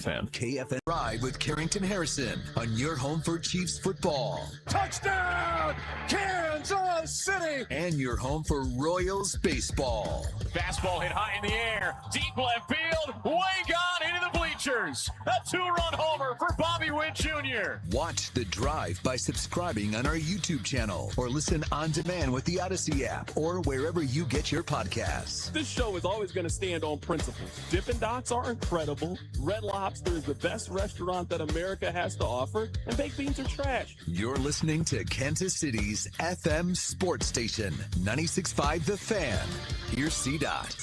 Fan. KFN Ride with Carrington Harrison on your home for Chiefs football. Touchdown, Kansas City! And your home for Royals baseball. Fastball hit high in the air, deep left field, way gone into the bleachers. A two-run homer for Bobby Witt Jr. Watch The Drive by subscribing on our YouTube channel or listen on demand with the Odyssey app or wherever you get your podcasts. This show is always going to stand on principles. Dippin' Dots are incredible. Red Lobster is the best restaurant that America has to offer, and baked beans are trash. You're listening to Kansas City's FM sports station, 96.5 The Fan. Here's C-Dot.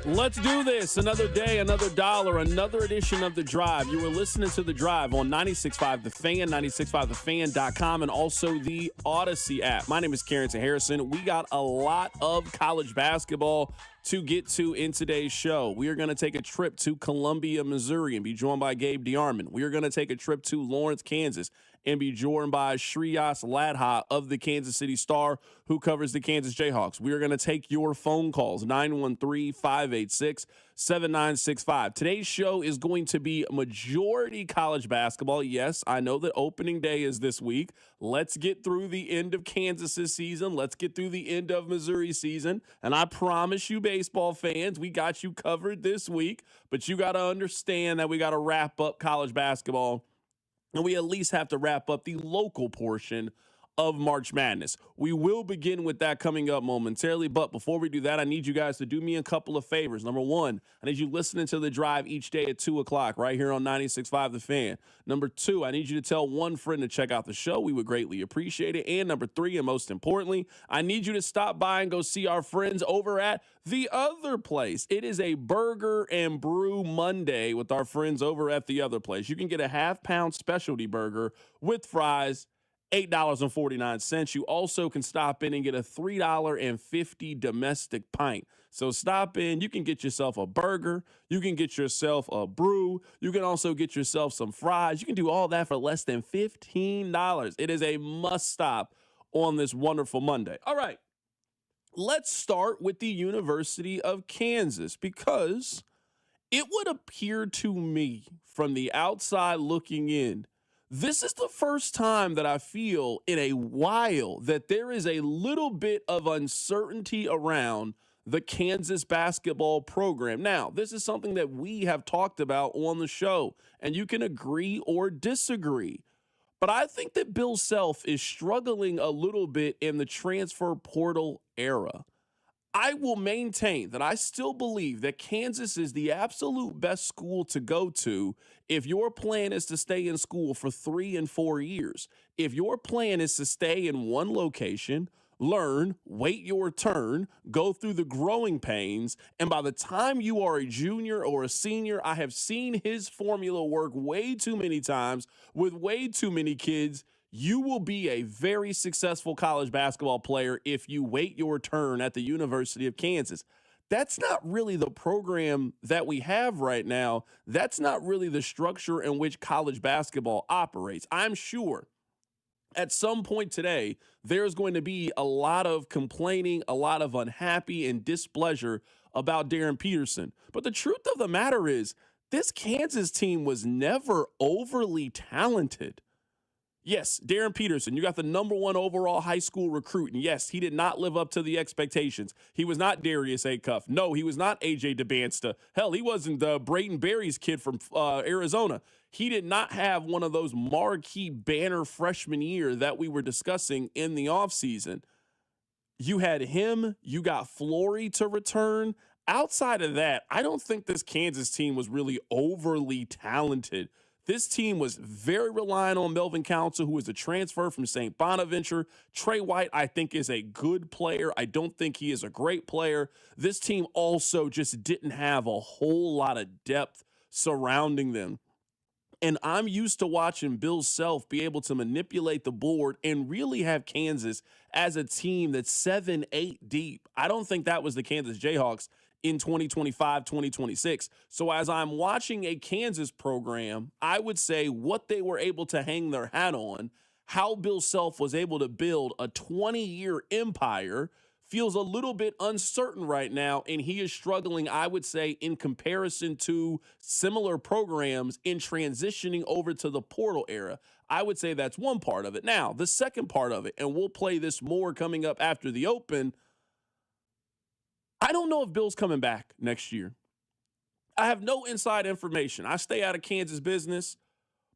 Let's do this. Another day, another dollar, another edition of The Drive. You were listening to The Drive on 96.5 The Fan, 96.5thefan.com, and also the Odyssey app. My name is Carrington Harrison. We got a lot of college basketball to get to in today's show. We are going to take a trip to Columbia, Missouri, and be joined by Gabe De Arman. We are going to take a trip to Lawrence, Kansas, and be joined by Shrias Ladha of the Kansas City Star, who covers the Kansas Jayhawks. We are going to take your phone calls, 913-586-7965. Today's show is going to be majority college basketball. Yes, I know that opening day is this week. Let's get through the end of Kansas's season. Let's get through the end of Missouri season. And I promise you, baseball fans, we got you covered this week. But you got to understand that we got to wrap up college basketball. And we at least have to wrap up the local portion of March Madness. We will begin with that coming up momentarily, but before we do that, I need you guys to do me a couple of favors. Number one, I need you listening to The Drive each day at 2 o'clock right here on 96.5 The Fan. Number two, I need you to tell one friend to check out the show. We would greatly appreciate it. And number three, and most importantly, I need you to stop by and go see our friends over at The Other Place. It is a burger and brew Monday with our friends over at The Other Place. You can get a half-pound specialty burger with fries, $8.49. You also can stop in and get a $3.50 domestic pint. So stop in. You can get yourself a burger. You can get yourself a brew. You can also get yourself some fries. You can do all that for less than $15. It is a must stop on this wonderful Monday. All right. Let's start with the University of Kansas, because it would appear to me from the outside looking in, this is the first time that I feel in a while that there is a little bit of uncertainty around the Kansas basketball program. Now, this is something that we have talked about on the show, and you can agree or disagree. But I think that Bill Self is struggling a little bit in the transfer portal era. I will maintain that I still believe that Kansas is the absolute best school to go to if your plan is to stay in school for 3 and 4 years. If your plan is to stay in one location, learn, wait your turn, go through the growing pains, and by the time you are a junior or a senior, I have seen his formula work way too many times with way too many kids. You will be a very successful college basketball player if you wait your turn at the University of Kansas. That's not really the program that we have right now. That's not really the structure in which college basketball operates. I'm sure at some point today, there's going to be a lot of complaining, a lot of unhappy and displeasure about Darren Peterson. But the truth of the matter is, this Kansas team was never overly talented. Yes, Darren Peterson, you got the number 1 overall high school recruit. And yes, he did not live up to the expectations. He was not Darius Acuff. No, he was not A.J. DeBansta. Hell, he wasn't Brayton Berry's kid from Arizona. He did not have one of those marquee banner freshman year that we were discussing in the offseason. You had him. You got Flory to return. Outside of that, I don't think this Kansas team was really overly talented. This team was very reliant on Melvin Council, who is a transfer from St. Bonaventure. Trey White, I think, is a good player. I don't think he is a great player. This team also just didn't have a whole lot of depth surrounding them. And I'm used to watching Bill Self be able to manipulate the board and really have Kansas as a team that's 7-8 deep. I don't think that was the Kansas Jayhawks in 2025, 2026. So as I'm watching a Kansas program, I would say what they were able to hang their hat on how Bill Self was able to build a 20-year empire feels a little bit uncertain right now, and he is struggling, I would say, in comparison to similar programs in transitioning over to the portal era. I would say that's one part of it. Now, the second part of it, and we'll play this more coming up after the Open, I don't know if Bill's coming back next year. I have no inside information. I stay out of Kansas business,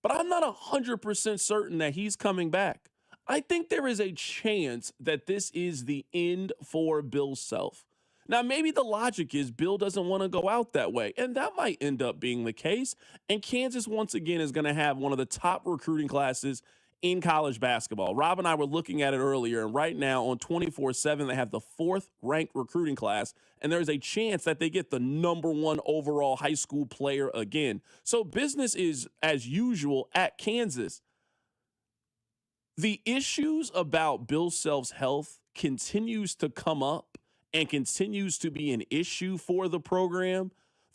but I'm not 100% certain that he's coming back. I think there is a chance that this is the end for Bill Self. Now, maybe the logic is Bill doesn't want to go out that way, and that might end up being the case. And Kansas, once again, is going to have one of the top recruiting classes in college basketball. Rob and I were looking at it earlier, and right now on 24/7, they have the 4th-ranked recruiting class, and there's a chance that they get the number 1 overall high school player again. So business is as usual at Kansas. The issues about Bill Self's health continues to come up and continues to be an issue for the program,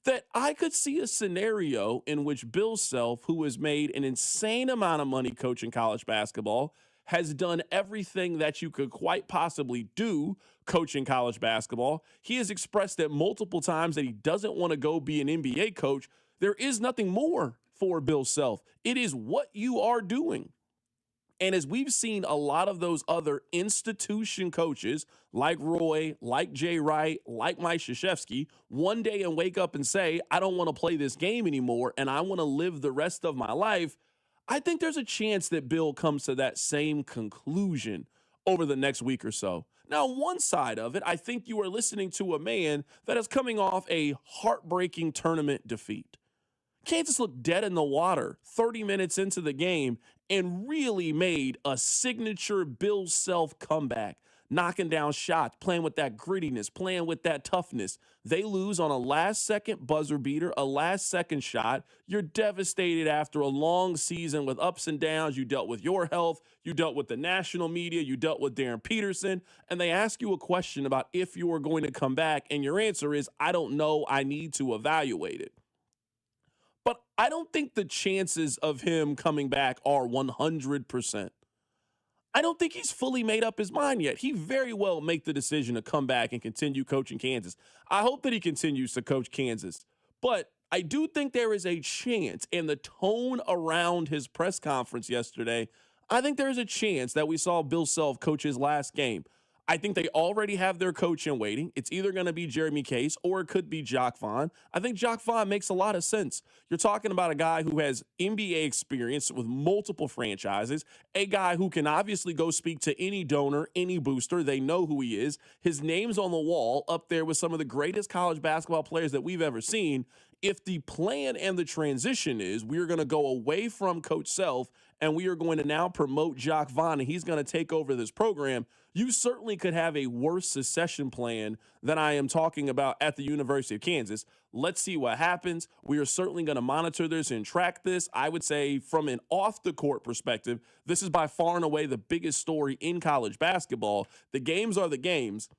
that I could see a scenario in which Bill Self, who has made an insane amount of money coaching college basketball, has done everything that you could quite possibly do coaching college basketball. He has expressed that multiple times that he doesn't want to go be an NBA coach. There is nothing more for Bill Self. It is what you are doing. And as we've seen a lot of those other institution coaches like Roy, like Jay Wright, like Mike Krzyzewski, one day and wake up and say, I don't want to play this game anymore and I want to live the rest of my life, I think there's a chance that Bill comes to that same conclusion over the next week or so. Now, on one side of it, I think you are listening to a man that is coming off a heartbreaking tournament defeat. Kansas looked dead in the water 30 minutes into the game and really made a signature Bill Self comeback, knocking down shots, playing with that grittiness, playing with that toughness. They lose on a last-second buzzer beater, a last-second shot. You're devastated after a long season with ups and downs. You dealt with your health. You dealt with the national media. You dealt with Darren Peterson. And they ask you a question about if you are going to come back, and your answer is, I don't know. I need to evaluate it. But I don't think the chances of him coming back are 100%. I don't think he's fully made up his mind yet. He very well make the decision to come back and continue coaching Kansas. I hope that he continues to coach Kansas. But I do think there is a chance, and the tone around his press conference yesterday, I think there is a chance that we saw Bill Self coach his last game. I think they already have their coach in waiting. It's either going to be Jeremy Case or it could be Jacque Vaughn. I think Jacque Vaughn makes a lot of sense. You're talking about a guy who has NBA experience with multiple franchises, a guy who can obviously go speak to any donor, any booster. They know who he is. His name's on the wall up there with some of the greatest college basketball players that we've ever seen. If the plan and the transition is we're going to go away from Coach Self and we are going to now promote Jacque Vaughn and he's going to take over this program, you certainly could have a worse succession plan than I am talking about at the University of Kansas. Let's see what happens. We are certainly going to monitor this and track this. I would say from an off-the-court perspective, this is by far and away the biggest story in college basketball. The games are the games.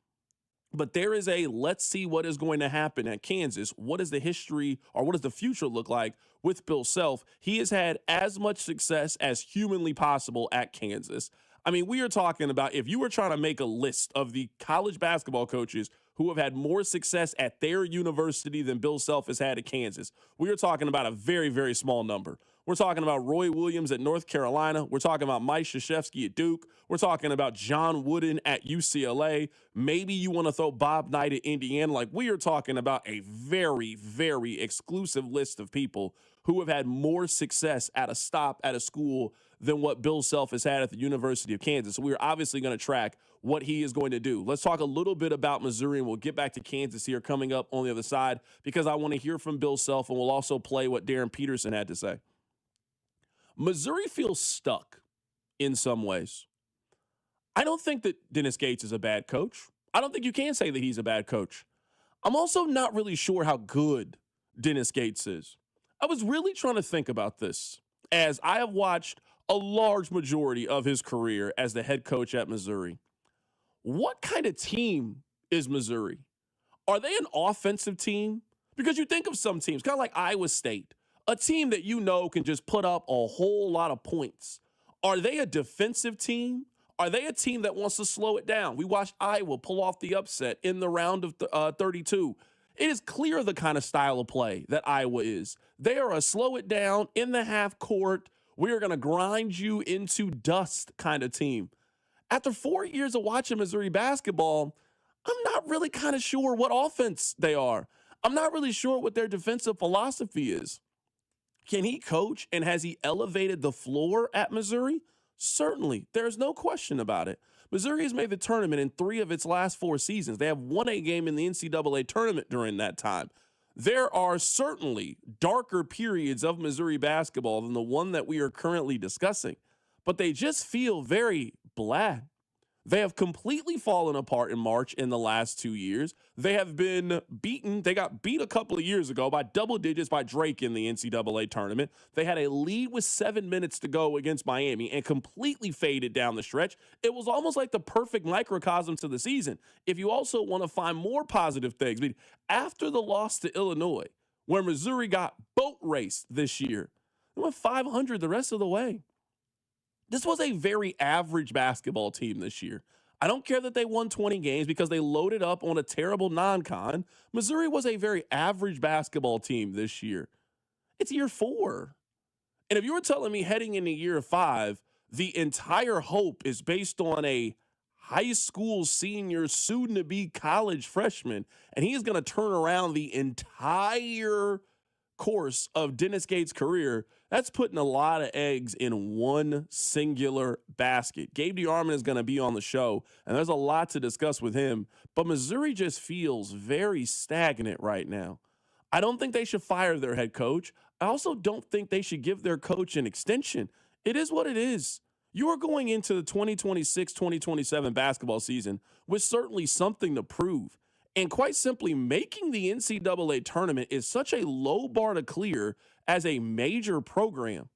But there is a let's see what is going to happen at Kansas. What is the history or what does the future look like with Bill Self? He has had as much success as humanly possible at Kansas. I mean, we are talking about if you were trying to make a list of the college basketball coaches who have had more success at their university than Bill Self has had at Kansas, we are talking about a very, very small number. We're talking about Roy Williams at North Carolina. We're talking about Mike Krzyzewski at Duke. We're talking about John Wooden at UCLA. Maybe you want to throw Bob Knight at Indiana. Like, we are talking about a very, very exclusive list of people who have had more success at a stop at a school than what Bill Self has had at the University of Kansas. So we are obviously going to track what he is going to do. Let's talk a little bit about Missouri, and we'll get back to Kansas here coming up on the other side because I want to hear from Bill Self, and we'll also play what Darren Peterson had to say. Missouri feels stuck in some ways. I don't think that Dennis Gates is a bad coach. I don't think you can say that he's a bad coach. I'm also not really sure how good Dennis Gates is. I was really trying to think about this as I have watched a large majority of his career as the head coach at Missouri. What kind of team is Missouri? Are they an offensive team? Because you think of some teams, kind of like Iowa State, a team that you know can just put up a whole lot of points. Are they a defensive team? Are they a team that wants to slow it down? We watched Iowa pull off the upset in the round of 32. It is clear the kind of style of play that Iowa is. They are a slow it down in the half court. We are going to grind you into dust kind of team. After 4 years of watching Missouri basketball, I'm not really kind of sure what offense they are. I'm not really sure what their defensive philosophy is. Can he coach, and has he elevated the floor at Missouri? Certainly. There's no question about it. Missouri has made the tournament in 3 of its last 4 seasons. They have won a game in the NCAA tournament during that time. There are certainly darker periods of Missouri basketball than the one that we are currently discussing, but they just feel very bland. They have completely fallen apart in March in the last 2 years. They have been beaten. They got beat a couple of years ago by double digits by Drake in the NCAA tournament. They had a lead with 7 minutes to go against Miami and completely faded down the stretch. It was almost like the perfect microcosm to the season. If you also want to find more positive things, I mean, after the loss to Illinois, where Missouri got boat raced this year, they went 500 the rest of the way. This was a very average basketball team this year. I don't care that they won 20 games because they loaded up on a terrible non-con. Missouri was a very average basketball team this year. It's year 4. And if you were telling me heading into year 5, the entire hope is based on a high school senior, soon-to-be college freshman, and he is going to turn around the entire course of Dennis Gates' career, that's putting a lot of eggs in one singular basket. Gabe De Arman is going to be on the show, and there's a lot to discuss with him, but Missouri just feels very stagnant right now. I don't think they should fire their head coach. I also don't think they should give their coach an extension. It is what it is. You are going into the 2026-2027 basketball season with certainly something to prove. And quite simply, making the NCAA tournament is such a low bar to clear as a major program.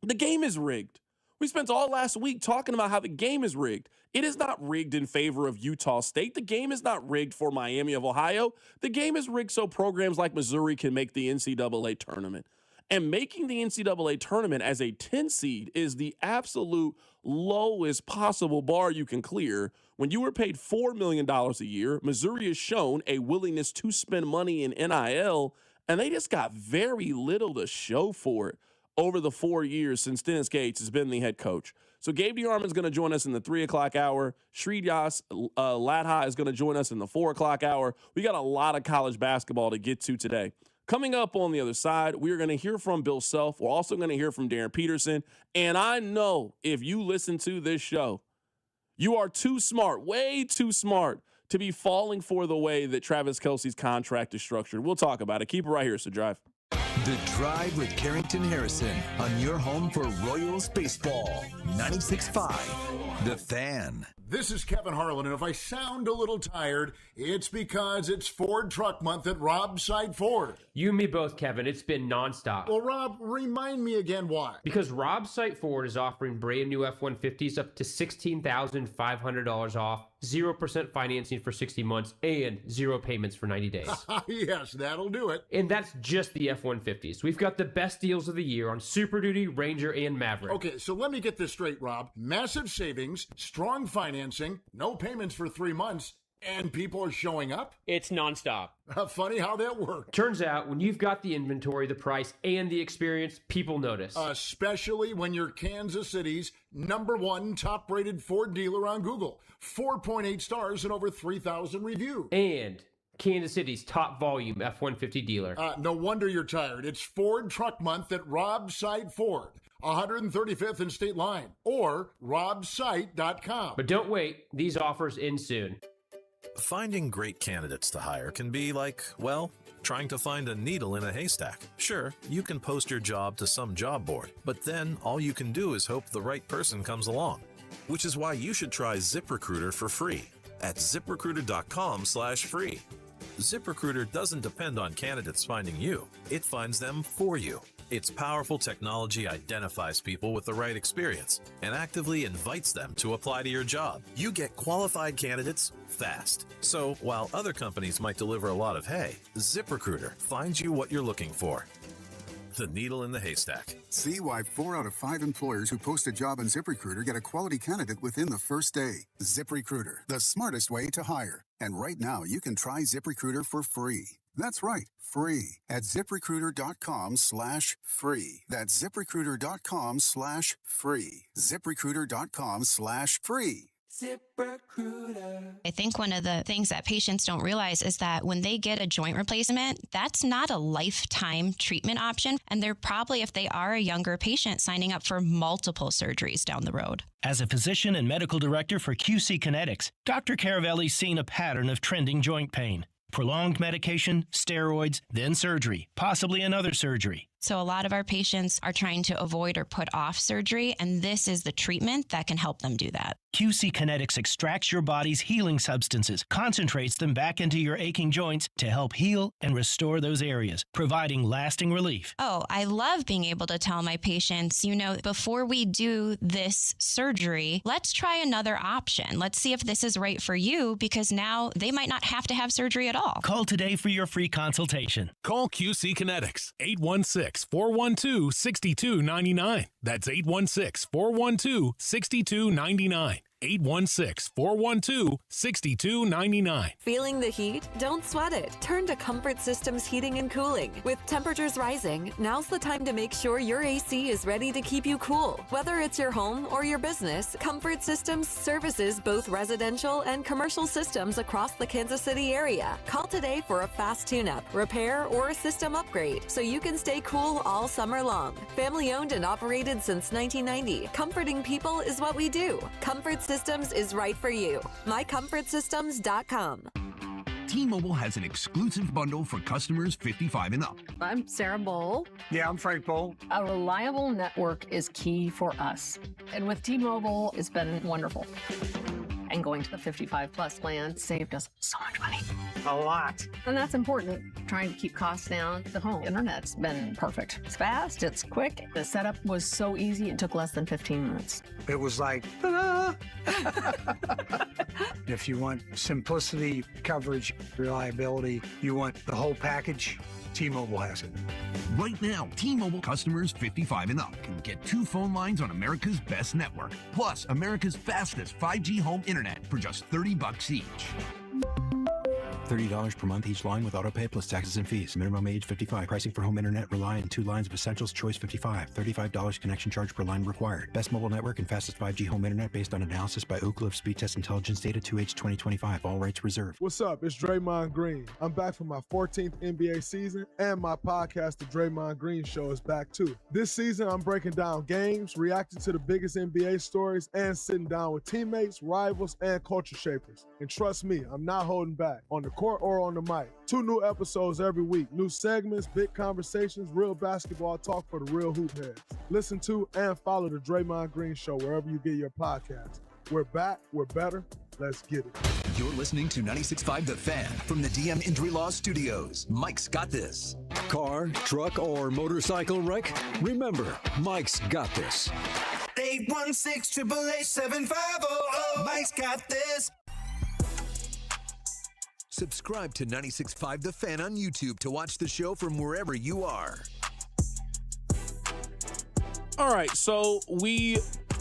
The game is rigged. We spent all last week talking about how the game is rigged. It is not rigged in favor of Utah State. The game is not rigged for Miami of Ohio. The game is rigged so programs like Missouri can make the NCAA tournament. And making the NCAA tournament as a 10 seed is the absolute lowest possible bar you can clear. When you were paid $4 million a year, Missouri has shown a willingness to spend money in NIL, and they just got very little to show for it over the 4 years since Dennis Gates has been the head coach. So Gabe De Arman is going to join us in the 3 o'clock hour. Shrias Ladha is going to join us in the 4 o'clock hour. We got a lot of college basketball to get to today. Coming up on the other side, we are going to hear from Bill Self. We're also going to hear from Darren Peterson. And I know if you listen to this show, you are too smart, way too smart, to be falling for the way that Travis Kelce's contract is structured. We'll talk about it. Keep it right here, so Drive. The Drive with Carrington Harrison on your home for Royals baseball. 96.5, The Fan. This is Kevin Harlan, and if I sound a little tired, it's because it's Ford Truck Month at Rob's Side Ford. You and me both, Kevin. It's been nonstop. Well, Rob, remind me again why. Because Rob's Site Ford is offering brand new F-150s up to $16,500 off, 0% financing for 60 months, and 0 payments for 90 days. Yes, that'll do it. And that's just the F-150s. We've got the best deals of the year on Super Duty, Ranger, and Maverick. Okay, so let me get this straight, Rob. Massive savings, strong financing, no payments for 3 months, and people are showing up? It's nonstop. Funny how that works. Turns out, when you've got the inventory, the price, and the experience, people notice. Especially when you're Kansas City's #1 top-rated Ford dealer on Google. 4.8 stars and over 3,000 reviews. And Kansas City's top volume F-150 dealer. No wonder you're tired. It's Ford Truck Month at Rob's Side Ford, 135th and State Line, or robsite.com. But don't wait. These offers end soon. Finding great candidates to hire can be like, well, trying to find a needle in a haystack. Sure, you can post your job to some job board, but then all you can do is hope the right person comes along. Which is why you should try ZipRecruiter for free at ZipRecruiter.com/free. ZipRecruiter doesn't depend on candidates finding you. It finds them for you. Its powerful technology identifies people with the right experience and actively invites them to apply to your job. You get qualified candidates fast. So while other companies might deliver a lot of hay, ZipRecruiter finds you what you're looking for. the needle in the haystack. See why 4 out of 5 employers who post a job on ZipRecruiter get a quality candidate within the first day. ZipRecruiter, the smartest way to hire. And right now, you can try ZipRecruiter for free. That's right, free at ZipRecruiter.com/free. That's ZipRecruiter.com/free. ZipRecruiter.com/free. ZipRecruiter. I think one of the things that patients don't realize is that when they get a joint replacement, that's not a lifetime treatment option. And they're probably, if they are a younger patient, signing up for multiple surgeries down the road. As a physician and medical director for QC Kinetics, Dr. Caravelli's seen a pattern of trending joint pain. Prolonged medication, steroids, then surgery, possibly another surgery. So a lot of our patients are trying to avoid or put off surgery, and this is the treatment that can help them do that. QC Kinetics extracts your body's healing substances, concentrates them back into your aching joints to help heal and restore those areas, providing lasting relief. Oh, I love being able to tell my patients, before we do this surgery, let's try another option. Let's see if this is right for you, because now they might not have to have surgery at all. Call today for your free consultation. Call QC Kinetics, 816-412-6299. That's 816-412-6299. 816-412-6299. Feeling the heat? Don't sweat it. Turn to Comfort Systems Heating and Cooling. With temperatures rising, now's the time to make sure your AC is ready to keep you cool. Whether it's your home or your business, Comfort Systems services both residential and commercial systems across the Kansas City area. Call today for a fast tune-up, repair, or a system upgrade so you can stay cool all summer long. Family owned and operated since 1990. Comforting people is what we do. Comfort Systems is right for you. MyComfortSystems.com. T-Mobile has an exclusive bundle for customers 55 and up. I'm Sarah Bowl. Yeah, I'm Frank Bowl. A reliable network is key for us. And with T-Mobile, it's been wonderful. And going to the 55 plus plan saved us so much money. A lot. And that's important. Trying to keep costs down. The home internet's been perfect. It's fast, it's quick. The setup was so easy, it took less than 15 minutes. It was like, ta-da! If you want simplicity, coverage, reliability, you want the whole package, T-Mobile has it. Right now, T-Mobile customers 55 and up can get 2 phone lines on America's best network, plus America's fastest 5G home internet for just $30 each. $30 per month each line with autopay plus taxes and fees. Minimum age 55. Pricing for home internet rely on 2 lines of essentials. Choice 55. $35 connection charge per line required. Best mobile network and fastest 5G home internet based on analysis by Ookla of Speed Test Intelligence data 2H 2025. All rights reserved. What's up? It's Draymond Green. I'm back for my 14th NBA season, and my podcast, The Draymond Green Show, is back too. This season, I'm breaking down games, reacting to the biggest NBA stories, and sitting down with teammates, rivals, and culture shapers. And trust me, I'm not holding back. On the court or on the mic. 2 new episodes every week. New segments, big conversations, real basketball talk for the real hoop heads. Listen to and follow The Draymond Green Show wherever you get your podcasts. We're back. We're better. Let's get it. You're listening to 96.5 The Fan from the DM Injury Law Studios. Mike's got this. Car, truck, or motorcycle wreck? Remember, Mike's got this. 816-888-7500. Mike's got this. Subscribe to 96.5 The Fan on YouTube to watch the show from wherever you are. All right, so we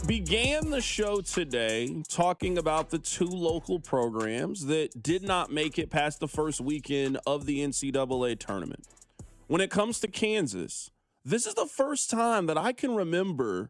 began the show today talking about the 2 local programs that did not make it past the first weekend of the NCAA tournament. When it comes to Kansas, this is the first time that I can remember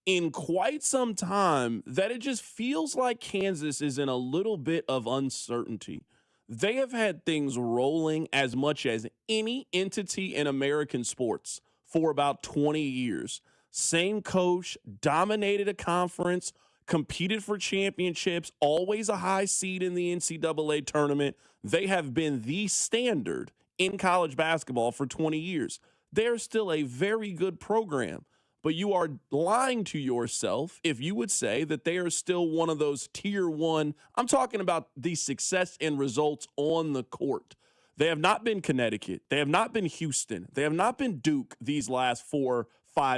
in quite some time that it just feels like Kansas is in a little bit of uncertainty. They have had things rolling as much as any entity in American sports for about 20 years. Same coach, dominated a conference, competed for championships, always a high seed in the NCAA tournament. They have been the standard in college basketball for 20 years. They're still a very good program, but you are lying to yourself if you would say that they are still one of those tier 1. I'm talking about the success and results on the court. They have not been Connecticut. They have not been Houston. They have not been Duke these last 4-5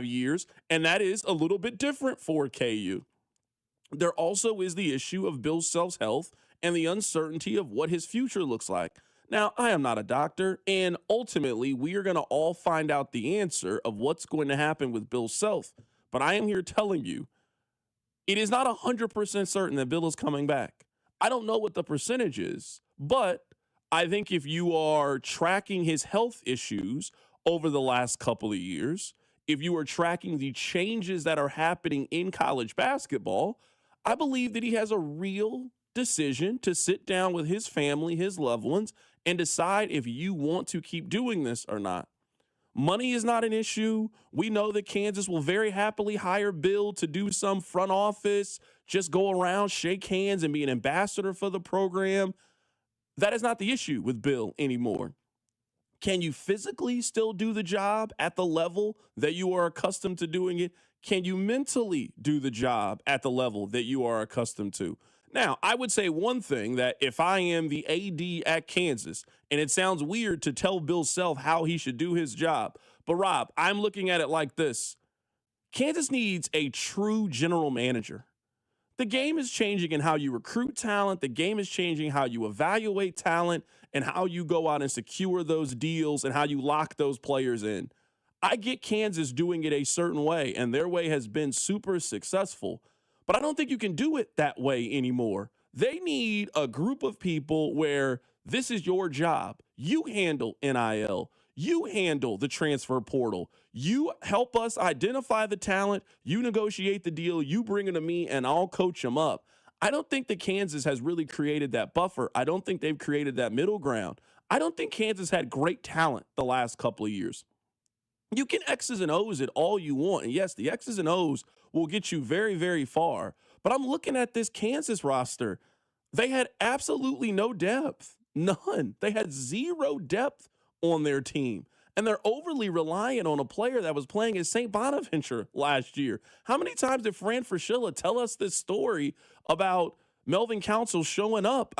years, and that is a little bit different for KU. There also is the issue of Bill Self's health and the uncertainty of what his future looks like. Now, I am not a doctor, and ultimately, we are going to all find out the answer of what's going to happen with Bill Self. But I am here telling you, it is not 100% certain that Bill is coming back. I don't know what the percentage is, but I think if you are tracking his health issues over the last couple of years, if you are tracking the changes that are happening in college basketball, I believe that he has a real decision to sit down with his family, his loved ones, and decide if you want to keep doing this or not. Money is not an issue. We know that Kansas will very happily hire Bill to do some front office, just go around, shake hands, and be an ambassador for the program. That is not the issue with Bill anymore. Can you physically still do the job at the level that you are accustomed to doing it? Can you mentally do the job at the level that you are accustomed to? Now, I would say one thing, that if I am the AD at Kansas, and it sounds weird to tell Bill Self how he should do his job, but Rob, I'm looking at it like this. Kansas needs a true general manager. The game is changing in how you recruit talent. The game is changing how you evaluate talent and how you go out and secure those deals and how you lock those players in. I get Kansas doing it a certain way, and their way has been super successful. But I don't think you can do it that way anymore. They need a group of people where this is your job. You handle NIL. You handle the transfer portal. You help us identify the talent. You negotiate the deal. You bring it to me, and I'll coach them up. I don't think that Kansas has really created that buffer. I don't think they've created that middle ground. I don't think Kansas had great talent the last couple of years. You can X's and O's it all you want. And yes, the X's and O's will get you very, very far. But I'm looking at this Kansas roster. They had absolutely no depth. None. They had zero depth on their team. And they're overly reliant on a player that was playing at St. Bonaventure last year. How many times did Fran Fraschilla tell us this story about Melvin Council showing up?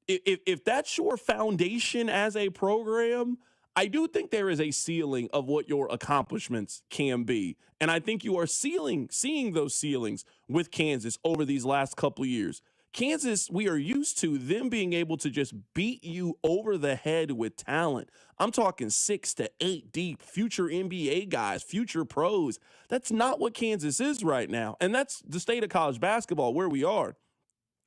If that's your foundation as a program, I do think there is a ceiling of what your accomplishments can be. And I think you are seeing those ceilings with Kansas over these last couple of years. Kansas, we are used to them being able to just beat you over the head with talent. I'm talking 6 to 8 deep, future NBA guys, future pros. That's not what Kansas is right now. And that's the state of college basketball where we are.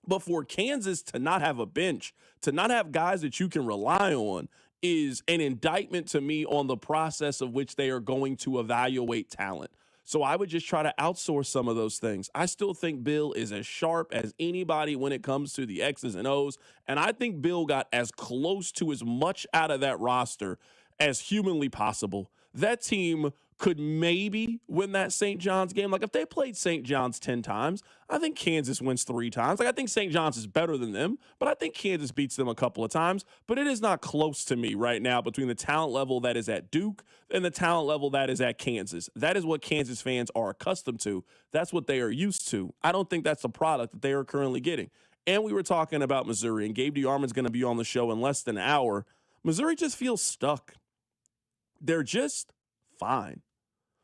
But for Kansas to not have a bench, to not have guys that you can rely on, is an indictment to me on the process of which they are going to evaluate talent. So I would just try to outsource some of those things. I still think Bill is as sharp as anybody when it comes to the X's and O's. And I think Bill got as close to as much out of that roster as humanly possible. That team could maybe win that St. John's game. Like if they played St. John's 10 times, I think Kansas wins 3 times. Like I think St. John's is better than them, but I think Kansas beats them a couple of times. But it is not close to me right now between the talent level that is at Duke and the talent level that is at Kansas. That is what Kansas fans are accustomed to. That's what they are used to. I don't think that's the product that they are currently getting. And we were talking about Missouri, and Gabe De Arman is going to be on the show in less than an hour. Missouri just feels stuck. They're just fine.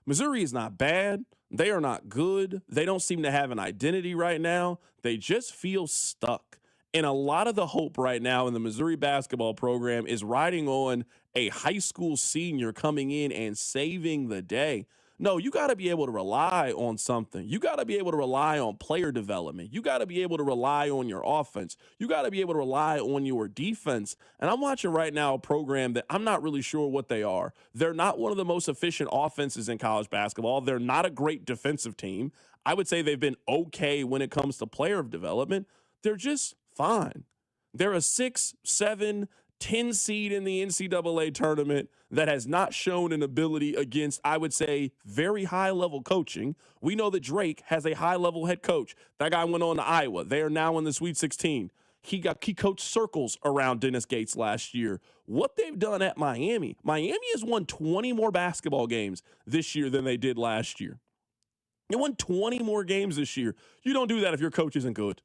Missouri is not bad. They are not good. They don't seem to have an identity right now. They just feel stuck. And a lot of the hope right now in the Missouri basketball program is riding on a high school senior coming in and saving the day. No, you got to be able to rely on something. You got to be able to rely on player development. You got to be able to rely on your offense. You got to be able to rely on your defense. And I'm watching right now a program that I'm not really sure what they are. They're not one of the most efficient offenses in college basketball. They're not a great defensive team. I would say they've been okay when it comes to player development. They're just fine. They're a 6, 7, 10 seed in the NCAA tournament that has not shown an ability against, I would say, very high-level coaching. We know that Drake has a high-level head coach. That guy went on to Iowa. They are now in the Sweet 16. He coached circles around Dennis Gates last year. What they've done at Miami has won 20 more basketball games this year than they did last year. They won 20 more games this year. You don't do that if your coach isn't good.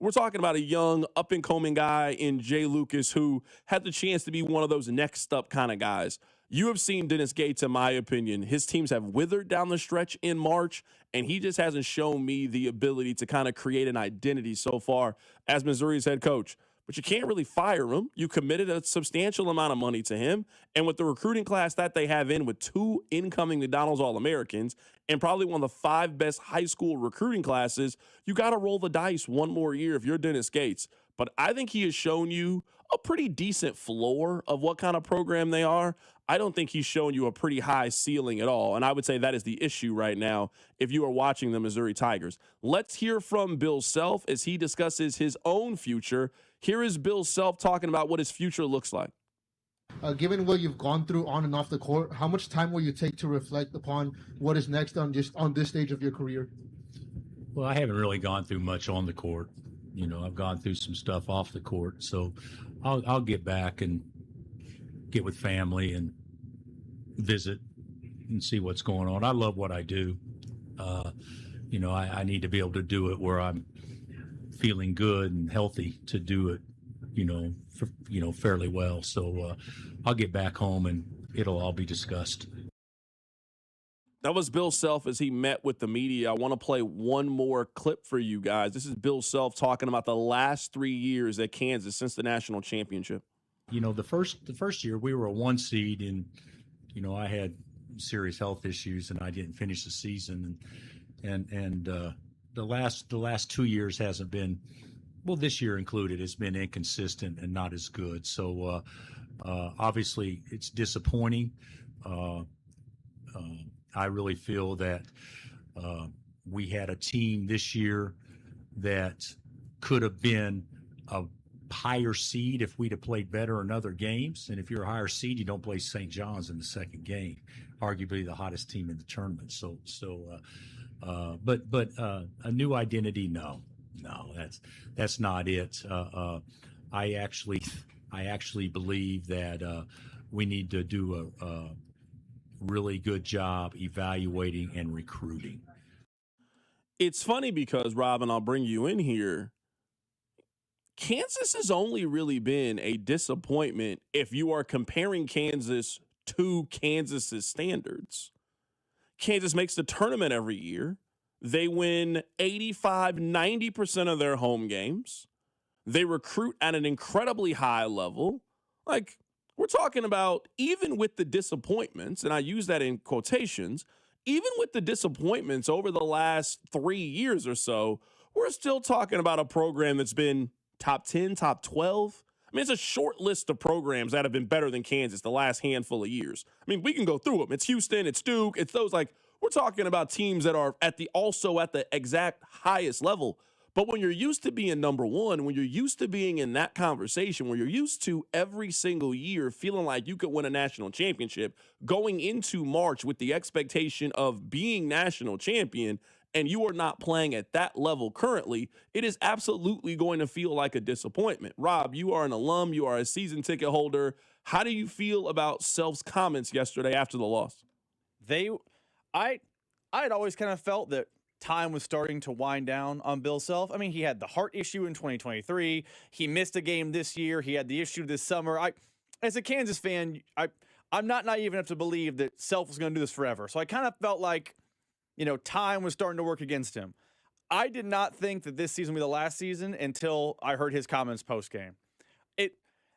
We're talking about a young, up-and-coming guy in Jay Lucas who had the chance to be one of those next-up kind of guys. You have seen Dennis Gates, in my opinion. His teams have withered down the stretch in March, and he just hasn't shown me the ability to kind of create an identity so far as Missouri's head coach. but you can't really fire him. You committed a substantial amount of money to him. And with the recruiting class that they have in, with 2 incoming McDonald's All-Americans and probably one of the 5 best high school recruiting classes, you got to roll the dice one more year if you're Dennis Gates. But I think he has shown you a pretty decent floor of what kind of program they are. I don't think he's shown you a pretty high ceiling at all. And I would say that is the issue right now if you are watching the Missouri Tigers. Let's hear from Bill Self as he discusses his own future. Here is Bill Self talking about what his future looks like. Given what you've gone through on and off the court, how much time will you take to reflect upon what is next on this stage of your career? Well, I haven't really gone through much on the court. You know, I've gone through some stuff off the court. So I'll get back and get with family and visit and see what's going on. I love what I do. You know, I need to be able to do it where I'm feeling good and healthy to do it, fairly well. So I'll get back home and it'll all be discussed. That was Bill Self as he met with the media. I want to play one more clip for you guys. This is Bill Self talking about the last 3 years at Kansas since the national championship. You know, the first year we were a 1 seed, and I had serious health issues and I didn't finish the season, and the last 2 years hasn't been, well, this year included, it's been inconsistent and not as good. So obviously it's disappointing. I really feel that we had a team this year that could have been a higher seed if we'd have played better in other games. And if you're a higher seed, you don't play St. John's in the second game, arguably the hottest team in the tournament. But a new identity, no, that's not it. I actually believe that we need to do a really good job evaluating and recruiting. It's funny because, Rob, and I'll bring you in here, Kansas has only really been a disappointment if you are comparing Kansas to Kansas's standards. Kansas makes the tournament every year. They win 85-90% of their home games. They recruit at an incredibly high level. Like, we're talking about, even with the disappointments, and I use that in quotations, even with the disappointments over the last 3 years or so, we're still talking about a program that's been top 10, top 12. I mean, it's a short list of programs that have been better than Kansas the last handful of years. I mean, we can go through them. It's Houston, it's Duke, it's those, like, we're talking about teams that are also at the exact highest level. But when you're used to being number one, when you're used to being in that conversation, when you're used to every single year feeling like you could win a national championship, going into March with the expectation of being national champion, and you are not playing at that level currently, it is absolutely going to feel like a disappointment. Rob, you are an alum. You are a season ticket holder. How do you feel about Self's comments yesterday after the loss? I had always kind of felt that time was starting to wind down on Bill Self. I mean, he had the heart issue in 2023. He missed a game this year. He had the issue this summer. As a Kansas fan, I'm not naive enough to believe that Self was going to do this forever. So I kind of felt like, time was starting to work against him. I did not think that this season would be the last season until I heard his comments post-game.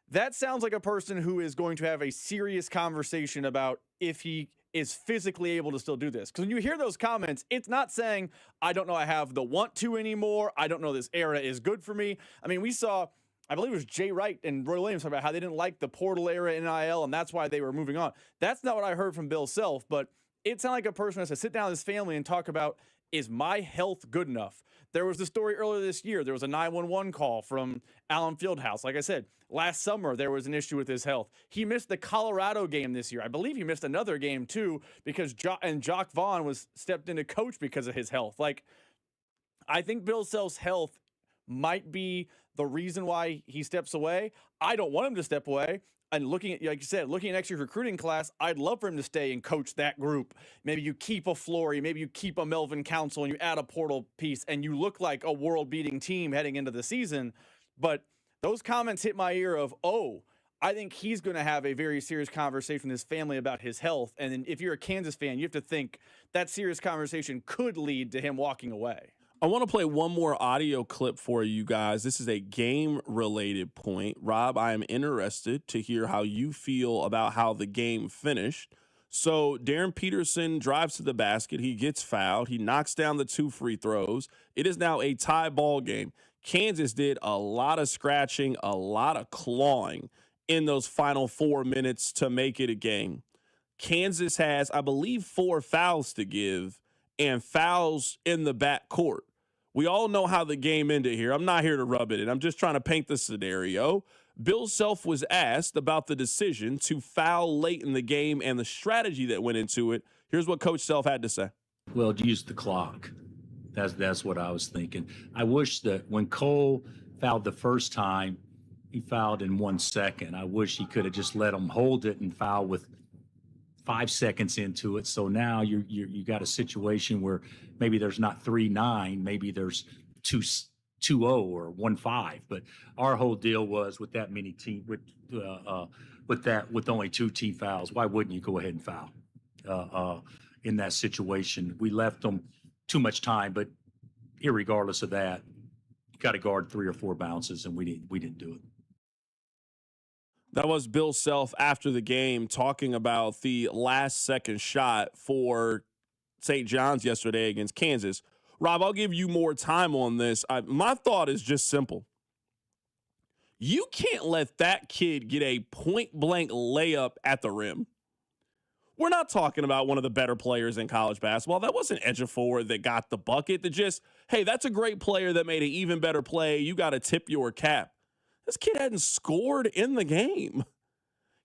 That sounds like a person who is going to have a serious conversation about if he is physically able to still do this. Because when you hear those comments, it's not saying, I don't know I have the want to anymore. I don't know this era is good for me. I mean, we saw, I believe it was Jay Wright and Roy Williams talking about how they didn't like the portal era in NIL, and that's why they were moving on. That's not what I heard from Bill Self, but it sounded like a person who has to sit down with his family and talk about, is my health good enough? There was the story earlier this year. There was a 911 call from Allen Fieldhouse. Like I said, last summer, there was an issue with his health. He missed the Colorado game this year. I believe he missed another game, too, because Jock Vaughn was stepped in to coach because of his health. Like, I think Bill Self's health might be the reason why he steps away. I don't want him to step away. And looking at, like you said, looking at next year's recruiting class, I'd love for him to stay and coach that group. Maybe you keep a Flory, maybe you keep a Melvin Council, and you add a portal piece, and you look like a world-beating team heading into the season. But those comments hit my ear of, I think he's going to have a very serious conversation with his family about his health. And then if you're a Kansas fan, you have to think that serious conversation could lead to him walking away. I want to play one more audio clip for you guys. This is a game-related point. Rob, I am interested to hear how you feel about how the game finished. So Darren Peterson drives to the basket. He gets fouled. He knocks down the 2 free throws. It is now a tie ball game. Kansas did a lot of scratching, a lot of clawing in those final 4 minutes to make it a game. Kansas has, I believe, 4 fouls to give and fouls in the backcourt. We all know how the game ended here. I'm not here to rub it in. I'm just trying to paint the scenario. Bill Self was asked about the decision to foul late in the game and the strategy that went into it. Here's what Coach Self had to say. Well, use the clock. That's what I was thinking. I wish that when Cole fouled the first time, he fouled in 1 second. I wish he could have just let him hold it and foul with 5 seconds into it. So now you got a situation where maybe there's not 3-9, maybe there's 2-0 or 1-5. But our whole deal was with that many team with only 2 team fouls. Why wouldn't you go ahead and foul in that situation? We left them too much time, but irregardless of that, you got to guard 3 or 4 bounces, and we didn't do it. That was Bill Self after the game talking about the last second shot for St. John's yesterday against Kansas. Rob, I'll give you more time on this. My thought is just simple. You can't let that kid get a point-blank layup at the rim. We're not talking about one of the better players in college basketball. That wasn't Edgefor that got the bucket. That just, hey, that's a great player that made an even better play. You got to tip your cap. This kid hadn't scored in the game.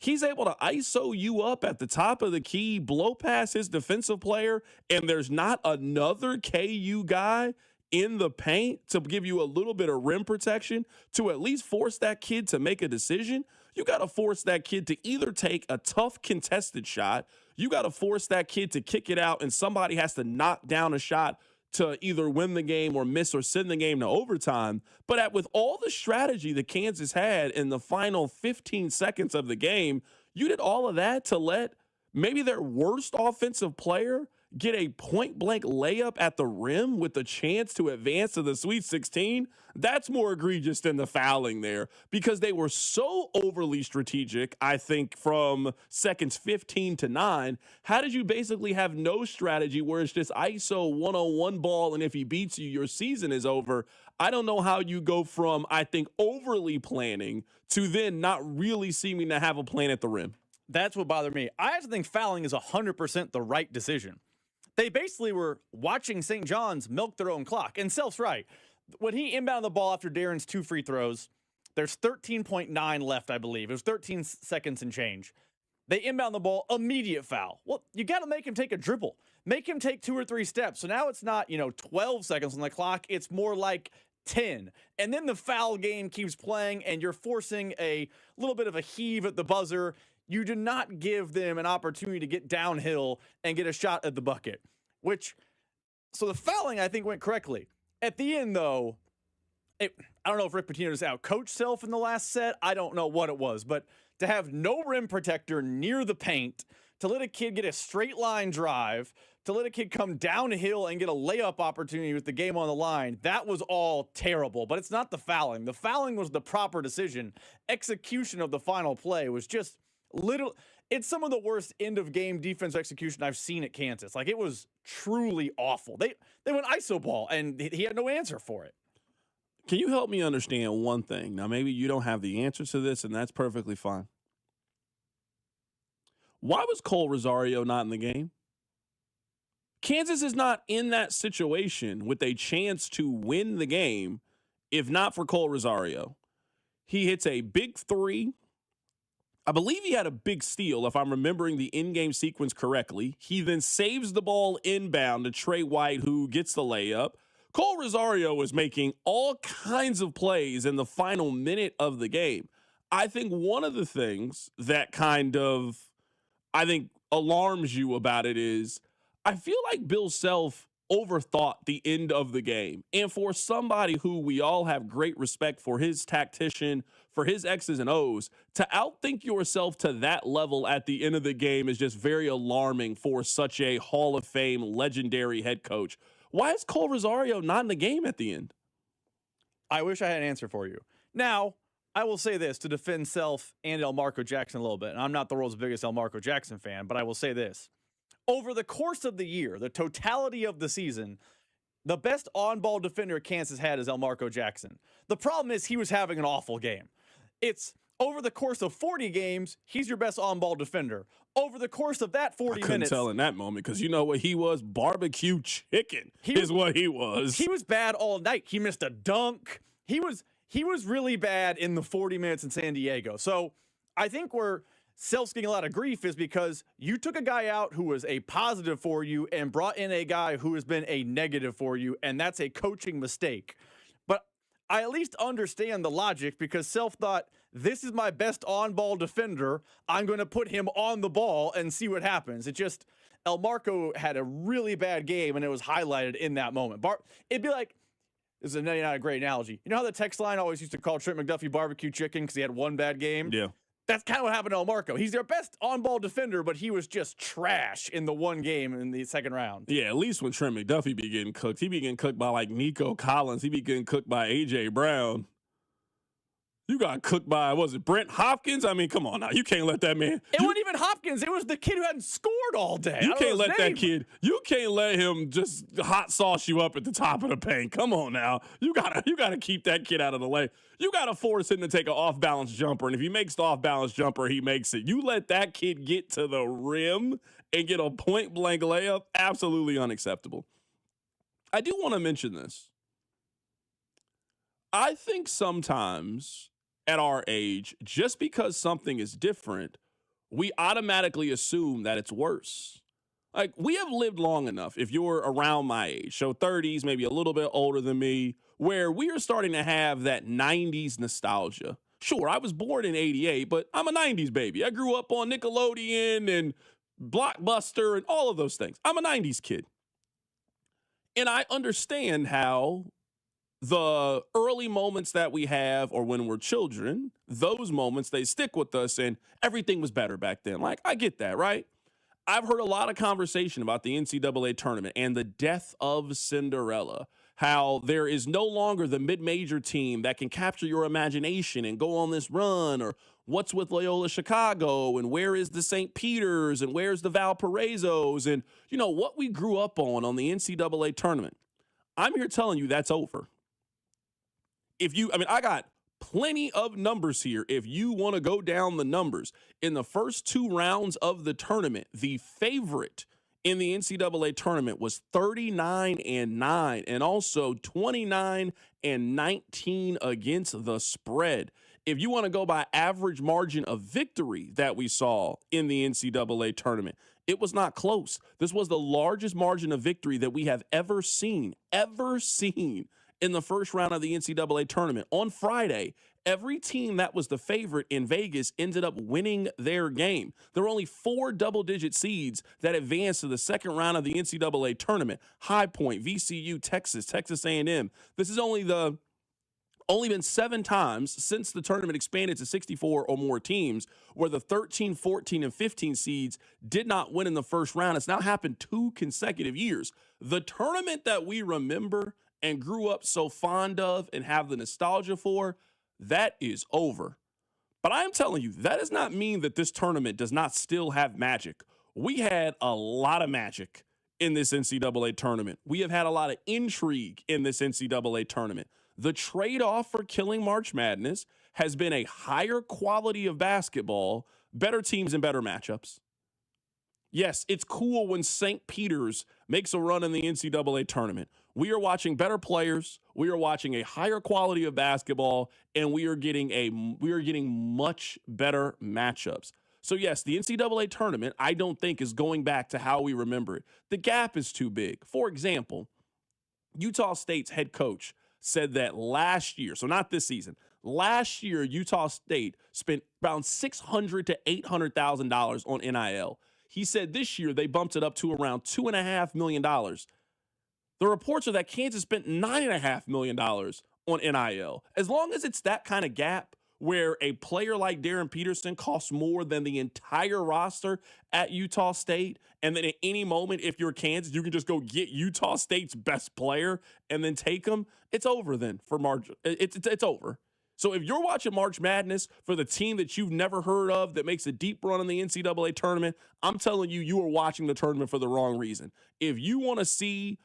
He's able to ISO you up at the top of the key, blow past his defensive player, and there's not another KU guy in the paint to give you a little bit of rim protection to at least force that kid to make a decision. You got to force that kid to either take a tough contested shot. You got to force that kid to kick it out, and somebody has to knock down a shot to either win the game or miss or send the game to overtime. But with all the strategy that Kansas had in the final 15 seconds of the game, you did all of that to let maybe their worst offensive player get a point-blank layup at the rim with the chance to advance to the Sweet 16. That's more egregious than the fouling there because they were so overly strategic, I think, from seconds 15 to 9. How did you basically have no strategy where it's just ISO one-on-one ball, and if he beats you, your season is over? I don't know how you go from, I think, overly planning to then not really seeming to have a plan at the rim. That's what bothered me. I actually think fouling is 100% the right decision. They basically were watching St. John's milk their own clock. And Self's right. When he inbounded the ball after Darren's 2 free throws, there's 13.9 left, I believe. It was 13 seconds and change. They inbound the ball, immediate foul. Well, you got to make him take a dribble. Make him take 2 or 3 steps. So now it's not, 12 seconds on the clock. It's more like 10. And then the foul game keeps playing, and you're forcing a little bit of a heave at the buzzer. You do not give them an opportunity to get downhill and get a shot at the bucket, so the fouling, I think, went correctly. At the end, though, I don't know if Rick Pitino just out-coached Self in the last set. I don't know what it was, but to have no rim protector near the paint, to let a kid get a straight line drive, to let a kid come downhill and get a layup opportunity with the game on the line, that was all terrible. But it's not the fouling. The fouling was the proper decision. Execution of the final play was just it's some of the worst end of game defense execution I've seen at Kansas. Like, it was truly awful. They went ISO ball and he had no answer for it. Can you help me understand one thing? Now, maybe you don't have the answer to this, and that's perfectly fine. Why was Cole Rosario not in the game? Kansas is not in that situation with a chance to win the game if not for Cole Rosario. He hits a big 3. I believe he had a big steal, if I'm remembering the in-game sequence correctly. He then saves the ball inbound to Trey White, who gets the layup. Cole Rosario was making all kinds of plays in the final minute of the game. I think one of the things that alarms you about it is I feel like Bill Self overthought the end of the game. And for somebody who we all have great respect for, his tactician, for his X's and O's, to outthink yourself to that level at the end of the game is just very alarming for such a Hall of Fame legendary head coach. Why is Cole Rosario not in the game at the end? I wish I had an answer for you. Now, I will say this to defend Self and Elmarko Jackson a little bit. And I'm not the world's biggest Elmarko Jackson fan, but I will say this. Over the course of the year, the totality of the season, the best on-ball defender Kansas had is Elmarko Jackson. The problem is he was having an awful game. It's over the course of 40 games, he's your best on-ball defender. Over the course of that 40 minutes... I couldn't tell in that moment because you know what he was? Barbecue chicken is what he was. He was bad all night. He missed a dunk. He was really bad in the 40 minutes in San Diego. So I think where Self's getting a lot of grief is because you took a guy out who was a positive for you and brought in a guy who has been a negative for you, and that's a coaching mistake. But I at least understand the logic because Self thought, this is my best on-ball defender. I'm going to put him on the ball and see what happens. It just, Elmarko had a really bad game, and it was highlighted in that moment. It'd be like, this is not a great analogy. You know how the text line always used to call Trent McDuffie barbecue chicken because he had one bad game? Yeah. That's kind of what happened to Elmarko. He's their best on-ball defender, but he was just trash in the one game in the second round. Yeah, at least when Trent McDuffie be getting cooked, he be getting cooked by like Nico Collins. He be getting cooked by A.J. Brown. You got cooked by, was it Brent Hopkins? I mean, come on now. You can't let that man. It wasn't even Hopkins. It was the kid who hadn't scored all day. You can't let that kid, you can't let him just hot sauce you up at the top of the paint. Come on now. You gotta keep that kid out of the way. You gotta force him to take an off-balance jumper, and if he makes the off-balance jumper, he makes it. You let that kid get to the rim and get a point-blank layup, absolutely unacceptable. I do want to mention this. I think sometimes at our age, just because something is different, we automatically assume that it's worse. Like, we have lived long enough, if you're around my age, so 30s, maybe a little bit older than me, where we are starting to have that 90s nostalgia. Sure, I was born in 88, but I'm a 90s baby. I grew up on Nickelodeon and Blockbuster and all of those things. I'm a 90s kid. And I understand how the early moments that we have, or when we're children, those moments, they stick with us, and everything was better back then. Like, I get that, right? I've heard a lot of conversation about the NCAA tournament and the death of Cinderella, how there is no longer the mid-major team that can capture your imagination and go on this run, or what's with Loyola Chicago, and where is the St. Peter's, and where's the Valparaisos, and, you know, what we grew up on the NCAA tournament. I'm here telling you that's over. I got plenty of numbers here. If you want to go down the numbers, in the first two rounds of the tournament, the favorite in the NCAA tournament was 39-9 and also 29-19 against the spread. If you want to go by average margin of victory that we saw in the NCAA tournament, it was not close. This was the largest margin of victory that we have ever seen in the first round of the NCAA tournament. On Friday, every team that was the favorite in Vegas ended up winning their game. There were only 4 double-digit seeds that advanced to the second round of the NCAA tournament. High Point, VCU, Texas A&M. This has only been 7 times since the tournament expanded to 64 or more teams where the 13, 14, and 15 seeds did not win in the first round. It's now happened 2 consecutive years. The tournament that we remember and grew up so fond of and have the nostalgia for, that is over. But I am telling you, that does not mean that this tournament does not still have magic. We had a lot of magic in this NCAA tournament. We have had a lot of intrigue in this NCAA tournament. The trade-off for killing March Madness has been a higher quality of basketball, better teams and better matchups. Yes, it's cool when St. Peter's makes a run in the NCAA tournament. We are watching better players, we are watching a higher quality of basketball, and we are getting much better matchups. So yes, the NCAA tournament, I don't think, is going back to how we remember it. The gap is too big. For example, Utah State's head coach said that last year, so not this season, last year Utah State spent around $600,000 to $800,000 on NIL. He said this year they bumped it up to around $2.5 million. The reports are that Kansas spent $9.5 million on NIL. As long as it's that kind of gap, where a player like Darren Peterson costs more than the entire roster at Utah State, and then at any moment, if you're Kansas, you can just go get Utah State's best player and then take him, it's over then for March. It's over. So if you're watching March Madness for the team that you've never heard of that makes a deep run in the NCAA tournament, I'm telling you, you are watching the tournament for the wrong reason. If you want to see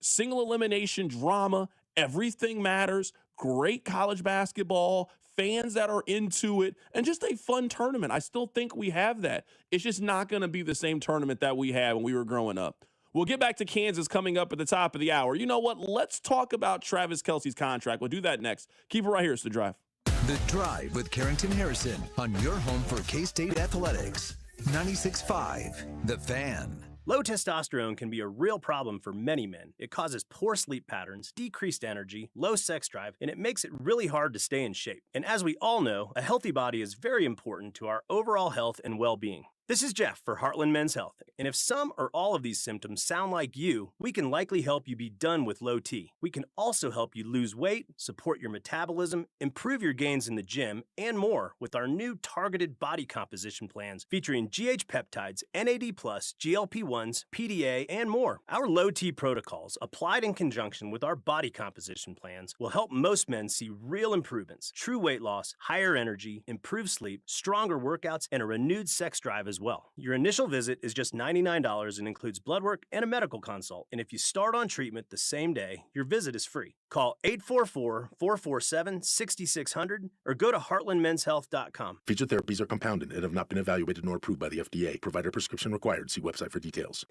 single elimination drama, everything matters, great college basketball, fans that are into it, and just a fun tournament, I still think we have that. It's just not going to be the same tournament that we had when we were growing up. We'll get back to Kansas coming up at the top of the hour. You know what? Let's talk about Travis Kelce's contract. We'll do that next. Keep it right here. It's The Drive. The Drive with Carrington Harrison on your home for K-State Athletics. 96.5, The Fan. Low testosterone can be a real problem for many men. It causes poor sleep patterns, decreased energy, low sex drive, and it makes it really hard to stay in shape. And as we all know, a healthy body is very important to our overall health and well-being. This is Jeff for Heartland Men's Health, and if some or all of these symptoms sound like you, we can likely help you be done with low T. We can also help you lose weight, support your metabolism, improve your gains in the gym, and more with our new targeted body composition plans featuring GH peptides, NAD+, GLP-1s, PDA, and more. Our low T protocols, applied in conjunction with our body composition plans, will help most men see real improvements, true weight loss, higher energy, improved sleep, stronger workouts, and a renewed sex drive as well. Your initial visit is just $99 and includes blood work and a medical consult. And if you start on treatment the same day, your visit is free. Call 844-447-6600 or go to heartlandmenshealth.com. Featured therapies are compounded and have not been evaluated nor approved by the FDA. Provider prescription required. See website for details.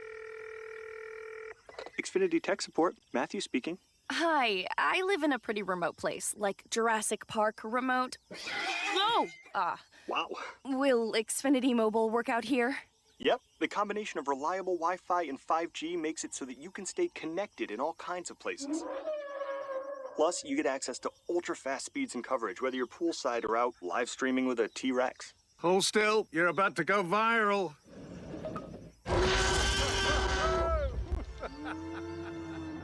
Xfinity Tech Support. Matthew speaking. Hi, I live in a pretty remote place, like Jurassic Park remote. No! Wow. Will Xfinity Mobile work out here? Yep, the combination of reliable Wi-Fi and 5G makes it so that you can stay connected in all kinds of places. Plus, you get access to ultra-fast speeds and coverage, whether you're poolside or out live streaming with a T-Rex. Hold still, you're about to go viral.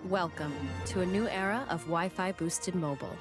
Welcome to a new era of Wi-Fi boosted mobile.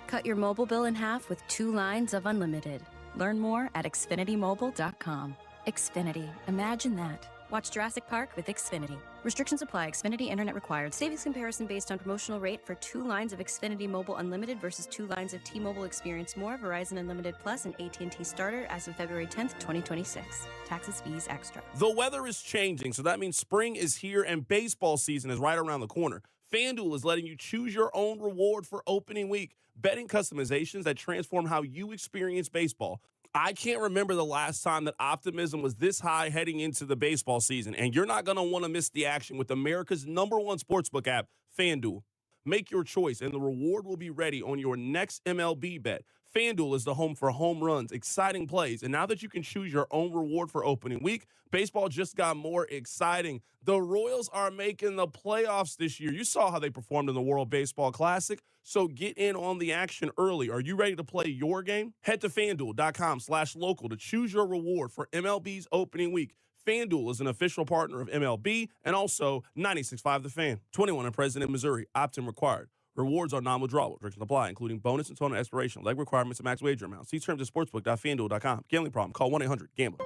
Cut your mobile bill in half with 2 lines of unlimited. Learn more at xfinitymobile.com. Xfinity. Imagine that. Watch Jurassic Park with Xfinity. Restrictions apply. Xfinity Internet required. Savings comparison based on promotional rate for 2 lines of Xfinity Mobile Unlimited versus 2 lines of T-Mobile Experience More, Verizon Unlimited Plus, and AT&T Starter as of February 10th, 2026. Taxes, fees, extra. The weather is changing, so that means spring is here and baseball season is right around the corner. FanDuel is letting you choose your own reward for opening week. Betting customizations that transform how you experience baseball. I can't remember the last time that optimism was this high heading into the baseball season, and you're not going to want to miss the action with America's #1 sportsbook app, FanDuel. Make your choice, and the reward will be ready on your next MLB bet. FanDuel is the home for home runs, exciting plays, and now that you can choose your own reward for opening week, baseball just got more exciting. The Royals are making the playoffs this year. You saw how they performed in the World Baseball Classic, so get in on the action early. Are you ready to play your game? Head to FanDuel.com/local to choose your reward for MLB's opening week. FanDuel is an official partner of MLB and also 96.5 The Fan. 21 and present in Missouri. Opt-in required. Rewards are non-withdrawable. Restrictions apply, including bonus and total expiration, leg requirements, and max wager amounts. See terms at sportsbook.fanduel.com. Gambling problem? Call 1-800-GAMBLER.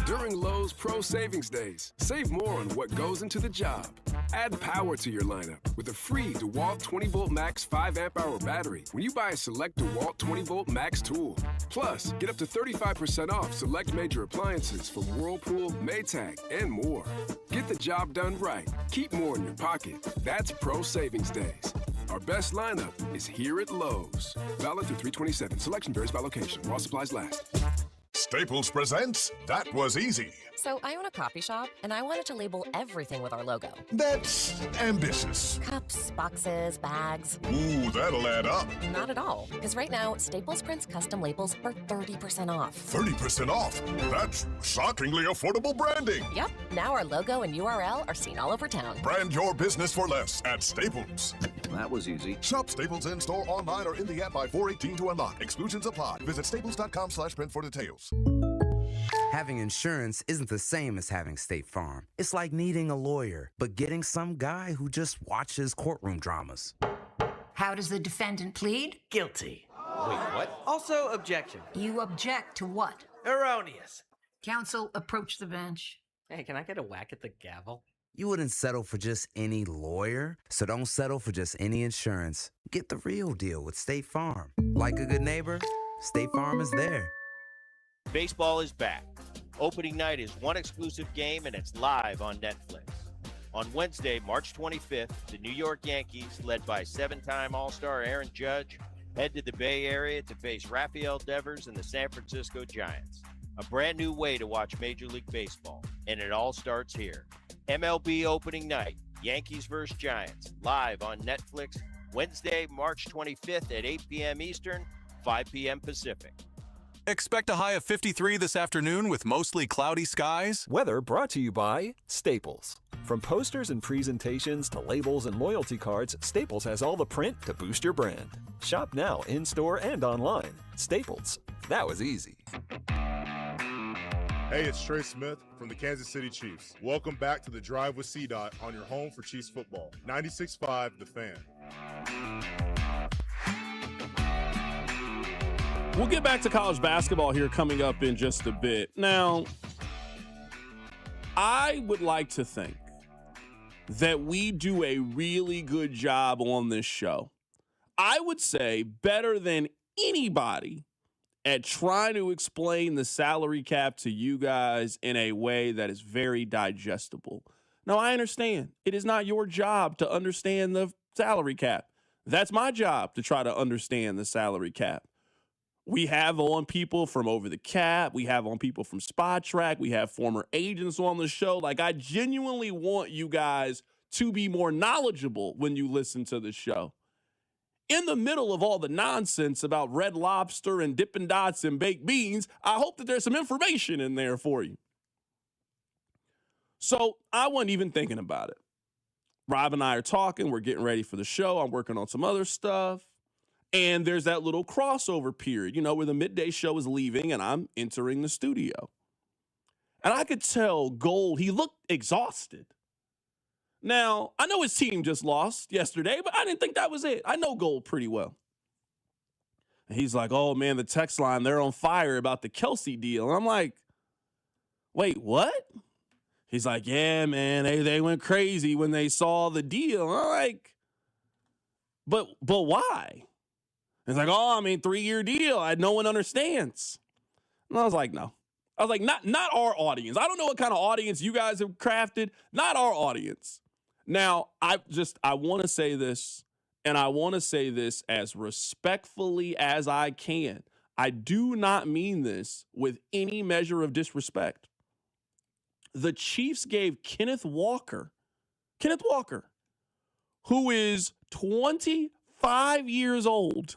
During Lowe's Pro Savings Days, save more on what goes into the job. Add power to your lineup with a free DeWalt 20-volt max 5-amp-hour battery when you buy a select DeWalt 20-volt max tool. Plus, get up to 35% off select major appliances from Whirlpool, Maytag, and more. Get the job done right. Keep more in your pocket. That's Pro Savings Days. Our best lineup is here at Lowe's. Valid through 3/27. Selection varies by location. While supplies last. Staples presents That Was Easy. So I own a coffee shop, and I wanted to label everything with our logo. That's ambitious. Cups, boxes, bags. Ooh, that'll add up. Not at all, because right now, Staples prints custom labels for 30% off. 30% off? That's shockingly affordable branding. Yep, now our logo and URL are seen all over town. Brand your business for less at Staples. That was easy. Shop Staples in-store, online, or in the app by 4/18 to unlock. Exclusions apply. Visit staples.com/print for details. Having insurance isn't the same as having State Farm. It's like needing a lawyer, but getting some guy who just watches courtroom dramas. How does the defendant plead? Guilty. Wait, what? Also, objection. You object to what? Erroneous. Counsel, approach the bench. Hey, can I get a whack at the gavel? You wouldn't settle for just any lawyer, so don't settle for just any insurance. Get the real deal with State Farm. Like a good neighbor, State Farm is there. Baseball is back. Opening night is one exclusive game, and it's live on Netflix. On Wednesday, March 25th, the New York Yankees, led by seven-time All-Star Aaron Judge, head to the Bay Area to face Rafael Devers and the San Francisco Giants. A brand new way to watch Major League Baseball, and it all starts here. MLB opening night, Yankees vs. Giants, live on Netflix, Wednesday, March 25th at 8 p.m. Eastern, 5 p.m. Pacific. Expect a high of 53 this afternoon with mostly cloudy skies. Weather brought to you by Staples. From posters and presentations to labels and loyalty cards, Staples has all the print to boost your brand. Shop now in-store and online. Staples. That was easy. Hey, it's Trey Smith from the Kansas City Chiefs. Welcome back to the Drive with CDOT on your home for Chiefs football. 96.5 The Fan. We'll get back to college basketball here coming up in just a bit. Now, I would like to think that we do a really good job on this show. I would say better than anybody at trying to explain the salary cap to you guys in a way that is very digestible. Now, I understand it is not your job to understand the salary cap. That's my job to try to understand the salary cap. We have on people from Over the Cap. We have on people from Spot Track. We have former agents on the show. Like, I genuinely want you guys to be more knowledgeable when you listen to the show. In the middle of all the nonsense about Red Lobster and Dippin' Dots and baked beans, I hope that there's some information in there for you. So I wasn't even thinking about it. Rob and I are talking. We're getting ready for the show. I'm working on some other stuff. And there's that little crossover period, you know, where the midday show is leaving and I'm entering the studio. And I could tell Gold, he looked exhausted. Now, I know his team just lost yesterday, but I didn't think that was it. I know Gold pretty well. And he's like, oh, man, the text line, they're on fire about the Kelce deal. And I'm like, wait, what? He's like, yeah, man, they went crazy when they saw the deal. And I'm like, but why? It's like, oh, I mean, 3-year deal. No one understands. And I was like, no. I was like, not our audience. I don't know what kind of audience you guys have crafted. Not our audience. Now, I want to say this, and I want to say this as respectfully as I can. I do not mean this with any measure of disrespect. The Chiefs gave Kenneth Walker, who is 25 years old,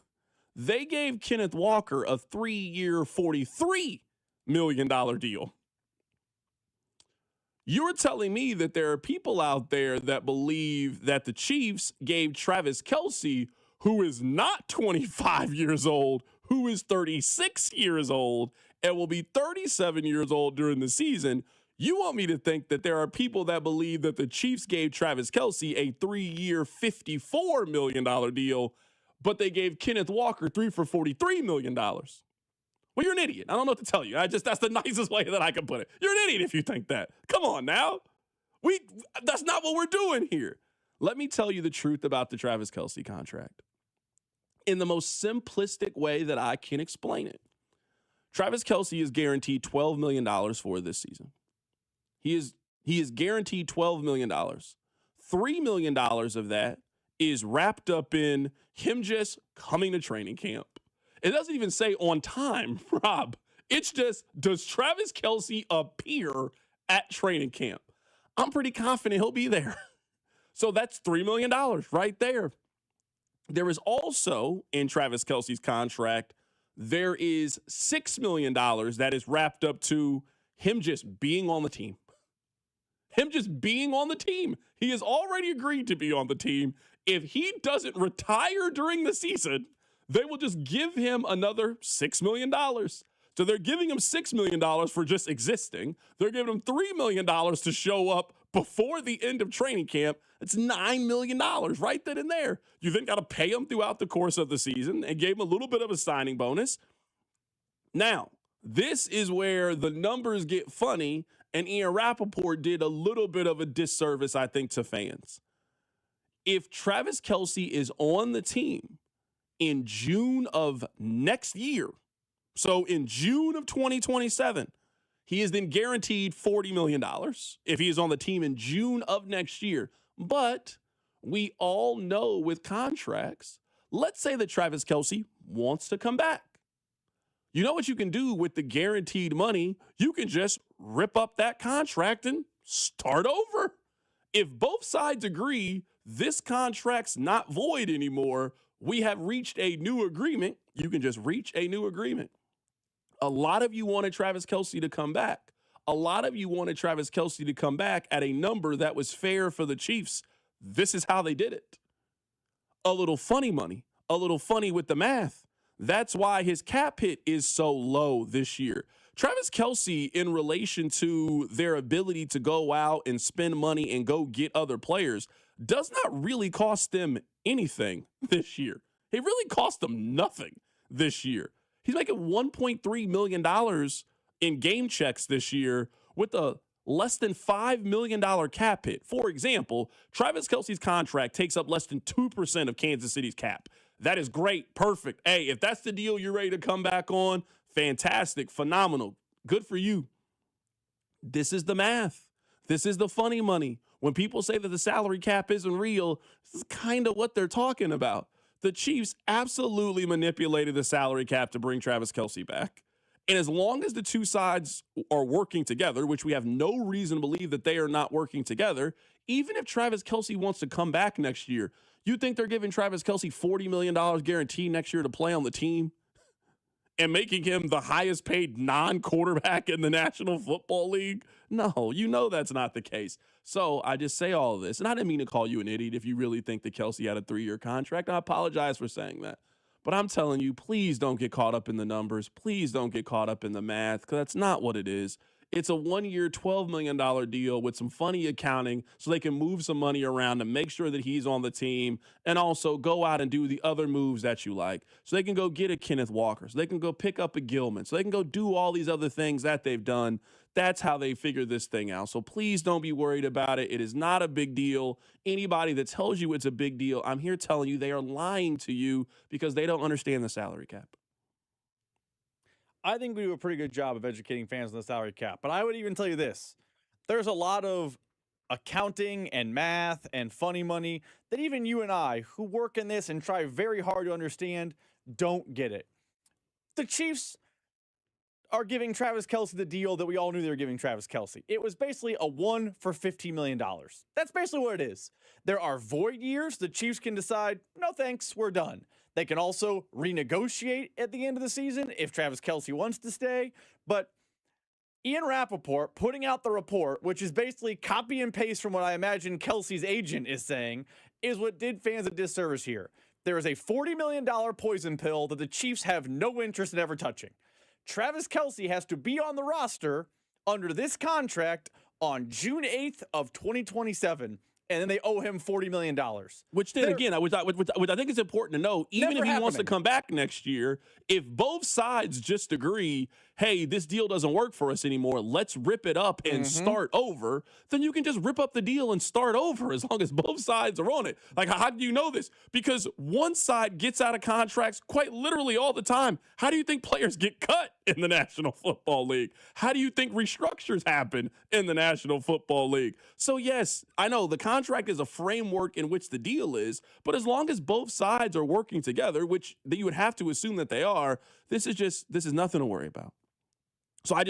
they gave Kenneth Walker a 3-year, $43 million deal. You're telling me that there are people out there that believe that the Chiefs gave Travis Kelce, who is not 25 years old, who is 36 years old, and will be 37 years old during the season. You want me to think that there are people that believe that the Chiefs gave Travis Kelce a 3-year, $54 million deal, but they gave Kenneth Walker 3 for $43 million. Well, you're an idiot. I don't know what to tell you. That's the nicest way that I can put it. You're an idiot if you think that. Come on now. That's not what we're doing here. Let me tell you the truth about the Travis Kelce contract. In the most simplistic way that I can explain it, Travis Kelce is guaranteed $12 million for this season. He is guaranteed $12 million. $3 million of that is wrapped up in him just coming to training camp. It doesn't even say on time, Rob. It's just, does Travis Kelce appear at training camp? I'm pretty confident he'll be there. So that's $3 million right there. There is also, in Travis Kelce's contract, there is $6 million that is wrapped up to him just being on the team. Him just being on the team. He has already agreed to be on the team. If he doesn't retire during the season, they will just give him another $6 million. So they're giving him $6 million for just existing. They're giving him $3 million to show up before the end of training camp, it's $9 million right then and there. You then got to pay him throughout the course of the season and gave him a little bit of a signing bonus. Now, this is where the numbers get funny, and Ian Rappaport did a little bit of a disservice, I think, to fans. If Travis Kelce is on the team in June of next year, so in June of 2027, he is then guaranteed $40 million if he is on the team in June of next year. But we all know with contracts, let's say that Travis Kelce wants to come back. You know what you can do with the guaranteed money? You can just rip up that contract and start over. If both sides agree this contract's not void anymore, we have reached a new agreement. You can just reach a new agreement. A lot of you wanted Travis Kelce to come back. A lot of you wanted Travis Kelce to come back at a number that was fair for the Chiefs. This is how they did it. A little funny money, a little funny with the math. That's why his cap hit is so low this year. Travis Kelce, in relation to their ability to go out and spend money and go get other players, does not really cost them anything this year. It really cost them nothing this year. He's making $1.3 million in game checks this year with a less than $5 million cap hit. For example, Travis Kelce's contract takes up less than 2% of Kansas City's cap. That is great. Perfect. Hey, if that's the deal you're ready to come back on, fantastic, phenomenal. Good for you. This is the math. This is the funny money. When people say that the salary cap isn't real, this is kind of what they're talking about. The Chiefs absolutely manipulated the salary cap to bring Travis Kelce back. And as long as the two sides are working together, which we have no reason to believe that they are not working together, even if Travis Kelce wants to come back next year, you think they're giving Travis Kelce $40 million guaranteed next year to play on the team and making him the highest paid non-quarterback in the National Football League? No, you know that's not the case. So I just say all of this, and I didn't mean to call you an idiot if you really think that Kelce had a 3-year contract. I apologize for saying that. But I'm telling you, please don't get caught up in the numbers. Please don't get caught up in the math, because that's not what it is. It's a 1-year, $12 million deal with some funny accounting so they can move some money around and make sure that he's on the team, and also go out and do the other moves that you like. So they can go get a Kenneth Walker, so they can go pick up a Gilman, so they can go do all these other things that they've done. That's how they figure this thing out. So please don't be worried about it. It is not a big deal. Anybody that tells you it's a big deal, I'm here telling you they are lying to you because they don't understand the salary cap. I think we do a pretty good job of educating fans on the salary cap. But I would even tell you this. There's a lot of accounting and math and funny money that even you and I, who work in this and try very hard to understand, don't get it. The Chiefs are giving Travis Kelce the deal that we all knew they were giving Travis Kelce. It was basically a 1 for $15 million. That's basically what it is. There are void years. The Chiefs can decide, no thanks, we're done. They can also renegotiate at the end of the season if Travis Kelce wants to stay. But Ian Rappaport putting out the report, which is basically copy and paste from what I imagine Kelce's agent is saying, is what did fans a disservice here. There is a $40 million poison pill that the Chiefs have no interest in ever touching. Travis Kelce has to be on the roster under this contract on June 8th of 2027. And then they owe him $40 million. Which then again, which I think is important to know, even if he wants to come back next year, if both sides just agree, hey, this deal doesn't work for us anymore, let's rip it up and start over, then you can just rip up the deal and start over as long as both sides are on it. Like, how do you know this? Because one side gets out of contracts quite literally all the time. How do you think players get cut in the National Football League? How do you think restructures happen in the National Football League? So yes, I know the contract is a framework in which the deal is, but as long as both sides are working together, which you would have to assume that they are, this is nothing to worry about. So I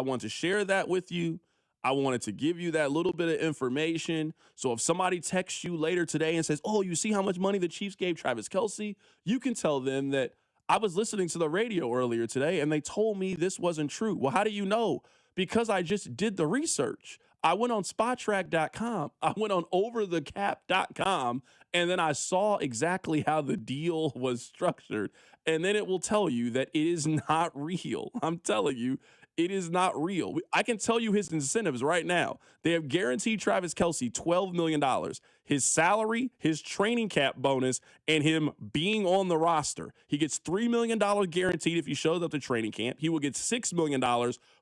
wanted to share that with you. I wanted to give you that little bit of information. So if somebody texts you later today and says, oh, you see how much money the Chiefs gave Travis Kelce, you can tell them that I was listening to the radio earlier today and they told me this wasn't true. Well, how do you know? Because I just did the research. I went on spottrack.com. I went on overthecap.com, and then I saw exactly how the deal was structured. And then it will tell you that it is not real. I'm telling you, It is not real. I can tell you his incentives right now. They have guaranteed Travis Kelce $12 million. His salary, his training cap bonus, and him being on the roster. He gets $3 million guaranteed if he shows up to training camp. He will get $6 million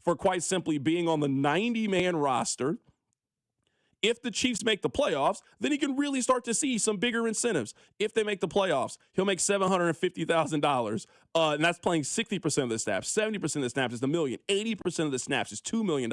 for quite simply being on the 90-man roster. If the Chiefs make the playoffs, then he can really start to see some bigger incentives. If they make the playoffs, he'll make $750,000, and that's playing 60% of the snaps. 70% of the snaps is $1 million. 80% of the snaps is $2 million.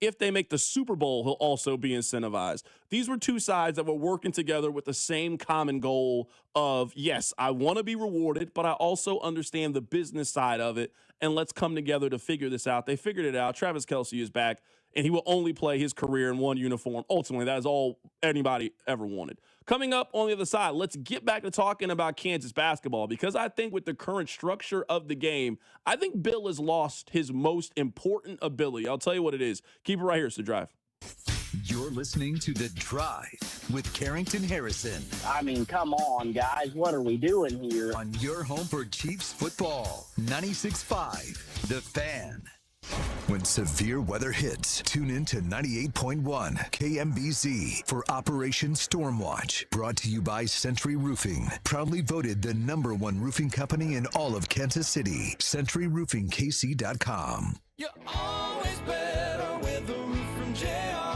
If they make the Super Bowl, he'll also be incentivized. These were two sides that were working together with the same common goal of, yes, I want to be rewarded, but I also understand the business side of it, and let's come together to figure this out. They figured it out. Travis Kelce is back, and he will only play his career in one uniform. Ultimately, that is all anybody ever wanted. Coming up on the other side, let's get back to talking about Kansas basketball, because I think with the current structure of the game, I think Bill has lost his most important ability. I'll tell you what it is. Keep it right here, it's The Drive. You're listening to The Drive with Carrington Harrison. I mean, come on, guys. What are we doing here? On your home for Chiefs football, 96.5, The Fan. When severe weather hits, tune in to 98.1 KMBZ for Operation Stormwatch. Brought to you by Century Roofing. Proudly voted the #1 roofing company in all of Kansas City. CenturyRoofingKC.com. You're always better with a roof from JR.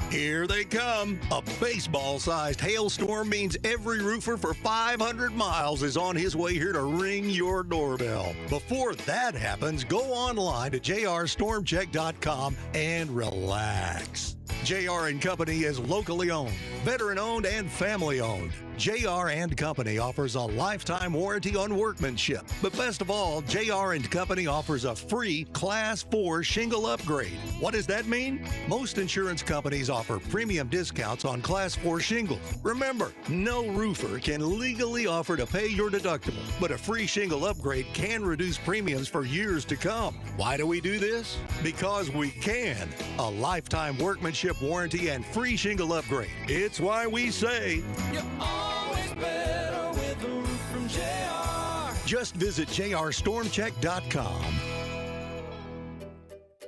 Here they come. A baseball-sized hailstorm means every roofer for 500 miles is on his way here to ring your doorbell. Before that happens, go online to jrstormcheck.com and relax. JR & Company is locally owned, veteran-owned, and family-owned. JR & Company offers a lifetime warranty on workmanship. But best of all, JR & Company offers a free Class 4 shingle upgrade. What does that mean? Most insurance companies offer premium discounts on Class 4 shingles. Remember, no roofer can legally offer to pay your deductible, but a free shingle upgrade can reduce premiums for years to come. Why do we do this? Because we can. A lifetime workmanship warranty and free shingle upgrade. It's why we say, You're always better with a roof from JR. Just visit jrstormcheck.com.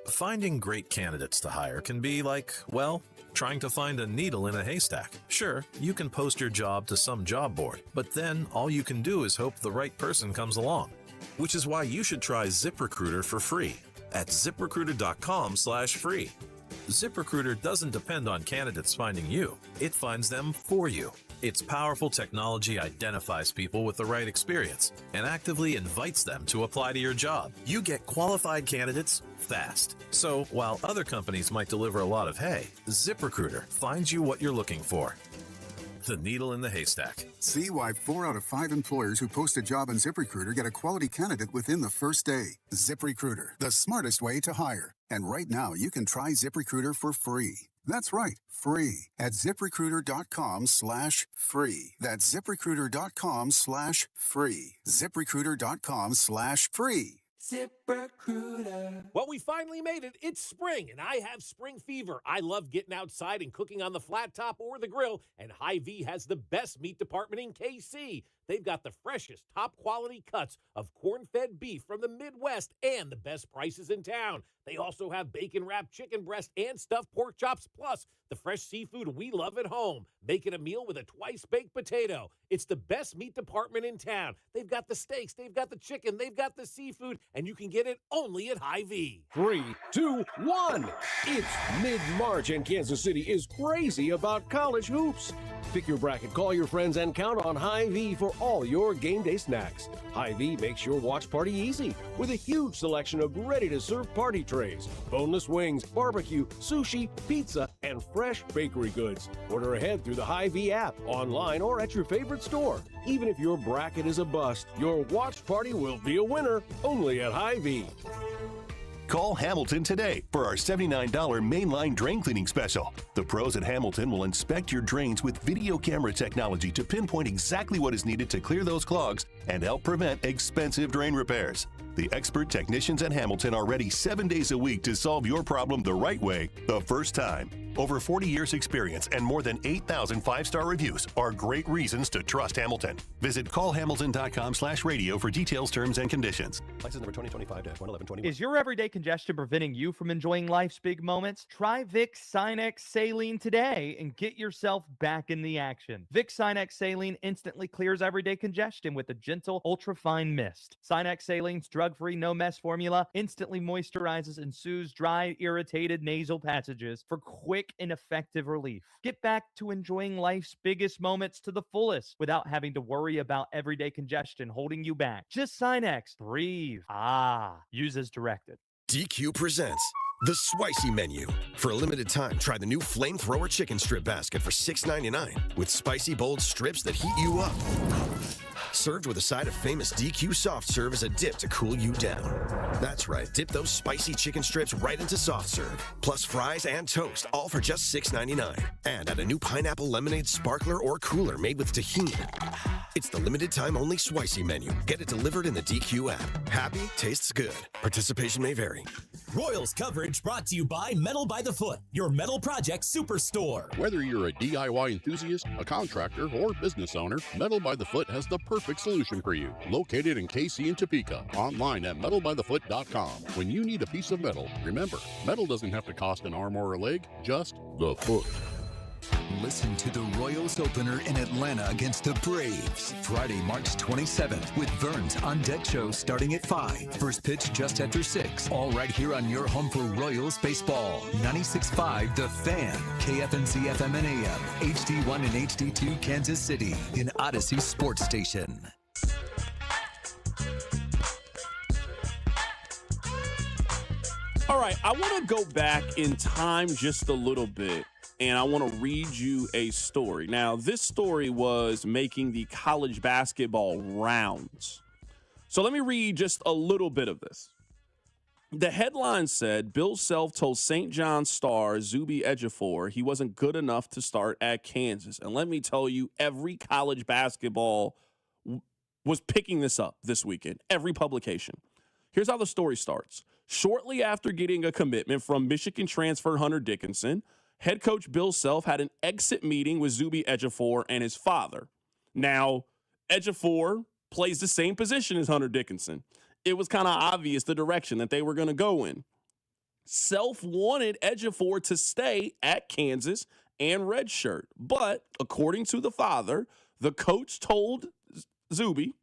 Finding great candidates to hire can be like, well, trying to find a needle in a haystack. Sure, you can post your job to some job board, but then all you can do is hope the right person comes along. Which is why you should try ZipRecruiter for free at ZipRecruiter.com/free. ZipRecruiter doesn't depend on candidates finding you. It finds them for you. Its powerful technology identifies people with the right experience and actively invites them to apply to your job. You get qualified candidates fast. So while other companies might deliver a lot of hay, ZipRecruiter finds you what you're looking for. The needle in the haystack. See why 4 out of 5 employers who post a job on ZipRecruiter get a quality candidate within the first day. ZipRecruiter, the smartest way to hire. And right now, you can try ZipRecruiter for free. That's right, free at ZipRecruiter.com/free. That's ZipRecruiter.com/free. ZipRecruiter.com/free. ZipRecruiter. Well, we finally made it. It's spring, and I have spring fever. I love getting outside and cooking on the flat top or the grill, and Hy-Vee has the best meat department in KC. They've got the freshest, top-quality cuts of corn-fed beef from the Midwest and the best prices in town. They also have bacon-wrapped chicken breast and stuffed pork chops, plus the fresh seafood we love at home. Making a meal with a twice-baked potato. It's the best meat department in town. They've got the steaks, they've got the chicken, they've got the seafood, and you can get it only at Hy-Vee. 3, 2, 1. It's mid-March, and Kansas City is crazy about college hoops. Pick your bracket, call your friends, and count on Hy-Vee for all your game day snacks. Hy-Vee makes your watch party easy with a huge selection of ready-to-serve party trays, boneless wings, barbecue, sushi, pizza, and fresh bakery goods. Order ahead through the Hy-Vee app, online, or at your favorite store. Even if your bracket is a bust, your watch party will be a winner only at Hy-Vee. Call Hamilton today for our $79 mainline drain cleaning special. The pros at Hamilton will inspect your drains with video camera technology to pinpoint exactly what is needed to clear those clogs and help prevent expensive drain repairs. The expert technicians at Hamilton are ready 7 days a week to solve your problem the right way, the first time. Over 40 years experience and more than 8,000 5-star reviews are great reasons to trust Hamilton. Visit callhamilton.com/radio for details, terms, and conditions. License number 2025-11121. Is your everyday congestion preventing you from enjoying life's big moments? Try Vicks Sinex Saline today and get yourself back in the action. Vicks Sinex Saline instantly clears everyday congestion with a gentle, ultra-fine mist. Sinex Saline's drug-free, no-mess formula instantly moisturizes and soothes dry, irritated nasal passages for quick and effective relief. Get back to enjoying life's biggest moments to the fullest without having to worry about everyday congestion holding you back. Just Sinex. Breathe. Use as directed. DQ presents the Spicy Menu. For a limited time, try the new Flamethrower Chicken Strip Basket for $6.99 with spicy, bold strips that heat you up. Served with a side of famous DQ soft serve as a dip to cool you down. That's right, dip those spicy chicken strips right into soft serve, plus fries and toast, all for just $6.99. And add a new pineapple lemonade sparkler or cooler made with tahini. It's the limited time only Spicy Menu. Get it delivered in the DQ app. Happy, tastes good. Participation may vary. Royals coverage brought to you by Metal by the Foot, your metal project superstore. Whether you're a DIY enthusiast, a contractor, or business owner, Metal by the Foot has the perfect solution for you. Located in KC and Topeka, online at metalbythefoot.com. When you need a piece of metal, remember, metal doesn't have to cost an arm or a leg, just the foot. Listen to the Royals opener in Atlanta against the Braves, Friday, March 27th, with Vern's On Deck show starting at 5. First pitch just after 6. All right here on your home for Royals baseball. 96.5 The Fan, KFNC FM and AM, HD1 and HD2 Kansas City, an Odyssey sports station. All right, I want to go back in time just a little bit, and I want to read you a story. Now, this story was making the college basketball rounds. So let me read just a little bit of this. The headline said, Bill Self told St. John's star Zubie Edgefor he wasn't good enough to start at Kansas. And let me tell you, every college basketball was picking this up this weekend, every publication. Here's how the story starts. Shortly after getting a commitment from Michigan transfer Hunter Dickinson, head coach Bill Self had an exit meeting with Zubie Edgefor and his father. Now, Edgefor plays the same position as Hunter Dickinson. It was kind of obvious the direction that they were going to go in. Self wanted Edgefor to stay at Kansas and redshirt, but according to the father, the coach told Zubie,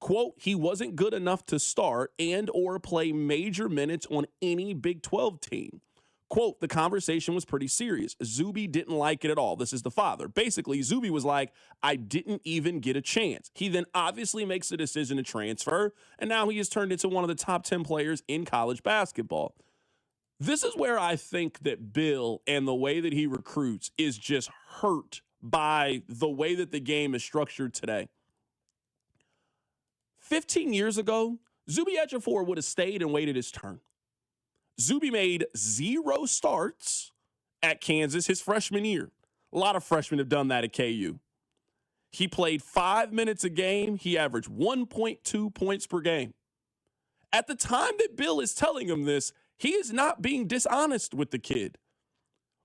quote, he wasn't good enough to start and or play major minutes on any Big 12 team. Quote, the conversation was pretty serious. Zubie didn't like it at all. This is the father. Basically, Zubie was like, I didn't even get a chance. He then obviously makes the decision to transfer, and now he has turned into one of the top 10 players in college basketball. This is where I think that Bill and the way that he recruits is just hurt by the way that the game is structured today. 15 years ago, Zubie Edgefor would have stayed and waited his turn. Zubie made 0 starts at Kansas his freshman year. A lot of freshmen have done that at KU. He played 5 minutes a game. He averaged 1.2 points per game. At the time that Bill is telling him this, he is not being dishonest with the kid.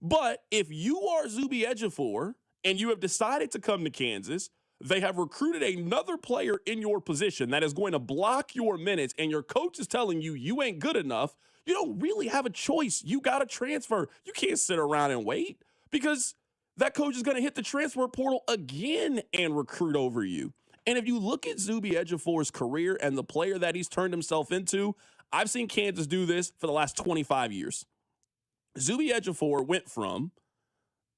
But if you are Zubie Edgefor and you have decided to come to Kansas, they have recruited another player in your position that is going to block your minutes, and your coach is telling you you ain't good enough, you don't really have a choice. You got to transfer. You can't sit around and wait because that coach is going to hit the transfer portal again and recruit over you. And if you look at Zubie Edgefor's career and the player that he's turned himself into, I've seen Kansas do this for the last 25 years. Zubie Edgefor went from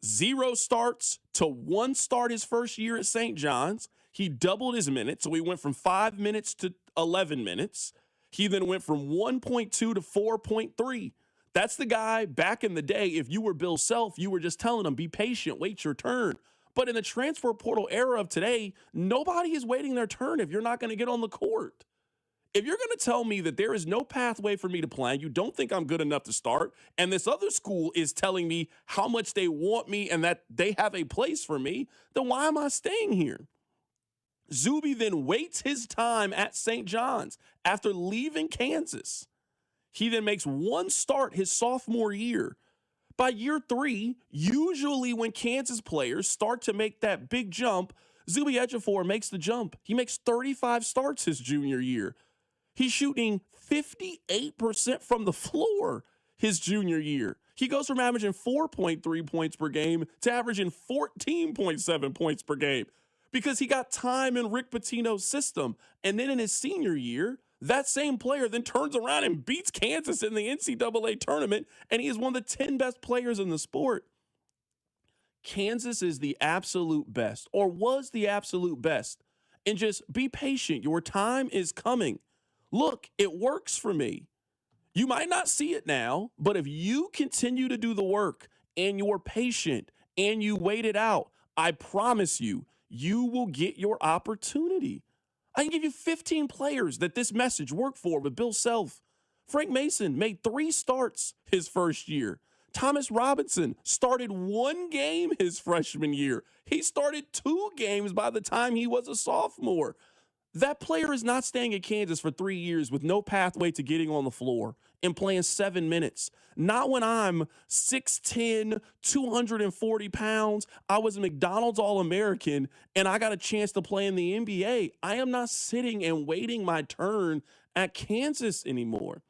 0 starts to 1 start his first year at St. John's. He doubled his minutes, so he went from 5 minutes to 11 minutes. He then went from 1.2 to 4.3. That's the guy back in the day. If you were Bill Self, you were just telling him, be patient, wait your turn. But in the transfer portal era of today, nobody is waiting their turn if you're not going to get on the court. If you're going to tell me that there is no pathway for me to play, you don't think I'm good enough to start, and this other school is telling me how much they want me and that they have a place for me, then why am I staying here? Zubie then waits his time at St. John's after leaving Kansas. He then makes one start his sophomore year. By year 3, usually when Kansas players start to make that big jump, Zubie Edgefor makes the jump. He makes 35 starts his junior year. He's shooting 58% from the floor his junior year. He goes from averaging 4.3 points per game to averaging 14.7 points per game because he got time in Rick Pitino's system. And then in his senior year, that same player then turns around and beats Kansas in the NCAA tournament, and he is one of the 10 best players in the sport. Kansas is the absolute best, or was the absolute best. And just be patient. Your time is coming. Look, it works for me. You might not see it now, but if you continue to do the work and you're patient and you wait it out, I promise you, you will get your opportunity. I can give you 15 players that this message worked for with Bill Self. Frank Mason made 3 starts his first year. Thomas Robinson started 1 game his freshman year. He started 2 games by the time he was a sophomore. That player is not staying at Kansas for 3 years with no pathway to getting on the floor and playing 7 minutes. Not when I'm 6'10", 240 pounds. I was a McDonald's All-American, and I got a chance to play in the NBA. I am not sitting and waiting my turn at Kansas anymore.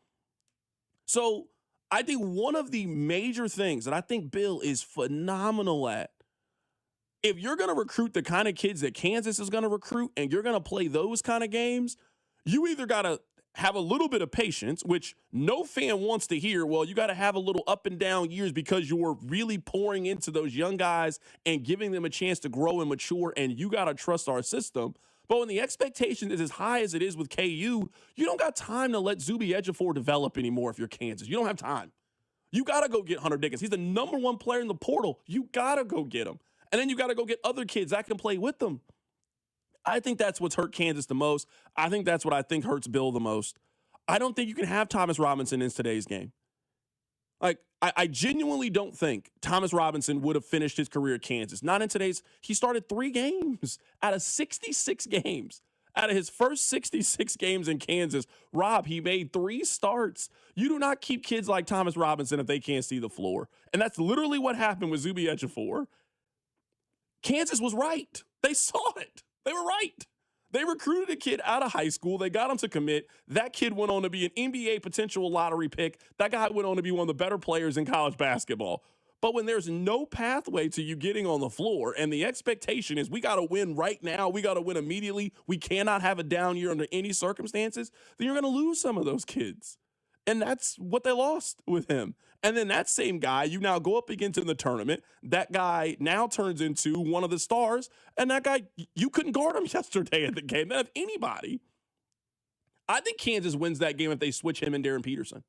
So I think one of the major things that I think Bill is phenomenal at, if you're going to recruit the kind of kids that Kansas is going to recruit and you're going to play those kind of games, you either got to have a little bit of patience, which no fan wants to hear. Well, you got to have a little up and down years because you're really pouring into those young guys and giving them a chance to grow and mature, and you got to trust our system. But when the expectation is as high as it is with KU, you don't got time to let Zubie Edgefor develop anymore if you're Kansas. You don't have time. You got to go get Hunter Dickinson. He's the number 1 player in the portal. You got to go get him. And then you got to go get other kids that can play with them. I think that's what's hurt Kansas the most. I think that's what I think hurts Bill the most. I don't think you can have Thomas Robinson in today's game. Like, I genuinely don't think Thomas Robinson would have finished his career at Kansas. Not in today's. He started 3 games out of 66 games. Out of his first 66 games in Kansas, Rob, he made 3 starts. You do not keep kids like Thomas Robinson if they can't see the floor. And that's literally what happened with Zubie Edgefor. Kansas was right. They saw it. They were right. They recruited a kid out of high school. They got him to commit. That kid went on to be an NBA potential lottery pick. That guy went on to be one of the better players in college basketball. But when there's no pathway to you getting on the floor and the expectation is we got to win right now, we got to win immediately, we cannot have a down year under any circumstances, then you're going to lose some of those kids. And that's what they lost with him. And then that same guy, you now go up against in the tournament. That guy now turns into one of the stars. And that guy, you couldn't guard him yesterday at the game. Not if anybody. I think Kansas wins that game if they switch him and Darren Peterson.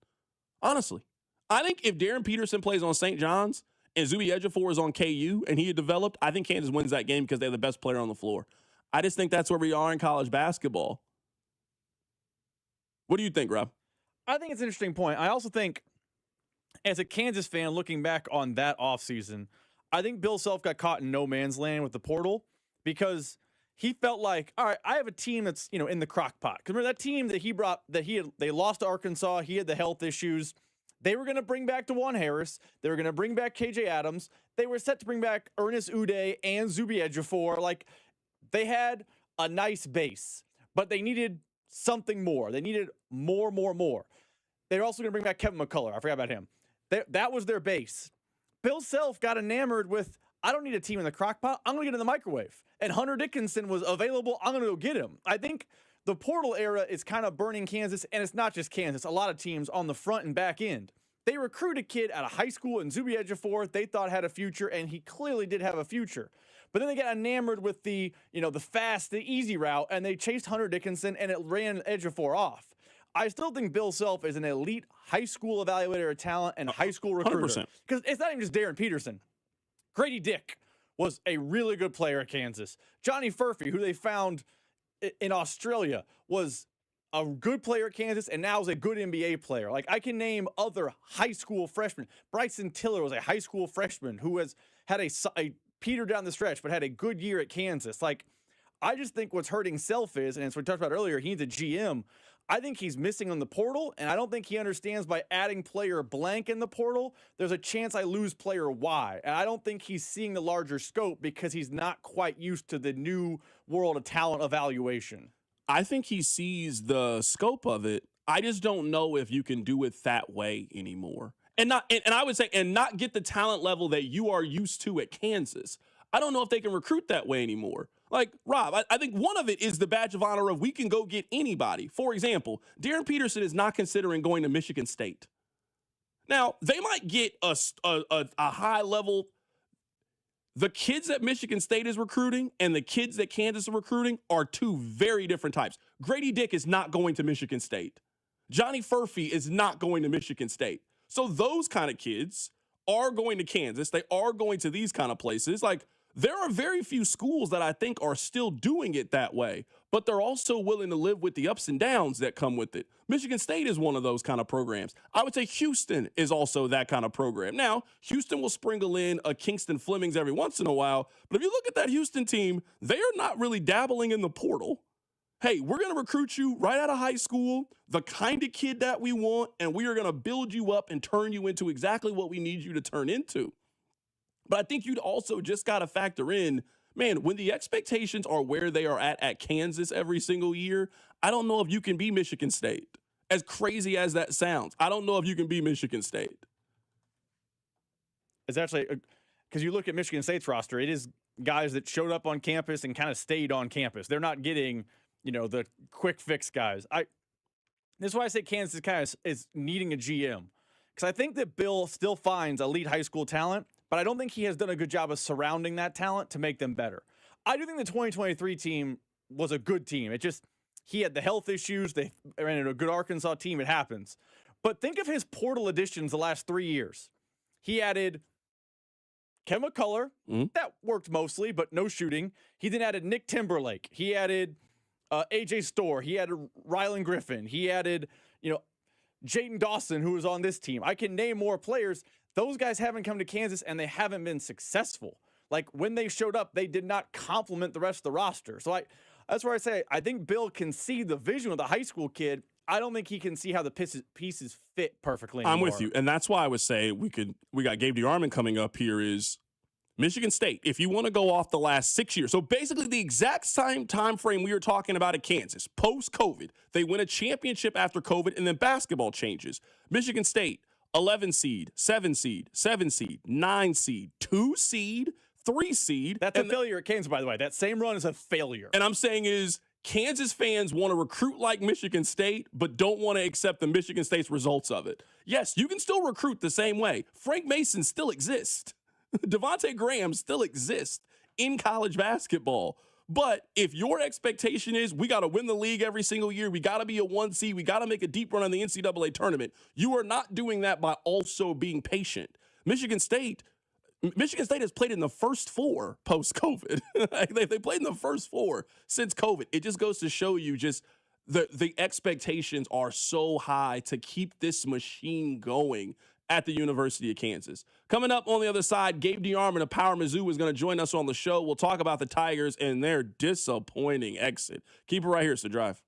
Honestly. I think if Darren Peterson plays on St. John's and Zubie Edgefor is on KU and he had developed, I think Kansas wins that game because they have the best player on the floor. I just think that's where we are in college basketball. What do you think, Rob? I think it's an interesting point. I also think, as a Kansas fan looking back on that offseason, I think Bill Self got caught in no man's land with the portal because he felt like, all right, I have a team that's, in the crock pot. Because remember that team that he brought, they lost to Arkansas, he had the health issues. They were going to bring back DeJuan Harris. They were going to bring back KJ Adams. They were set to bring back Ernest Uday and Zubie Edgefor. Like, they had a nice base, but they needed something more. They needed more. They were also going to bring back Kevin McCullough. I forgot about him. That was their base. Bill Self got enamored with, I don't need a team in the crock pot. I'm going to get in the microwave. And Hunter Dickinson was available. I'm going to go get him. I think the portal era is kind of burning Kansas, and it's not just Kansas. A lot of teams on the front and back end. They recruit a kid out of high school in Zubie Edgefor they thought had a future, and he clearly did have a future. But then they got enamored with the fast, the easy route, and they chased Hunter Dickinson, and it ran Edgefor off. I still think Bill Self is an elite high school evaluator of talent and high school recruiter. 100%. Because it's not even just Darren Peterson. Grady Dick was a really good player at Kansas. Johnny Furphy, who they found in Australia, was a good player at Kansas and now is a good NBA player. Like, I can name other high school freshmen. Bryson Tiller was a high school freshman who has had a peter down the stretch but had a good year at Kansas. Like, I just think what's hurting Self is, and as we talked about earlier, he needs a GM. I think he's missing on the portal, and I don't think he understands by adding player blank in the portal, there's a chance I lose player Y. And I don't think he's seeing the larger scope because he's not quite used to the new world of talent evaluation. I think he sees the scope of it. I just don't know if you can do it that way anymore. And I would say, and not get the talent level that you are used to at Kansas. I don't know if they can recruit that way anymore. Like, Rob, I think one of it is the badge of honor of we can go get anybody. For example, Darren Peterson is not considering going to Michigan State. Now, they might get a high level. The kids that Michigan State is recruiting and the kids that Kansas are recruiting are two very different types. Grady Dick is not going to Michigan State. Johnny Furphy is not going to Michigan State. So those kind of kids are going to Kansas. They are going to these kind of places. Like, there are very few schools that I think are still doing it that way, but they're also willing to live with the ups and downs that come with it. Michigan State is one of those kind of programs. I would say Houston is also that kind of program. Now, Houston will sprinkle in a Kingston Flemings every once in a while, but if you look at that Houston team, they are not really dabbling in the portal. Hey, we're going to recruit you right out of high school, the kind of kid that we want, and we are going to build you up and turn you into exactly what we need you to turn into. But I think you'd also just got to factor in, man, when the expectations are where they are at Kansas every single year, I don't know if you can be Michigan State. As crazy as that sounds, I don't know if you can be Michigan State. It's actually, because you look at Michigan State's roster, it is guys that showed up on campus and kind of stayed on campus. They're not getting, the quick fix guys. This is why I say Kansas kind of is needing a GM. Because I think that Bill still finds elite high school talent, but I don't think he has done a good job of surrounding that talent to make them better. I do think the 2023 team was a good team. He had the health issues. They ran into a good Arkansas team. It happens. But think of his portal additions the last 3 years. He added Kevin McCullough. That worked mostly, but no shooting. He then added Nick Timberlake. He added AJ Storr. He added Rylan Griffin. He added, Jaden Dawson, who was on this team. I can name more players. Those guys haven't come to Kansas, and they haven't been successful. Like, when they showed up, they did not complement the rest of the roster. So that's where I say I think Bill can see the vision of the high school kid. I don't think he can see how the pieces fit perfectly anymore. I'm with you, and that's why I would say we got Gabe De Arman coming up here is Michigan State. If you want to go off the last 6 years, so basically the exact same time frame we were talking about at Kansas, post-COVID. They win a championship after COVID, and then basketball changes. Michigan State, 11 seed, 7 seed, 7 seed, 9 seed, 2 seed, 3 seed. That's a failure at Kansas, by the way. That same run is a failure. And I'm saying is Kansas fans want to recruit like Michigan State, but don't want to accept the Michigan State's results of it. Yes, you can still recruit the same way. Frank Mason still exists. Devontae Graham still exists in college basketball. But if your expectation is we got to win the league every single year, we got to be a 1 seed, we got to make a deep run in the NCAA tournament, you are not doing that by also being patient. Michigan State has played in the first 4 post-COVID. They played in the first 4 since COVID. It just goes to show you just the expectations are so high to keep this machine going at the University of Kansas. Coming up on the other side, Gabe De Arman of Power Mizzou is going to join us on the show. We'll talk about the Tigers and their disappointing exit. Keep it right here, it's The Drive.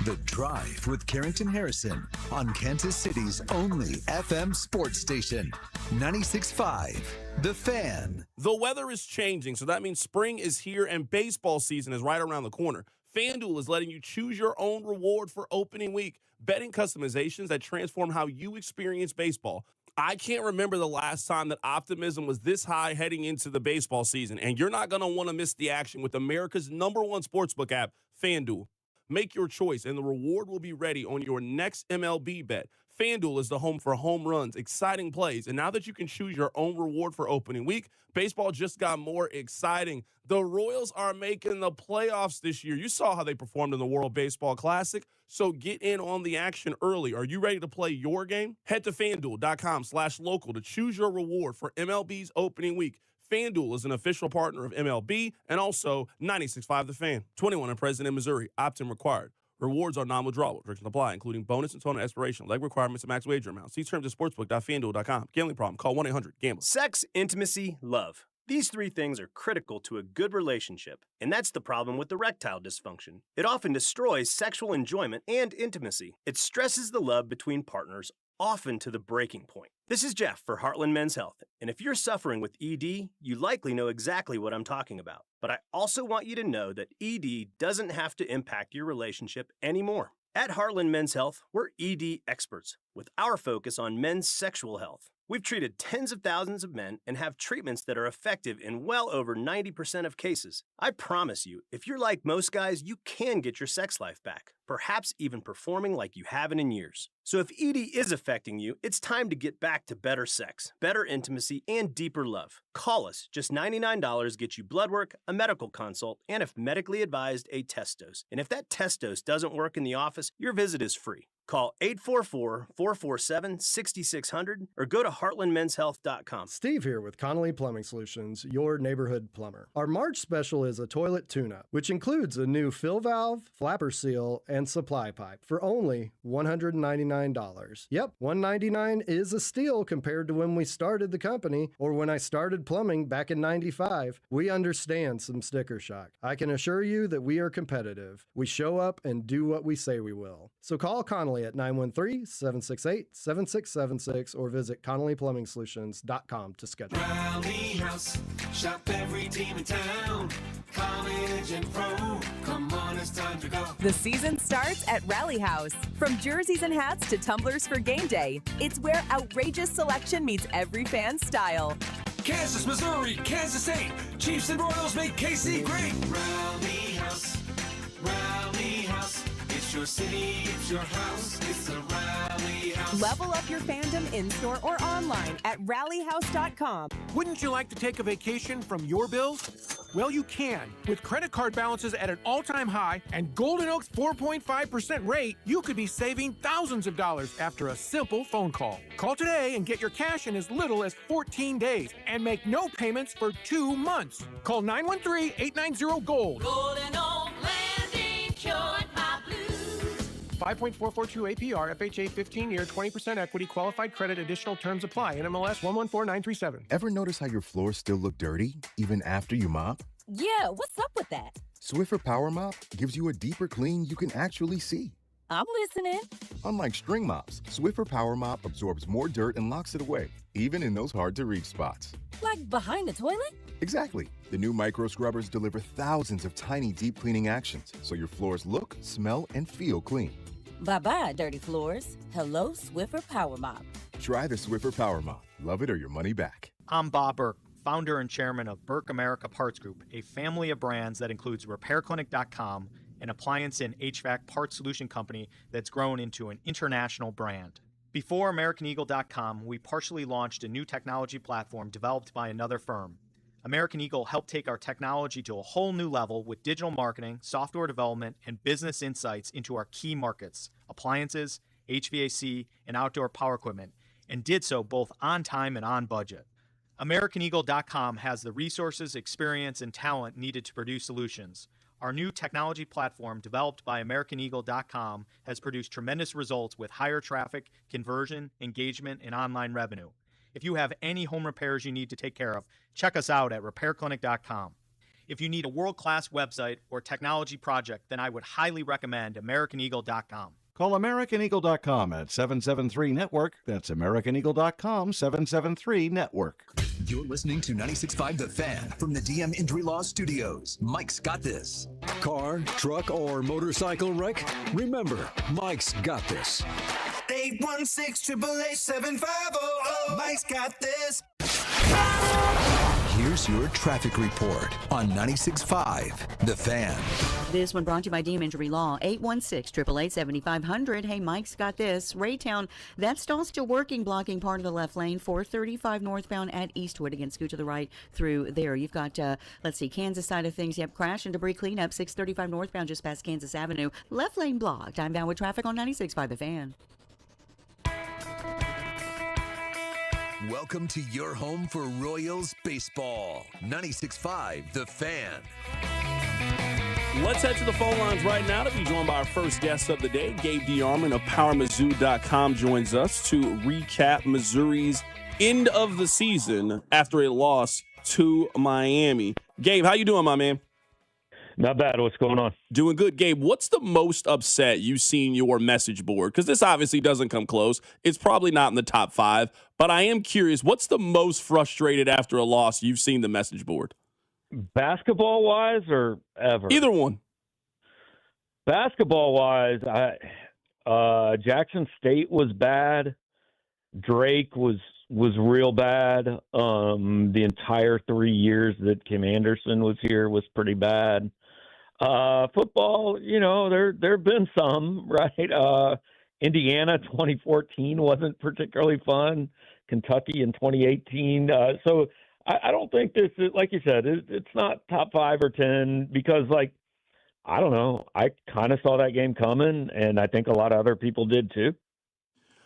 The Drive with Carrington Harrison on Kansas City's only FM sports station, 96.5, The Fan. The weather is changing, so that means spring is here and baseball season is right around the corner. FanDuel is letting you choose your own reward for opening week. Betting customizations that transform how you experience baseball. I can't remember the last time that optimism was this high heading into the baseball season, and you're not going to want to miss the action with America's #1 sportsbook app, FanDuel. Make your choice, and the reward will be ready on your next MLB bet. FanDuel is the home for home runs, exciting plays, and now that you can choose your own reward for opening week, baseball just got more exciting. The Royals are making the playoffs this year. You saw how they performed in the World Baseball Classic, so get in on the action early. Are you ready to play your game? Head to FanDuel.com/local to choose your reward for MLB's opening week. FanDuel is an official partner of MLB and also 96.5 The Fan. 21 and present in Missouri. Opt-in required. Rewards are non-withdrawable. Restrictions apply, including bonus and total expiration, leg requirements, and max wager amount. See terms at sportsbook.fanduel.com. Gambling problem? Call 1-800-GAMBLER. Sex, intimacy, love. These three things are critical to a good relationship, and that's the problem with erectile dysfunction. It often destroys sexual enjoyment and intimacy. It stresses the love between partners, often to the breaking point. This is Jeff for Heartland Men's Health, and if you're suffering with ED, you likely know exactly what I'm talking about. But I also want you to know that ED doesn't have to impact your relationship anymore. At Heartland Men's Health, we're ED experts, with our focus on men's sexual health. We've treated tens of thousands of men and have treatments that are effective in well over 90% of cases. I promise you, if you're like most guys, you can get your sex life back, perhaps even performing like you haven't in years. So if ED is affecting you, it's time to get back to better sex, better intimacy, and deeper love. Call us. Just $99 gets you blood work, a medical consult, and if medically advised, a test dose. And if that test dose doesn't work in the office, your visit is free. Call 844-447-6600 or go to heartlandmenshealth.com. Steve here with Connolly Plumbing Solutions, your neighborhood plumber. Our March special is a toilet tune-up, which includes a new fill valve, flapper seal, and supply pipe for only $199. Yep, $199 is a steal compared to when we started the company or when I started plumbing back in '95. We understand some sticker shock. I can assure you that we are competitive. We show up and do what we say we will. So call Connolly at 913-768-7676 or visit ConnollyPlumbingSolutions.com to schedule. Rally House, shop every team in town. College and pro, come on, it's time to go. The season starts at Rally House. From jerseys and hats to tumblers for game day, it's where outrageous selection meets every fan's style. Kansas, Missouri, Kansas State, Chiefs and Royals make KC great. Rally House, Rally House. It's your city, it's your house, it's the Rally House. Level up your fandom in-store or online at rallyhouse.com. Wouldn't you like to take a vacation from your bills? Well, you can. With credit card balances at an all-time high and Golden Oak's 4.5% rate, you could be saving thousands of dollars after a simple phone call. Call today and get your cash in as little as 14 days and make no payments for 2 months. Call 913-890-GOLD. Golden Oak Landing, cured my blues. 5.442 APR, FHA 15-year, 20% equity, qualified credit, additional terms apply. NMLS 114937. Ever notice how your floors still look dirty, even after you mop? Yeah, what's up with that? Swiffer Power Mop gives you a deeper clean you can actually see. I'm listening. Unlike string mops, Swiffer Power Mop absorbs more dirt and locks it away, even in those hard-to-reach spots. Like behind the toilet? Exactly. The new micro scrubbers deliver thousands of tiny deep cleaning actions, so your floors look, smell, and feel clean. Bye-bye, dirty floors. Hello, Swiffer Power Mop. Try the Swiffer Power Mop. Love it or your money back. I'm Bob Burke, founder and chairman of Burke America Parts Group, a family of brands that includes RepairClinic.com, an appliance and HVAC parts solution company that's grown into an international brand. Before AmericanEagle.com, we partially launched a new technology platform developed by another firm. American Eagle helped take our technology to a whole new level with digital marketing, software development, and business insights into our key markets, appliances, HVAC, and outdoor power equipment, and did so both on time and on budget. AmericanEagle.com has the resources, experience, and talent needed to produce solutions. Our new technology platform, developed by AmericanEagle.com, has produced tremendous results with higher traffic, conversion, engagement, and online revenue. If you have any home repairs you need to take care of, check us out at RepairClinic.com. If you need a world-class website or technology project, then I would highly recommend AmericanEagle.com. Call AmericanEagle.com at 773-NETWORK. That's AmericanEagle.com, 773-NETWORK. You're listening to 96.5 The Fan from the DM Injury Law Studios. Mike's got this. Car, truck, or motorcycle wreck? Remember, Mike's got this. 816-888-7500. Mike's got this. Here's your traffic report on 96.5 The Fan. This one brought to you by DM Injury Law, 816-888-7500. Hey, Mike's got this. Raytown, that stall still working, blocking part of the left lane, 435 northbound at Eastwood. Again, scoot to the right through there. You've got, Kansas side of things. Yep, crash and debris cleanup, 635 northbound just past Kansas Avenue. Left lane blocked. I'm down with traffic on 96.5 The Fan. Welcome to your home for Royals baseball. 96.5 The Fan. Let's head to the phone lines right now to be joined by our first guest of the day. Gabe De Arman of PowerMizzou.com joins us to recap Missouri's end of the season after a loss to Miami. Gabe, how you doing, my man? Not bad. What's going on? Doing good. Gabe, what's the most upset you've seen your message board? Because this obviously doesn't come close. It's probably not in the top 5, but I am curious, what's the most frustrated after a loss you've seen the message board? Basketball-wise or ever? Either one. Basketball-wise, Jackson State was bad. Drake was real bad. The entire 3 years that Kim Anderson was here was pretty bad. Football, there have been some, right? Indiana 2014 wasn't particularly fun. Kentucky in 2018. So I don't think this is, like you said, it's not top 5 or 10 because, I don't know. I kind of saw that game coming, and I think a lot of other people did too.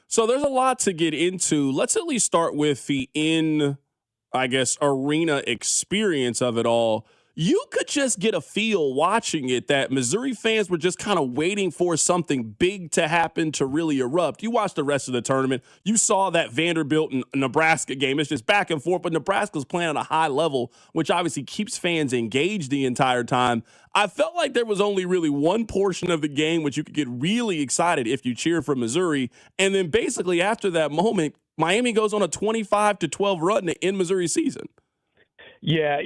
So there's a lot to get into. Let's at least start with the arena experience of it all. You could just get a feel watching it that Missouri fans were just kind of waiting for something big to happen to really erupt. You watched the rest of the tournament. You saw that Vanderbilt and Nebraska game. It's just back and forth, but Nebraska's playing at a high level, which obviously keeps fans engaged the entire time. I felt like there was only really one portion of the game which you could get really excited if you cheer for Missouri. And then basically after that moment, Miami goes on a 25-12 run to end Missouri's season. Yeah,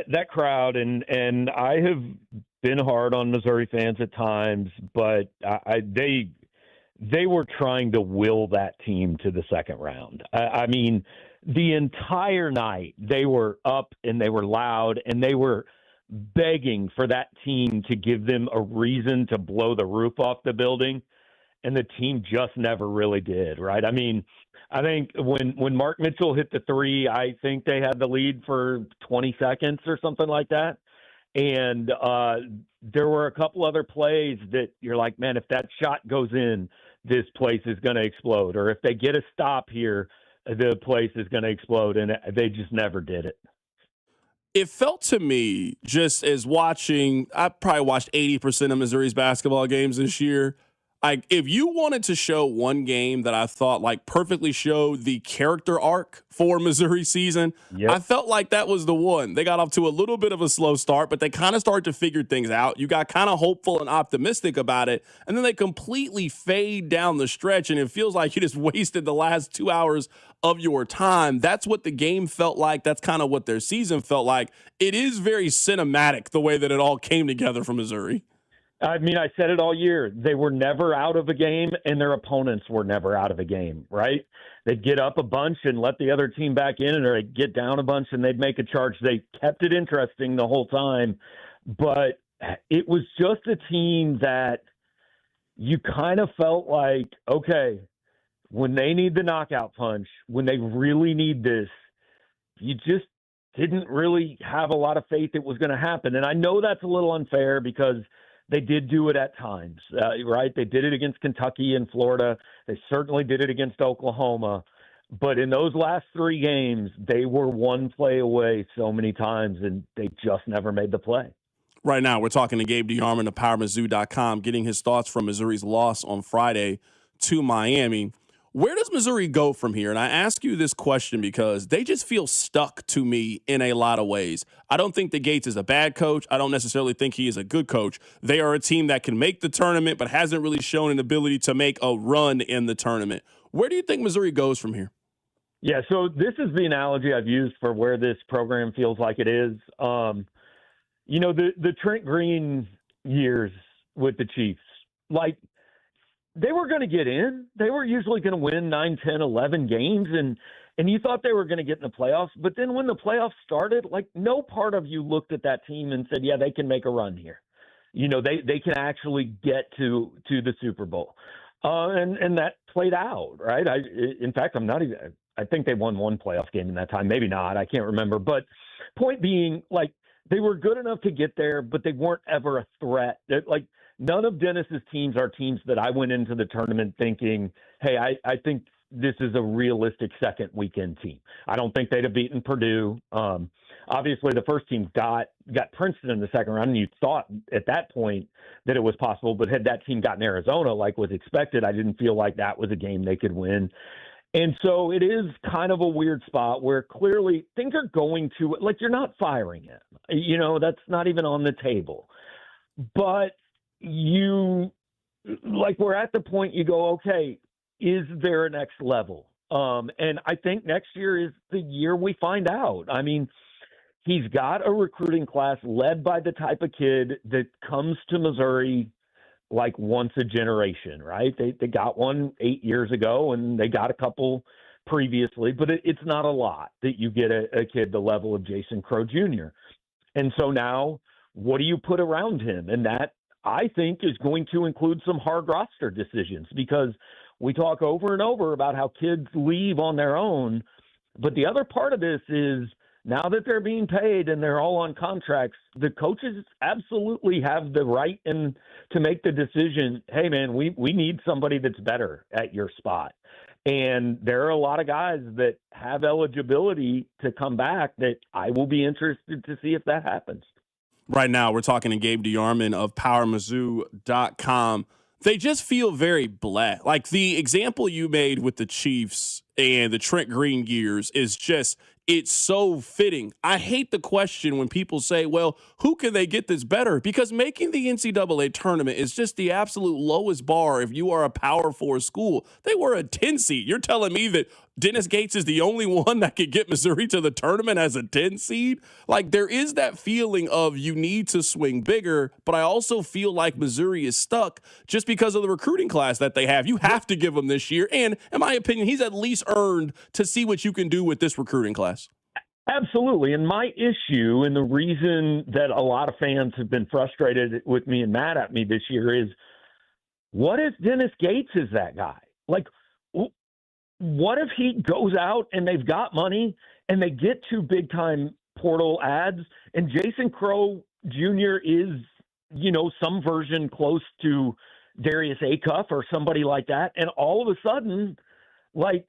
that crowd, and I have been hard on Missouri fans at times, but they were trying to will that team to the second round. I mean, the entire night they were up and they were loud and they were begging for that team to give them a reason to blow the roof off the building, and the team just never really did, right? I mean, I think when Mark Mitchell hit the 3, I think they had the lead for 20 seconds or something like that. And there were a couple other plays that you're like, man, if that shot goes in, this place is going to explode. Or if they get a stop here, the place is going to explode. And they just never did it. It felt to me, just as watching, I probably watched 80% of Missouri's basketball games this year. If you wanted to show one game that I thought perftly showed the character arc for Missouri season, I felt like that was the one. They got off to a little bit of a slow start, but they kind of started to figure things out. You got kind of hopeful and optimistic about it, and then they completely fade down the stretch, and it feels like you just wasted the last 2 hours of your time. That's what the game felt like. That's kind of what their season felt like. It is very cinematic the way that it all came together for Missouri. I mean, I said it all year. They were never out of a game, and their opponents were never out of a game, right? They'd get up a bunch and let the other team back in, or they'd get down a bunch and they'd make a charge. They kept it interesting the whole time, but it was just a team that you kind of felt like, okay, when they need the knockout punch, when they really need this, you just didn't really have a lot of faith it was going to happen. And I know that's a little unfair because they did do it at times, right? They did it against Kentucky and Florida. They certainly did it against Oklahoma. But in those last 3 games, they were one play away so many times, and they just never made the play. Right now, we're talking to Gabe De Arman of PowerMizzou.com, getting his thoughts from Missouri's loss on Friday to Miami. Where does Missouri go from here? And I ask you this question because they just feel stuck to me in a lot of ways. I don't think that Gates is a bad coach. I don't necessarily think he is a good coach. They are a team that can make the tournament but hasn't really shown an ability to make a run in the tournament. Where do you think Missouri goes from here? Yeah, so this is the analogy I've used for where this program feels like it is. The Trent Green years with the Chiefs, they were going to get in. They were usually going to win 9, 10, 11 games, and you thought they were going to get in the playoffs. But then when the playoffs started, no part of you looked at that team and said, yeah, they can make a run here. They can actually get to the Super Bowl. And that played out, right? In fact, I think they won one playoff game in that time. Maybe not. I can't remember. But point being, they were good enough to get there, but they weren't ever a threat. None of Dennis's teams are teams that I went into the tournament thinking, hey, I think this is a realistic second weekend team. I don't think they'd have beaten Purdue. Obviously, the first team got Princeton in the second round, and you thought at that point that it was possible. But had that team gotten Arizona like was expected, I didn't feel like that was a game they could win. And so it is kind of a weird spot where clearly things are going to, like, you're not firing him. You know, that's not even on the table. But we're at the point you go, okay, is there a next level? And I think next year is the year we find out. I mean, he's got a recruiting class led by the type of kid that comes to Missouri like once a generation, right? They got one 8 years ago, and they got a couple previously, but it's not a lot that you get a kid the level of Jason Crow Jr. And so now, what do you put around him? And that, I think, is going to include some hard roster decisions, because we talk over and over about how kids leave on their own. But the other part of this is, now that they're being paid and they're all on contracts, the coaches absolutely have the right to make the decision, hey, man, we need somebody that's better at your spot. And there are a lot of guys that have eligibility to come back that I will be interested to see if that happens. Right now, we're talking to Gabe De Arman of PowerMizzou.com. They just feel very blah. Like the example you made with the Chiefs and the Trent Green years is just, it's so fitting. I hate the question when people say, well, who can they get that's better? Because making the NCAA tournament is just the absolute lowest bar if you are a Power 4 school. They were a 10 seed. You're telling me that Dennis Gates is the only one that could get Missouri to the tournament as a 10 seed? Like, there is that feeling of you need to swing bigger, but I also feel like Missouri is stuck just because of the recruiting class that they have. You have to give them this year. And in my opinion, he's at least earned to see what you can do with this recruiting class. Absolutely. And my issue, and the reason that a lot of fans have been frustrated with me and mad at me this year, is what if Dennis Gates is that guy? Like, what if he goes out and they've got money and they get 2 big-time portal ads and Jason Crow Jr. is, some version close to Darius Acuff or somebody like that, and all of a sudden, like,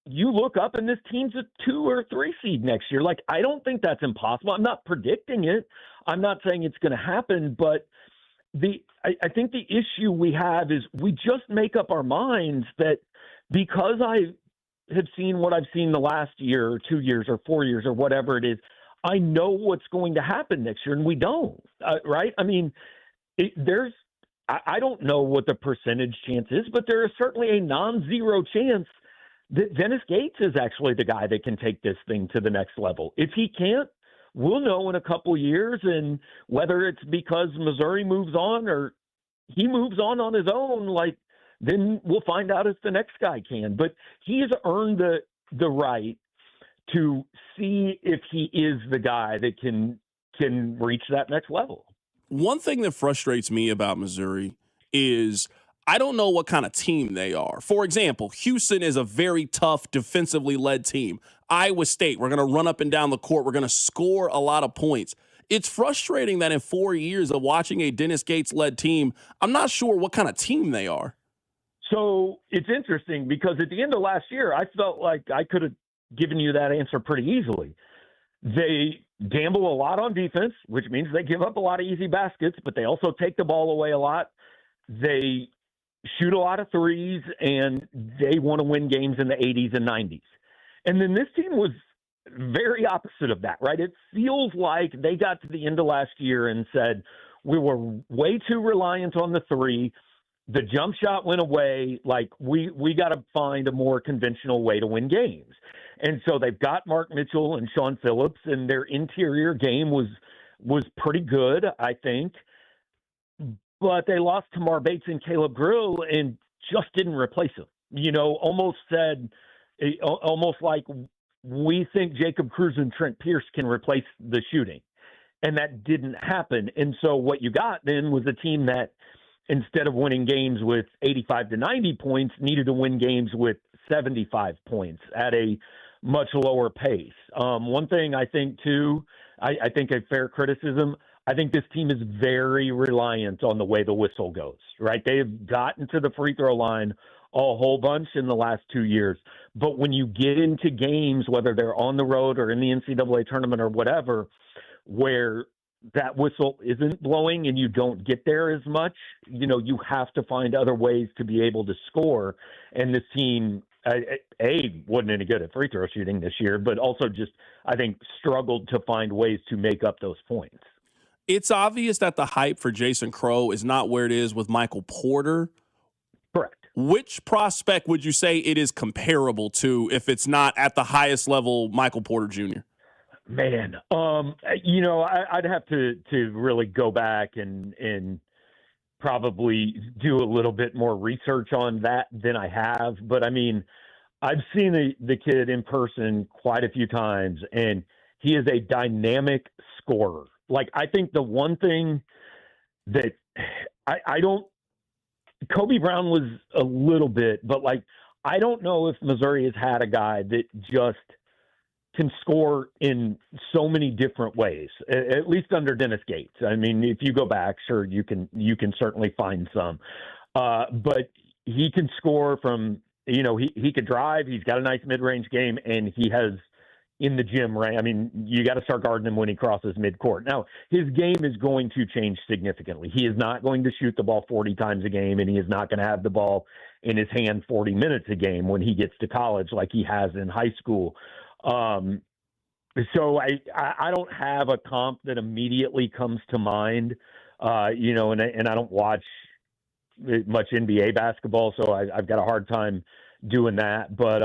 you look up and this team's a 2 or 3 seed next year. Like, I don't think that's impossible. I'm not predicting it. I'm not saying it's going to happen, but I think the issue we have is we just make up our minds that because I have seen what I've seen the last year or 2 years or 4 years or whatever it is, I know what's going to happen next year, and we don't, right? I mean, I don't know what the percentage chance is, but there is certainly a non-zero chance that Dennis Gates is actually the guy that can take this thing to the next level. If he can't, we'll know in a couple years, and whether it's because Missouri moves on or he moves on his own, like, then we'll find out if the next guy can. But he has earned the right to see if he is the guy that can reach that next level. One thing that frustrates me about Missouri is I don't know what kind of team they are. For example, Houston is a very tough, defensively led team. Iowa State, we're going to run up and down the court. We're going to score a lot of points. It's frustrating that in 4 years of watching a Dennis Gates-led team, I'm not sure what kind of team they are. So it's interesting because at the end of last year, I felt like I could have given you that answer pretty easily. They gamble a lot on defense, which means they give up a lot of easy baskets, but they also take the ball away a lot. They shoot a lot of threes, and they want to win games in the 80s and 90s. And then this team was very opposite of that, right? It feels like they got to the end of last year and said, we were way too reliant on the three. The jump shot went away. Like, we got to find a more conventional way to win games. And so they've got Mark Mitchell and Sean Phillips, and their interior game was pretty good, I think. But they lost Tamar Bates and Caleb Grill and just didn't replace them. Almost like we think Jacob Cruz and Trent Pierce can replace the shooting. And that didn't happen. And so what you got then was a team that, instead of winning games with 85 to 90 points, needed to win games with 75 points at a much lower pace. One thing I think, too, I think a fair criticism, I think this team is very reliant on the way the whistle goes, right? They've gotten to the free throw line a whole bunch in the last 2 years. But when you get into games, whether they're on the road or in the NCAA tournament or whatever, where that whistle isn't blowing and you don't get there as much, you have to find other ways to be able to score. And this team wasn't any good at free throw shooting this year, but also just, I think, struggled to find ways to make up those points. It's obvious that the hype for Jason Crow is not where it is with Michael Porter. Correct. Which prospect would you say it is comparable to if it's not at the highest level Michael Porter Jr.? Man, I'd have to really go back and probably do a little bit more research on that than I have. But, I mean, I've seen the kid in person quite a few times, and he is a dynamic scorer. Like, I think the one thing that I don't – Kobe Brown was a little bit, but, like, I don't know if Missouri has had a guy that just can score in so many different ways, at least under Dennis Gates. I mean, if you go back, sure, you can certainly find some. But he can score from – he could drive. He's got a nice mid-range game, and he has – in the gym, right? I mean, you got to start guarding him when he crosses midcourt. Now, his game is going to change significantly. He is not going to shoot the ball 40 times a game, and he is not going to have the ball in his hand 40 minutes a game when he gets to college like he has in high school. So I don't have a comp that immediately comes to mind, and I don't watch much NBA basketball, so I've got a hard time doing that. But,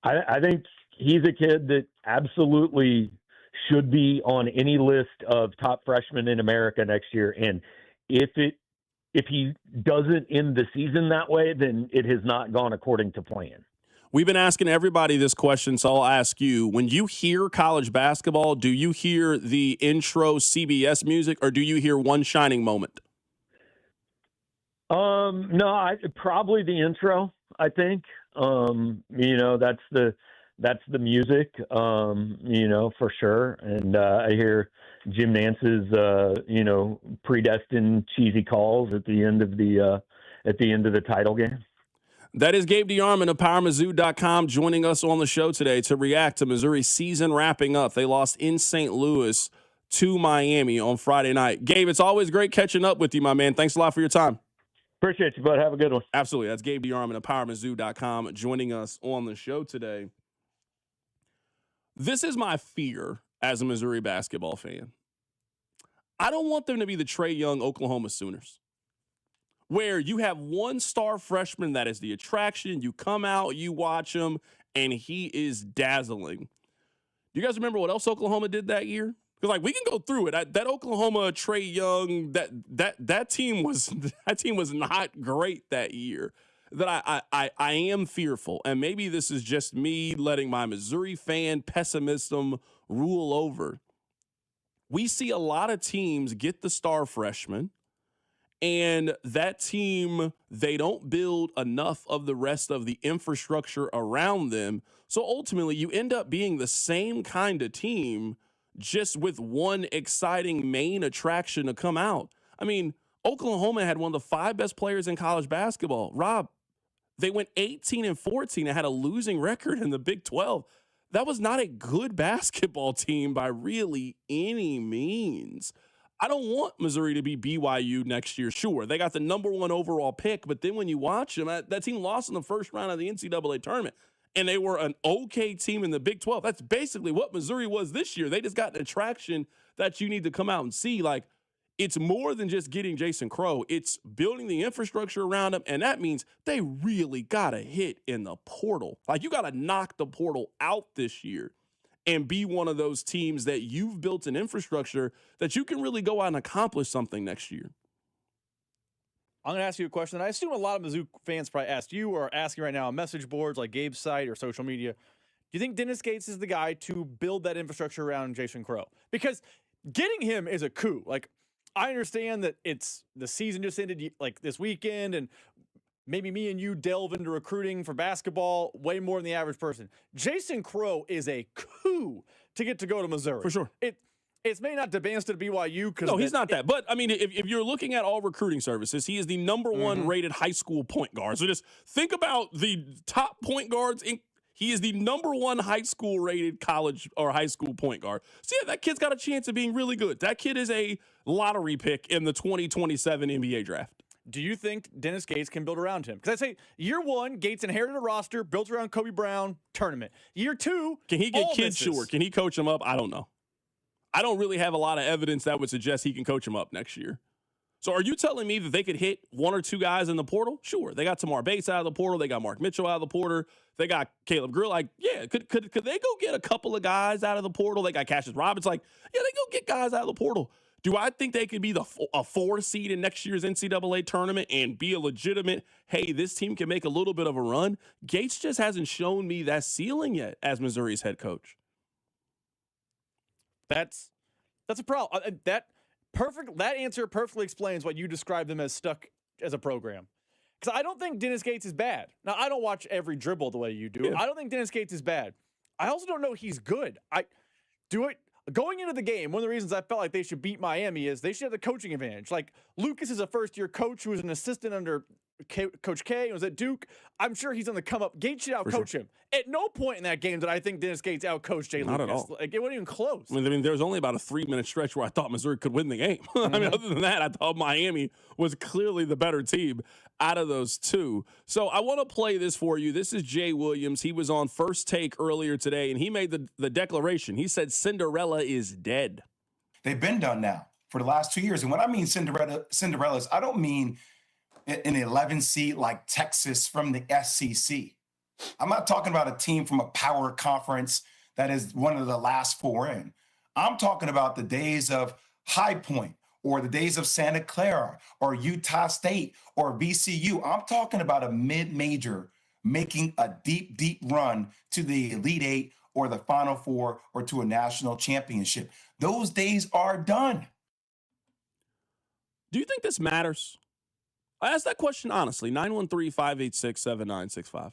I think he's a kid that absolutely should be on any list of top freshmen in America next year. And if he doesn't end the season that way, then it has not gone according to plan. We've been asking everybody this question, so I'll ask you. When you hear college basketball, do you hear the intro CBS music, or do you hear One Shining Moment? No, probably the intro, I think. That's the music, for sure. And I hear Jim Nance's, predestined cheesy calls at the end of the title game. That is Gabe De Arman of PowerMizzou.com joining us on the show today to react to Missouri's season wrapping up. They lost in St. Louis to Miami on Friday night. Gabe, it's always great catching up with you, my man. Thanks a lot for your time. Appreciate you, bud. Have a good one. Absolutely. That's Gabe De Arman of PowerMizzou.com joining us on the show today. This is my fear as a Missouri basketball fan. I don't want them to be the Trae Young Oklahoma Sooners, where you have one star freshman that is the attraction. You come out, you watch him, and he is dazzling. Do you guys remember what else Oklahoma did that year? Because we can go through it. That Oklahoma Trae Young, that team was not great that year. That I am fearful, and maybe this is just me letting my Missouri fan pessimism rule over. We see a lot of teams get the star freshman, and that team, they don't build enough of the rest of the infrastructure around them. So ultimately, you end up being the same kind of team, just with one exciting main attraction to come out. I mean, Oklahoma had one of the 5 best players in college basketball. Rob, they went 18-14 and had a losing record in the Big 12. That was not a good basketball team by really any means. I don't want Missouri to be BYU next year. Sure, they got the number 1 overall pick, but then when you watch them, that team lost in the first round of the NCAA tournament, and they were an okay team in the Big 12. That's basically what Missouri was this year. They just got an attraction that you need to come out and see. It's more than just getting Jason Crow. It's building the infrastructure around him, and that means they really got to hit in the portal. You got to knock the portal out this year and be one of those teams that you've built an infrastructure that you can really go out and accomplish something next year. I'm going to ask you a question. I assume a lot of Mizzou fans probably asked you or asking right now on message boards like Gabe's site or social media. Do you think Dennis Gates is the guy to build that infrastructure around Jason Crow? Because getting him is a coup. I understand that it's the season just ended this weekend, and maybe me and you delve into recruiting for basketball way more than the average person. Jason Crow is a coup to get to go to Missouri. For sure. It's maybe not DeBanston to BYU. No, he's not that. But, I mean, if you're looking at all recruiting services, he is the number 1 rated high school point guard. So just think about the top point guards. He is the number 1 high school rated college or high school point guard. So, yeah, that kid's got a chance of being really good. That kid is a lottery pick in the 2027 NBA draft. do you think Dennis Gates can build around him? Because I say year one, Gates inherited a roster built around Kobe Brown, tournament. Year two, can he get kids? misses. Sure. Can he coach them up? I don't know. I don't really have a lot of evidence that would suggest he can coach them up next year. So are you telling me that they could hit one or two guys in the portal? Sure. They got Tamar Bates out of the portal. They got Mark Mitchell out of the portal. They got Caleb Grill. Like, yeah, could they go get a couple of guys out of the portal? They got Cassius Roberts. Like, yeah, they go get guys out of the portal. Do I think they could be a 4 seed in next year's NCAA tournament and be a legitimate, hey, this team can make a little bit of a run? Gates just hasn't shown me that ceiling yet as Missouri's head coach. That's a problem. That answer perfectly explains why you describe them as stuck as a program. Because I don't think Dennis Gates is bad. Now, I don't watch every dribble the way you do. Yeah. I don't think Dennis Gates is bad. I also don't know he's good. Going into the game, one of the reasons I felt like they should beat Miami is they should have the coaching advantage. Like, Lucas is a first-year coach who was an assistant under Coach K and was at Duke. I'm sure he's on the come-up. Gates should outcoach him. At no point in that game did I think Dennis Gates outcoached Jay Lucas. Not at all. Like, it wasn't even close. I mean, there was only about a 3-minute stretch where I thought Missouri could win the game. I mean, other than that, I thought Miami was clearly the better team out of those two. So I want to play this for you. This is Jay Williams. He was on First Take earlier today, and he made the declaration. He said Cinderella is dead. They've been done now for the last 2 years. And when I mean Cinderellas, I don't mean an 11 seed like Texas from the SEC. I'm not talking about a team from a power conference that is one of the last 4 in. I'm talking about the days of High Point or the days of Santa Clara or Utah State or VCU. I'm talking about a mid-major making a deep, deep run to the Elite Eight or the Final Four or to a national championship. Those days are done. Do you think this matters? I asked that question honestly, 913-586-7965.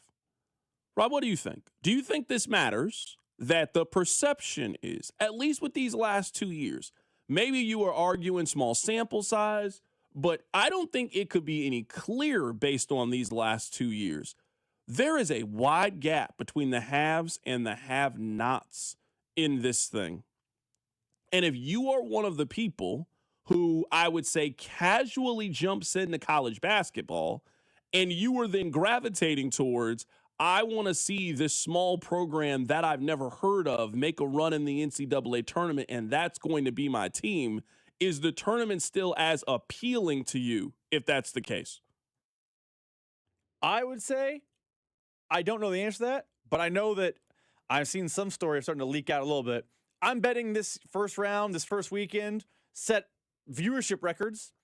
Rob, what do you think? Do you think this matters that the perception is, at least with these last 2 years, maybe you are arguing small sample size, but I don't think it could be any clearer based on these last 2 years. There is a wide gap between the haves and the have-nots in this thing. And if you are one of the people who I would say casually jumps into college basketball, and you are then gravitating towards, I want to see this small program that I've never heard of make a run in the NCAA tournament, and that's going to be my team, is the tournament still as appealing to you if that's the case? I would say I don't know the answer to that, but I know that I've seen some stories starting to leak out a little bit. I'm betting this first round, this first weekend, set viewership records.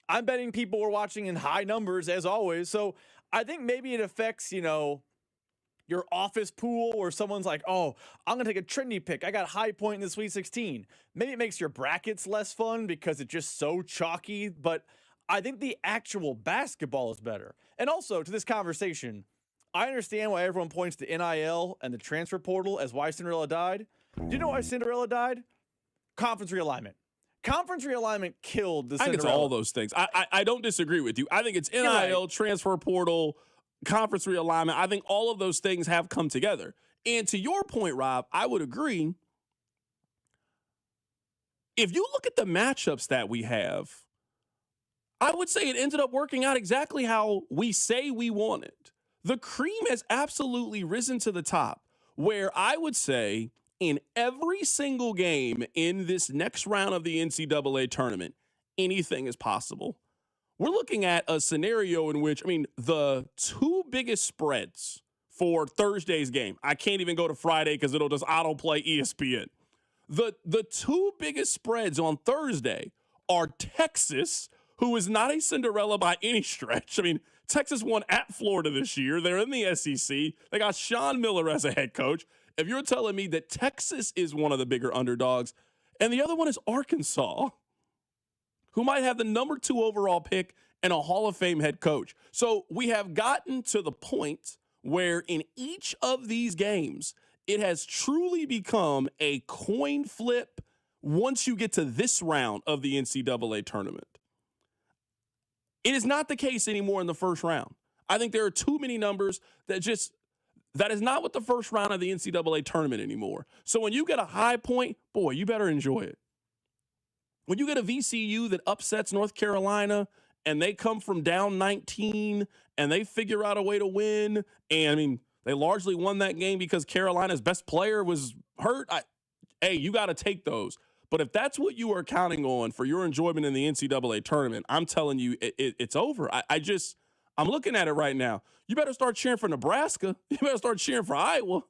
I'm betting people were watching in high numbers as always. So I think maybe it affects, your office pool, or someone's like, oh, I'm going to take a trendy pick. I got High Point in the Sweet 16. Maybe it makes your brackets less fun because it's just so chalky. But I think the actual basketball is better. And also to this conversation, I understand why everyone points to NIL and the transfer portal as why Cinderella died. Do you know why Cinderella died? Conference realignment. Conference realignment killed the Cinderella. I think it's all those things. I don't disagree with you. I think it's NIL, transfer portal, conference realignment. I think all of those things have come together. And to your point, Rob, I would agree. If you look at the matchups that we have, I would say it ended up working out exactly how we say we wanted. The cream has absolutely risen to the top, where I would say in every single game in this next round of the NCAA tournament, anything is possible. We're looking at a scenario in which, the two biggest spreads for Thursday's game, I can't even go to Friday because it'll just autoplay ESPN. The two biggest spreads on Thursday are Texas, who is not a Cinderella by any stretch. Texas won at Florida this year. They're in the SEC. They got Sean Miller as a head coach. If you're telling me that Texas is one of the bigger underdogs, and the other one is Arkansas, who might have the number 2 overall pick and a Hall of Fame head coach. So we have gotten to the point where in each of these games, it has truly become a coin flip once you get to this round of the NCAA tournament. It is not the case anymore in the first round. I think there are too many numbers that is not what the first round of the NCAA tournament anymore. So when you get a High Point, boy, you better enjoy it. When you get a VCU that upsets North Carolina and they come from down 19 and they figure out a way to win. And I mean, they largely won that game because Carolina's best player was hurt. Hey, you got to take those. But if that's what you are counting on for your enjoyment in the NCAA tournament, I'm telling you, it's over. I'm looking at it right now. You better start cheering for Nebraska. You better start cheering for Iowa.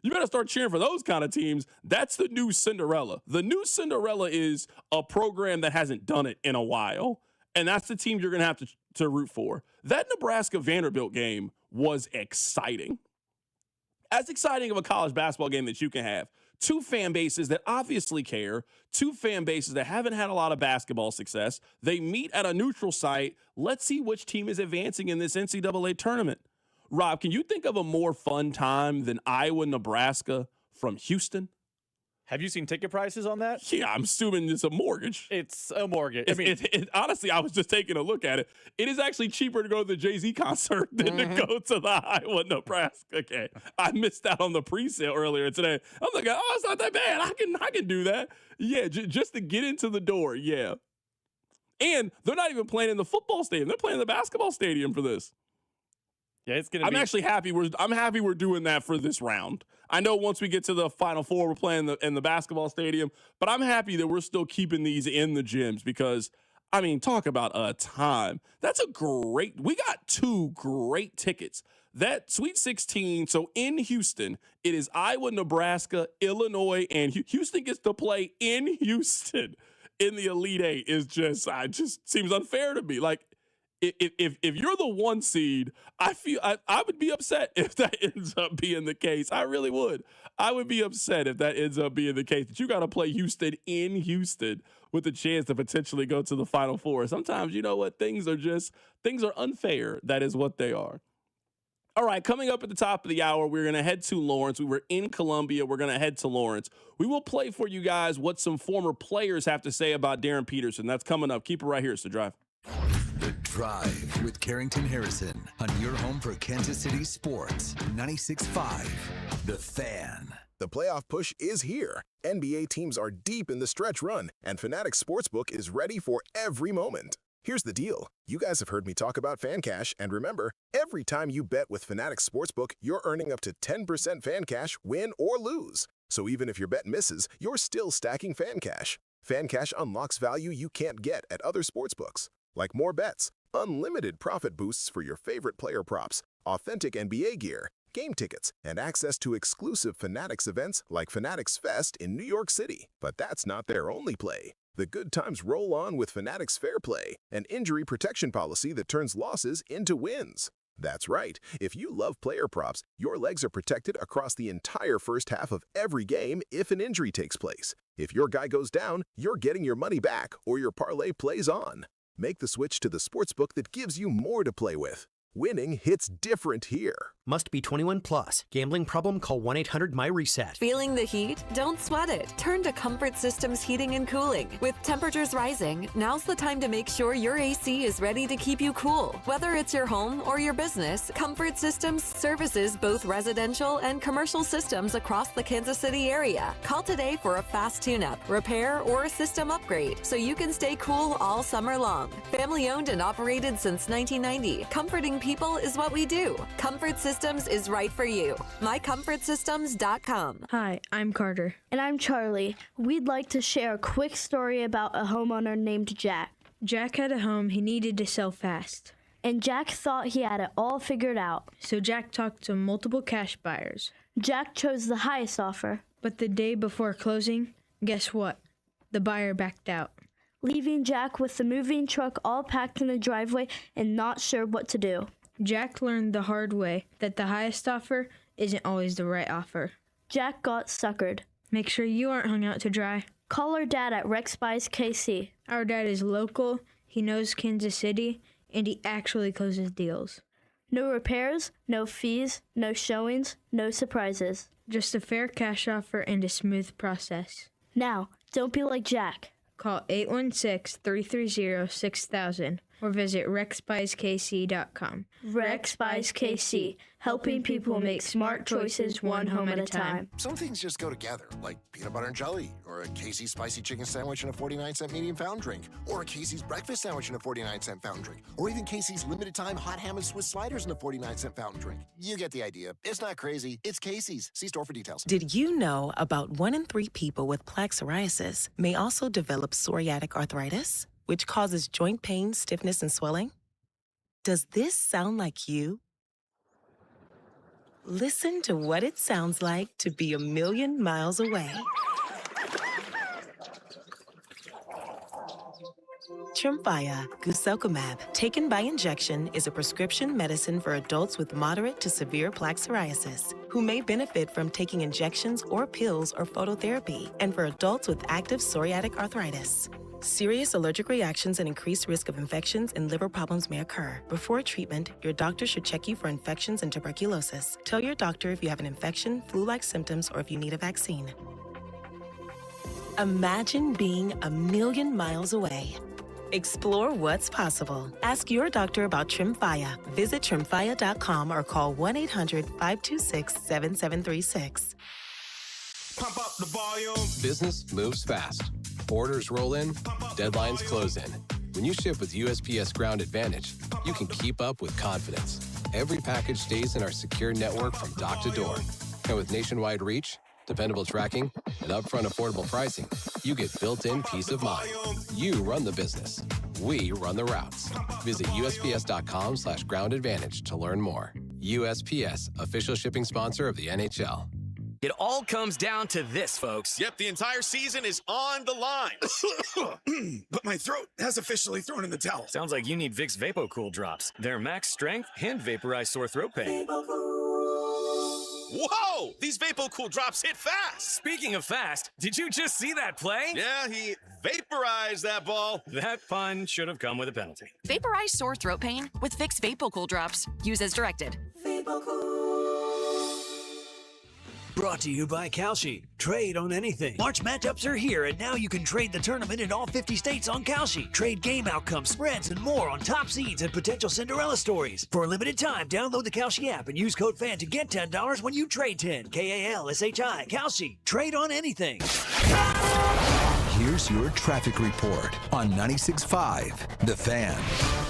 You better start cheering for those kind of teams. That's the new Cinderella. The new Cinderella is a program that hasn't done it in a while, and that's the team you're going to have to root for. That Nebraska-Vanderbilt game was exciting. As exciting of a college basketball game that you can have. Two fan bases that obviously care, two fan bases that haven't had a lot of basketball success. They meet at a neutral site. Let's see which team is advancing in this NCAA tournament. Rob, can you think of a more fun time than Iowa-Nebraska from Houston? Have you seen ticket prices on that? Yeah, I'm assuming it's a mortgage. It's a mortgage. Honestly, I was just taking a look at it. It is actually cheaper to go to the Jay-Z concert than to go to the Iowa-Nebraska game. I missed out on the pre-sale earlier today. I'm like, oh, it's not that bad. I can do that. Yeah, just to get into the door, yeah. And they're not even playing in the football stadium. They're playing in the basketball stadium for this. Yeah, it's gonna. I'm actually happy. I'm happy we're doing that for this round. I know once we get to the Final Four, we're playing in the basketball stadium, but I'm happy that we're still keeping these in the gyms because, I mean, talk about a time. We got two great tickets. That Sweet 16, so in Houston, it is Iowa, Nebraska, Illinois, and Houston gets to play in Houston in the Elite Eight. Is just seems unfair to me. Like, if you're the 1 seed, I would be upset if that ends up being the case. I really would. I would be upset if that ends up being the case. That you got to play Houston in Houston with a chance to potentially go to the Final Four. Sometimes, you know what, things are unfair. That is what they are. All right, coming up at the top of the hour, we're going to head to Lawrence. We were in Columbia. We're going to head to Lawrence. We will play for you guys what some former players have to say about Darren Peterson. That's coming up. Keep it right here. It's The Drive. The Drive with Carrington Harrison on your home for Kansas City sports. 96.5 The Fan. The playoff push is here. NBA teams are deep in the stretch run, and Fanatics Sportsbook is ready for every moment. Here's the deal. You guys have heard me talk about Fan Cash, and remember, every time you bet with Fanatics Sportsbook, you're earning up to 10% Fan Cash, win or lose. So even if your bet misses, you're still stacking Fan Cash. Fan Cash unlocks value you can't get at other sportsbooks, like more bets, unlimited profit boosts for your favorite player props, authentic NBA gear, game tickets, and access to exclusive Fanatics events like Fanatics Fest in New York City. But that's not their only play. The good times roll on with Fanatics Fair Play, an injury protection policy that turns losses into wins. That's right. If you love player props, your legs are protected across the entire first half of every game if an injury takes place. If your guy goes down, you're getting your money back or your parlay plays on. Make the switch to the sportsbook that gives you more to play with. Winning hits different here. Must be 21 plus. Gambling problem? Call 1-800-MY-RESET. Feeling the heat? Don't sweat it. Turn to Comfort Systems Heating and Cooling. With temperatures rising, now's the time to make sure your AC is ready to keep you cool. Whether it's your home or your business, Comfort Systems services both residential and commercial systems across the Kansas City area. Call today for a fast tune-up, repair, or a system upgrade so you can stay cool all summer long. Family owned and operated since 1990, comforting people is what we do. Comfort Systems is right for you. MyComfortSystems.com. Hi, I'm Carter. And I'm Charlie. We'd like to share a quick story about a homeowner named Jack. Jack had a home he needed to sell fast. And Jack thought he had it all figured out. So Jack talked to multiple cash buyers. Jack chose the highest offer. But the day before closing, guess what? The buyer backed out, leaving Jack with the moving truck all packed in the driveway and not sure what to do. Jack learned the hard way that the highest offer isn't always the right offer. Jack got suckered. Make sure you aren't hung out to dry. Call our dad at Rex Buys KC. Our dad is local, he knows Kansas City, and he actually closes deals. No repairs, no fees, no showings, no surprises. Just a fair cash offer and a smooth process. Now, don't be like Jack. Call 816-330-6000 or visit RexBuysKC.com. Rex Buys KC, helping people make smart choices one home at a time. Some things just go together, like peanut butter and jelly, or a Casey's spicy chicken sandwich and a 49-cent medium fountain drink, or a Casey's breakfast sandwich and a 49-cent fountain drink, or even Casey's limited time hot ham and Swiss sliders and a 49-cent fountain drink. You get the idea. It's not crazy. It's Casey's. See store for details. Did you know about 1 in 3 people with plaque psoriasis may also develop psoriatic arthritis, which causes joint pain, stiffness, and swelling? Does this sound like you? Listen to what it sounds like to be a million miles away. Tremfya guselkumab, taken by injection, is a prescription medicine for adults with moderate to severe plaque psoriasis who may benefit from taking injections or pills or phototherapy, and for adults with active psoriatic arthritis. Serious allergic reactions and increased risk of infections and liver problems may occur. Before treatment, your doctor should check you for infections and tuberculosis. Tell your doctor if you have an infection, flu-like symptoms, or if you need a vaccine. Imagine being a million miles away. Explore what's possible. Ask your doctor about Tremfya. Visit Tremfya.com or call 1-800-526-7736. Pump up the volume. Business moves fast. Orders roll in, deadlines close in. When you ship with USPS Ground Advantage, you can keep up with confidence. Every package stays in our secure network from dock to door. And with nationwide reach, dependable tracking, and upfront affordable pricing, you get built-in peace of mind. You run the business. We run the routes. Visit USPS.com/Ground Advantage to learn more. USPS, official shipping sponsor of the NHL. It all comes down to this, folks. Yep, the entire season is on the line. But my throat has officially thrown in the towel. Sounds like you need Vicks VapoCool drops. They're max strength and vaporize sore throat pain. Whoa! These VapoCool drops hit fast. Speaking of fast, did you just see that play? Yeah, he vaporized that ball. That pun should have come with a penalty. Vaporize sore throat pain with Vicks VapoCool drops. Use as directed. Brought to you by Kelce. Trade on anything. March matchups are here, and now you can trade the tournament in all 50 states on Kelce. Trade game outcomes, spreads, and more on top seeds and potential Cinderella stories. For a limited time, download the Kelce app and use code FAN to get $10 when you trade 10. KALSHI. Kelce. Trade on anything. Here's your traffic report on 96.5 The Fan.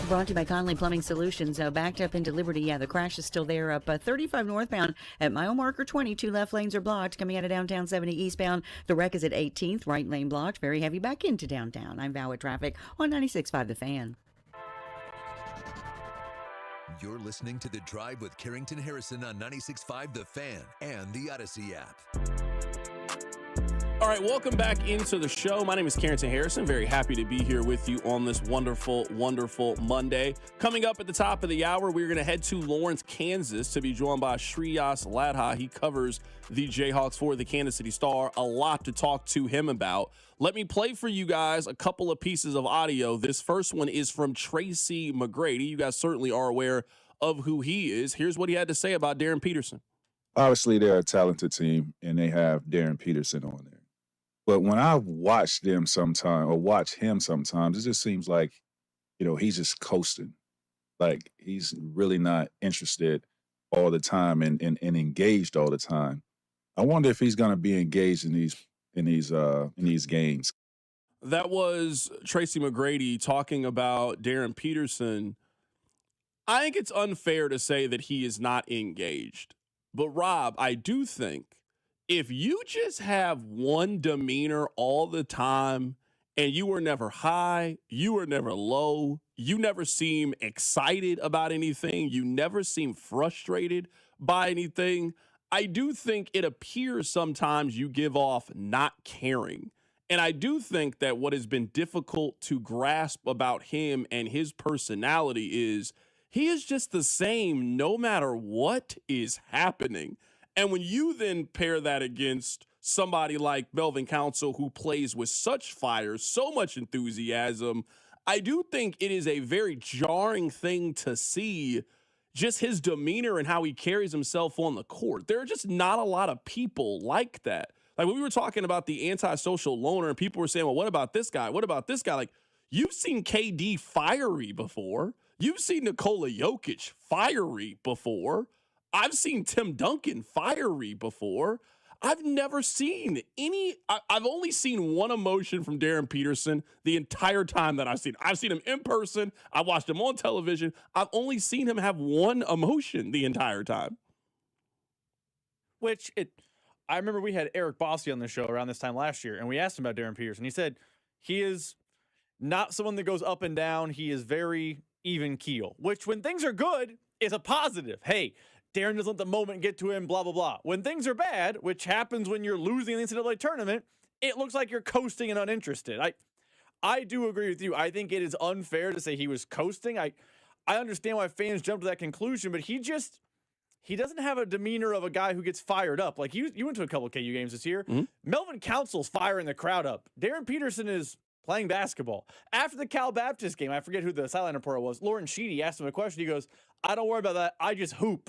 Brought to you by Conley Plumbing Solutions. Backed up into Liberty. Yeah, the crash is still there up 35 northbound at mile marker 20. 2 left lanes are blocked. Coming out of downtown 70 eastbound. The wreck is at 18th. Right lane blocked. Very heavy back into downtown. I'm Val with traffic on 96.5 The Fan. You're listening to The Drive with Carrington Harrison on 96.5 The Fan and the Odyssey app. All right, welcome back into the show. My name is Carrington Harrison. Very happy to be here with you on this wonderful, wonderful Monday. Coming up at the top of the hour, we're going to head to Lawrence, Kansas to be joined by Shrias Ladha. He covers the Jayhawks for the Kansas City Star. A lot to talk to him about. Let me play for you guys a couple of pieces of audio. This first one is from Tracy McGrady. You guys certainly are aware of who he is. Here's what he had to say about Darren Peterson. Obviously, they're a talented team, and they have Darren Peterson on there. But when I watch them sometimes, or watch him sometimes, it just seems like, he's just coasting. Like, he's really not interested all the time and engaged all the time. I wonder if he's going to be engaged in these games. That was Tracy McGrady talking about Darren Peterson. I think it's unfair to say that he is not engaged. But, Rob, I do think if you just have one demeanor all the time and you were never high, you were never low, you never seem excited about anything, you never seem frustrated by anything, I do think it appears sometimes you give off not caring. And I do think that what has been difficult to grasp about him and his personality is he is just the same no matter what is happening. And when you then pair that against somebody like Melvin Council, who plays with such fire, so much enthusiasm, I do think it is a very jarring thing to see just his demeanor and how he carries himself on the court. There are just not a lot of people like that. Like when we were talking about the antisocial loner and people were saying, well, what about this guy? What about this guy? Like, You've seen KD fiery before. You've seen Nikola Jokic fiery before. I've seen Tim Duncan fiery before. I've never seen I've only seen one emotion from Darren Peterson the entire time that I've seen him. I've seen him in person. I watched him on television. I've only seen him have one emotion the entire time. I remember we had Eric Bossy on the show around this time last year, and we asked him about Darren Peterson. He said he is not someone that goes up and down. He is very even keel, which when things are good is a positive. Hey, Darren doesn't let the moment get to him, blah, blah, blah. When things are bad, which happens when you're losing in the NCAA tournament, it looks like you're coasting and uninterested. I do agree with you. I think it is unfair to say he was coasting. I understand why fans jump to that conclusion, but he doesn't have a demeanor of a guy who gets fired up. Like you went to a couple of KU games this year. Mm-hmm. Melvin Council's firing the crowd up. Darren Peterson is playing basketball. After the Cal Baptist game, I forget who the sideline reporter was, Lauren Sheedy asked him a question. He goes, I don't worry about that. I just hoop.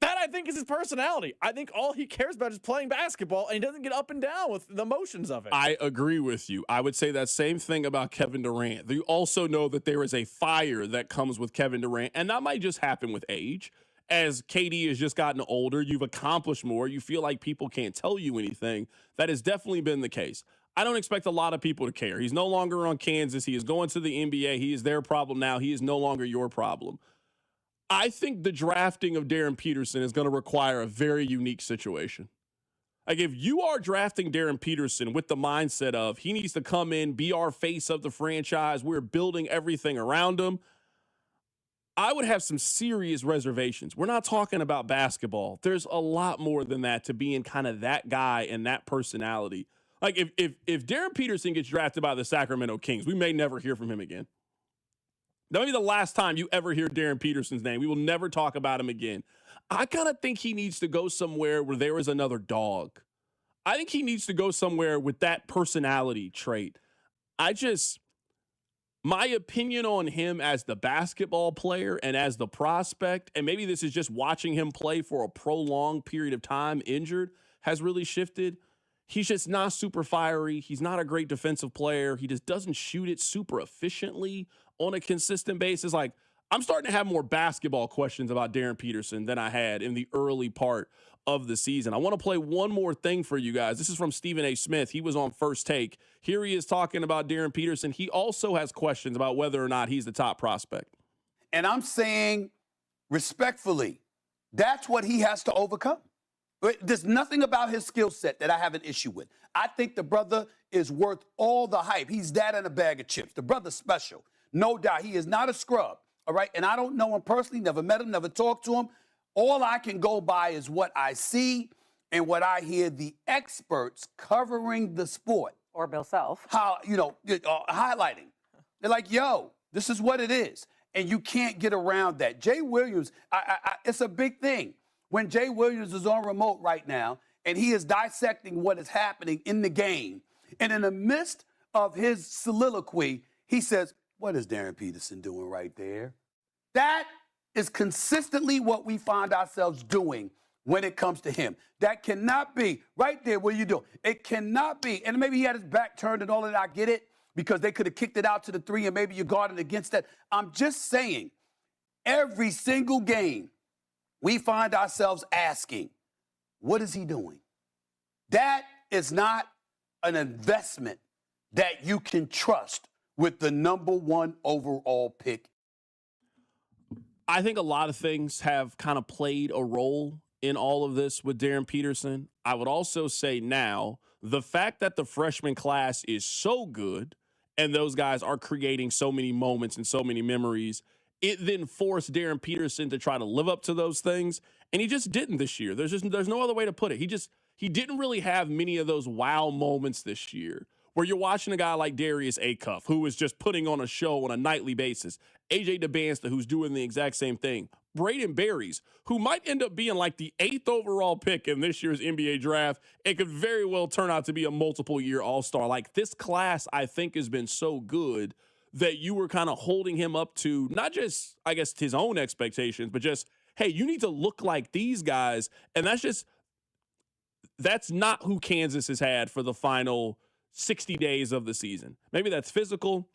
That, I think, is his personality. I think all he cares about is playing basketball, and he doesn't get up and down with the emotions of it. I agree with you. I would say that same thing about Kevin Durant. You also know that there is a fire that comes with Kevin Durant, and that might just happen with age. As KD has just gotten older, you've accomplished more. You feel like people can't tell you anything. That has definitely been the case. I don't expect a lot of people to care. He's no longer on Kansas. He is going to the NBA. He is their problem now. He is no longer your problem. I think the drafting of Darren Peterson is going to require a very unique situation. Like, if you are drafting Darren Peterson with the mindset of he needs to come in, be our face of the franchise, we're building everything around him, I would have some serious reservations. We're not talking about basketball. There's a lot more than that to being kind of that guy and that personality. Like, if Darren Peterson gets drafted by the Sacramento Kings, we may never hear from him again. That may be the last time you ever hear Darren Peterson's name. We will never talk about him again. I kind of think he needs to go somewhere where there is another dog. I think he needs to go somewhere with that personality trait. My opinion on him as the basketball player and as the prospect, and maybe this is just watching him play for a prolonged period of time injured, has really shifted. He's just not super fiery. He's not a great defensive player. He just doesn't shoot it super efficiently on a consistent basis. Like, I'm starting to have more basketball questions about Darren Peterson than I had in the early part of the season. I want to play one more thing for you guys. This is from Stephen A. Smith. He was on First Take. Here he is talking about Darren Peterson. He also has questions about whether or not he's the top prospect. And I'm saying respectfully, that's what he has to overcome. There's nothing about his skill set that I have an issue with. I think the brother is worth all the hype. He's that and a bag of chips. The brother's special. No doubt. He is not a scrub, all right? And I don't know him personally, never met him, never talked to him. All I can go by is what I see and what I hear the experts covering the sport. Or Bill Self. Highlighting. They're like, yo, this is what it is. And you can't get around that. Jay Williams, it's a big thing. When Jay Williams is on remote right now and he is dissecting what is happening in the game, and in the midst of his soliloquy, he says, what is Darren Peterson doing right there? That is consistently what we find ourselves doing when it comes to him. That cannot be right there. What are you doing? It cannot be. And maybe he had his back turned and all of that. I get it, because they could have kicked it out to the three and maybe you guarded against that. I'm just saying, every single game, we find ourselves asking, what is he doing? That is not an investment that you can trust with the number one overall pick. I think a lot of things have kind of played a role in all of this with Darren Peterson. I would also say now, the fact that the freshman class is so good and those guys are creating so many moments and so many memories, it then forced Darren Peterson to try to live up to those things, and he just didn't this year. There's no other way to put it. He didn't really have many of those wow moments this year where you're watching a guy like Darius Acuff, who is just putting on a show on a nightly basis, AJ DeBansta, who's doing the exact same thing, Braden Berries, who might end up being like the 8th overall pick in this year's NBA draft. It could very well turn out to be a multiple-year all-star. Like, this class, I think, has been so good that you were kind of holding him up to not just, I guess, his own expectations, but just, hey, you need to look like these guys. And that's not who Kansas has had for the final 60 days of the season. Maybe that's physical.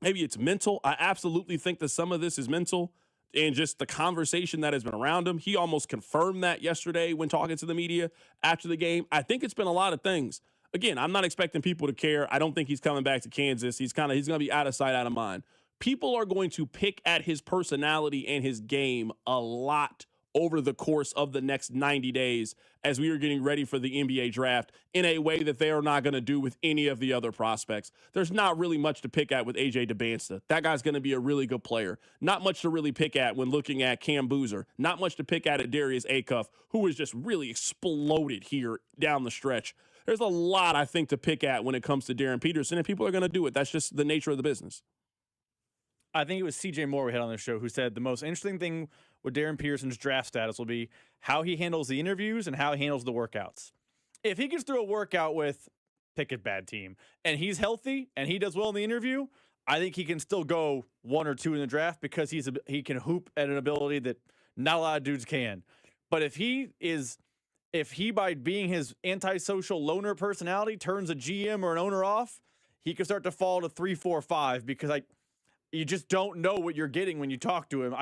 Maybe it's mental. I absolutely think that some of this is mental and just the conversation that has been around him. He almost confirmed that yesterday when talking to the media after the game. I think it's been a lot of things. Again, I'm not expecting people to care. I don't think he's coming back to Kansas. He's going to be out of sight, out of mind. People are going to pick at his personality and his game a lot over the course of the next 90 days as we are getting ready for the NBA draft in a way that they are not going to do with any of the other prospects. There's not really much to pick at with AJ DeBansta. That guy's going to be a really good player. Not much to really pick at when looking at Cam Boozer. Not much to pick at Darius Acuff, who has just really exploded here down the stretch. There's a lot, I think, to pick at when it comes to Darren Peterson, and people are going to do it. That's just the nature of the business. I think it was CJ Moore we had on the show who said the most interesting thing with Darren Peterson's draft status will be how he handles the interviews and how he handles the workouts. If he gets through a workout with, pick a bad team, and he's healthy and he does well in the interview, I think he can still go 1 or 2 in the draft because he can hoop at an ability that not a lot of dudes can. But if he by being his antisocial loner personality turns a GM or an owner off, he can start to fall to 3, 4, 5 because you just don't know what you're getting when you talk to him.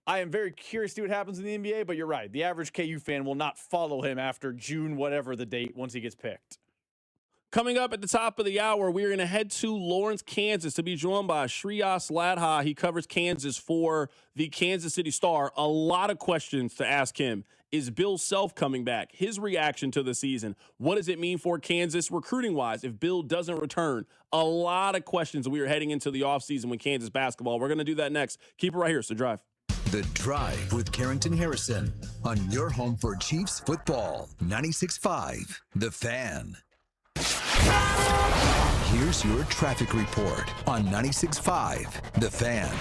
I am very curious to see what happens in the NBA, but you're right. The average KU fan will not follow him after June, whatever the date, once he gets picked. Coming up at the top of the hour, we're going to head to Lawrence, Kansas to be joined by Shrias Ladha. He covers Kansas for the Kansas City Star. A lot of questions to ask him. Is Bill Self coming back? His reaction to the season. What does it mean for Kansas recruiting-wise if Bill doesn't return? A lot of questions. We are heading into the offseason with Kansas basketball. We're going to do that next. Keep it right here. It's The Drive. The Drive with Carrington Harrison on your home for Chiefs football. 96.5 The Fan. Here's your traffic report on 96.5 The Fan.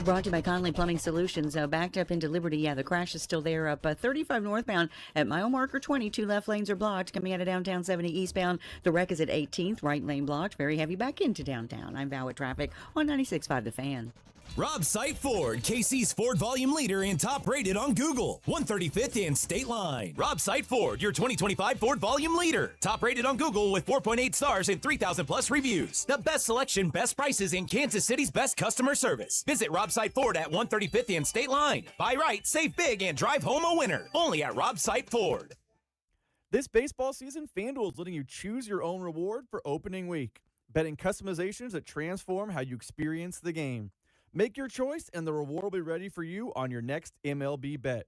Brought to you by Conley Plumbing Solutions. Backed up into Liberty. Yeah, the crash is still there up 35 northbound at mile marker 20. 2 left lanes are blocked. Coming out of downtown 70 eastbound. The wreck is at 18th. Right lane blocked. Very heavy back into downtown. I'm Val with traffic on 96.5 The Fan. Rob Sight Ford, KC's Ford volume leader and top rated on Google. 135th and State Line. Rob Sight Ford, your 2025 Ford volume leader. Top rated on Google with 4.8 stars and 3,000 plus reviews. The best selection, best prices, and Kansas City's best customer service. Visit Rob Sight Ford at 135th and State Line. Buy right, save big, and drive home a winner. Only at Rob Sight Ford. This baseball season, FanDuel is letting you choose your own reward for opening week. Betting customizations that transform how you experience the game. Make your choice, and the reward will be ready for you on your next MLB bet.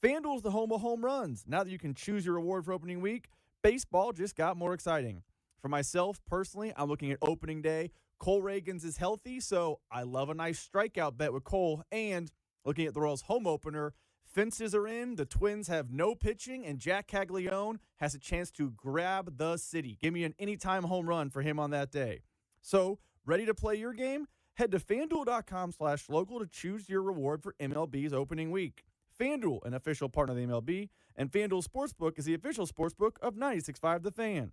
FanDuel is the home of home runs. Now that you can choose your reward for opening week, baseball just got more exciting. For myself, personally, I'm looking at opening day. Cole Reagans is healthy, so I love a nice strikeout bet with Cole. And looking at the Royals' home opener, fences are in, the Twins have no pitching, and Jack Caglione has a chance to grab the city. Give me an anytime home run for him on that day. So, ready to play your game? Head to FanDuel.com/local to choose your reward for MLB's opening week. FanDuel, an official partner of the MLB, and FanDuel Sportsbook is the official sportsbook of 96.5 The Fan.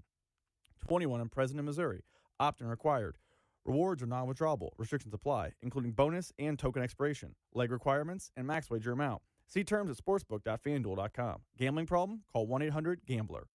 21 and present in Missouri. Opt-in required. Rewards are non-withdrawable. Restrictions apply, including bonus and token expiration, leg requirements, and max wager amount. See terms at sportsbook.fanduel.com. Gambling problem? Call 1-800-GAMBLER.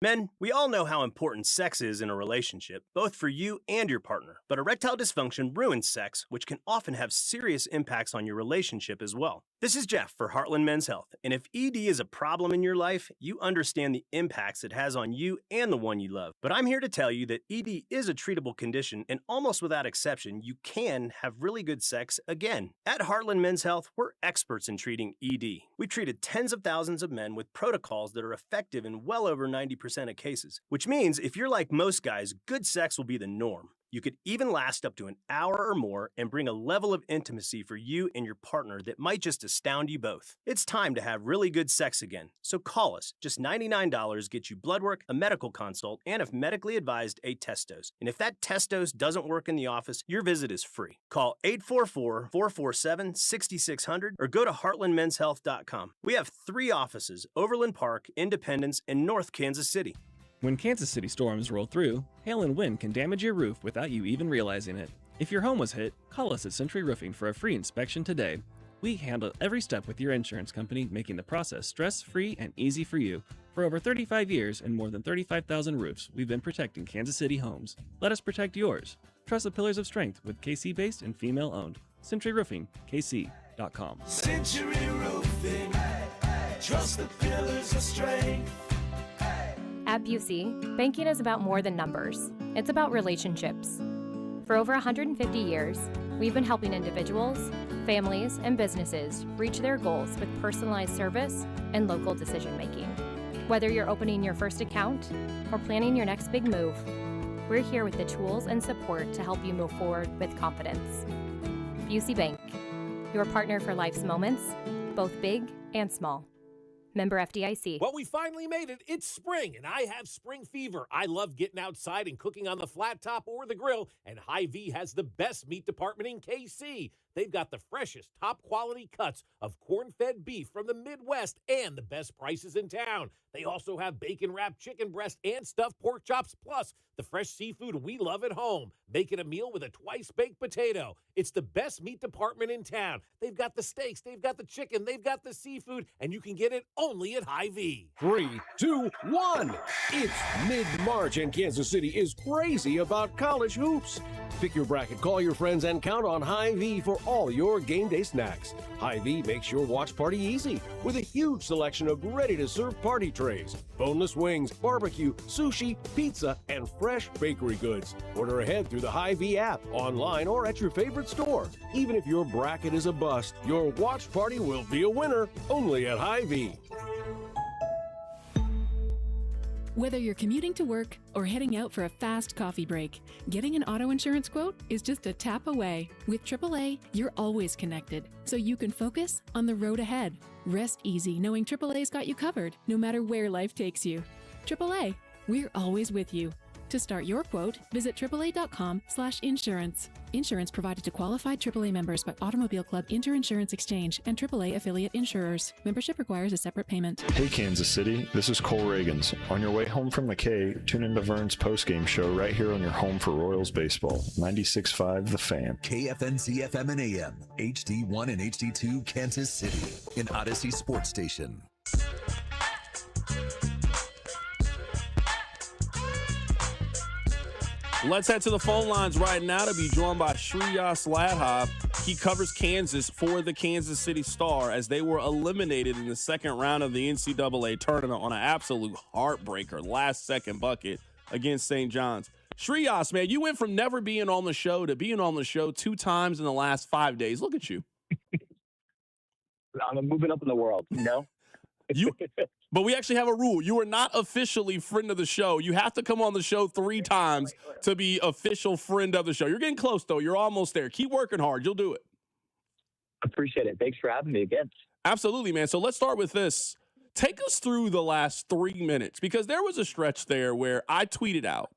Men, we all know how important sex is in a relationship, both for you and your partner. But erectile dysfunction ruins sex, which can often have serious impacts on your relationship as well. This is Jeff for Heartland Men's Health, and if ED is a problem in your life, you understand the impacts it has on you and the one you love. But I'm here to tell you that ED is a treatable condition, and almost without exception, you can have really good sex again. At Heartland Men's Health, we're experts in treating ED. We've treated tens of thousands of men with protocols that are effective in well over 90% of cases, which means if you're like most guys, good sex will be the norm. You could even last up to an hour or more and bring a level of intimacy for you and your partner that might just astound you both. It's time to have really good sex again. So call us. Just $99 gets you blood work, a medical consult, and if medically advised, a test dose. And if that test dose doesn't work in the office, your visit is free. Call 844-447-6600 or go to heartlandmenshealth.com. We have 3 offices: Overland Park, Independence, and North Kansas City. When Kansas City storms roll through, hail and wind can damage your roof without you even realizing it. If your home was hit, call us at Century Roofing for a free inspection today. We handle every step with your insurance company, making the process stress-free and easy for you. For over 35 years and more than 35,000 roofs, we've been protecting Kansas City homes. Let us protect yours. Trust the pillars of strength with KC-based and female-owned. Century Roofing, KC.com. Century Roofing. Trust the pillars of strength. At Busey, banking is about more than numbers. It's about relationships. For over 150 years, we've been helping individuals, families, and businesses reach their goals with personalized service and local decision-making. Whether you're opening your first account or planning your next big move, we're here with the tools and support to help you move forward with confidence. Busey Bank, your partner for life's moments, both big and small. Member FDIC. Well, we finally made it. It's spring, and I have spring fever. I love getting outside and cooking on the flat top or the grill, and Hy-Vee has the best meat department in KC. They've got the freshest, top-quality cuts of corn-fed beef from the Midwest and the best prices in town. They also have bacon-wrapped chicken breast and stuffed pork chops, plus the fresh seafood we love at home. Making a meal with a twice-baked potato. It's the best meat department in town. They've got the steaks, they've got the chicken, they've got the seafood, and you can get it only at Hy-Vee. 3, 2, 1. It's mid-March, and Kansas City is crazy about college hoops. Pick your bracket, call your friends, and count on Hy-Vee for all your game day snacks. Hy-Vee makes your watch party easy with a huge selection of ready-to-serve party trays, boneless wings, barbecue, sushi, pizza, and fresh bakery goods. Order ahead through the Hy-Vee app, online, or at your favorite store. Even if your bracket is a bust, your watch party will be a winner only at Hy-Vee. Whether you're commuting to work or heading out for a fast coffee break, getting an auto insurance quote is just a tap away. With AAA, you're always connected, so you can focus on the road ahead. Rest easy knowing AAA's got you covered, no matter where life takes you. AAA, we're always with you. To start your quote, visit AAA.com/insurance. Insurance provided to qualified AAA members by Automobile Club Inter-Insurance Exchange and AAA affiliate insurers. Membership requires a separate payment. Hey Kansas City, this is Cole Reagans. On your way home from the K, tune into Vern's postgame show right here on your home for Royals baseball. 96.5 The Fan. KFNZ FM and AM, HD1 and HD2 Kansas City, an Odyssey sports station. Let's head to the phone lines right now to be joined by Shrias Ladha. He covers Kansas for the Kansas City Star as they were eliminated in the second round of the NCAA tournament on an absolute heartbreaker, last-second bucket against St. John's. Shrias, man, you went from never being on the show to being on the show 2 times in the last 5 days. Look at you. I'm moving up in the world, you know? But we actually have a rule. You are not officially friend of the show. You have to come on the show 3 times to be official friend of the show. You're getting close, though. You're almost there. Keep working hard. You'll do it. Appreciate it. Thanks for having me again. Absolutely, man. So let's start with this. Take us through the last 3 minutes, because there was a stretch there where I tweeted out,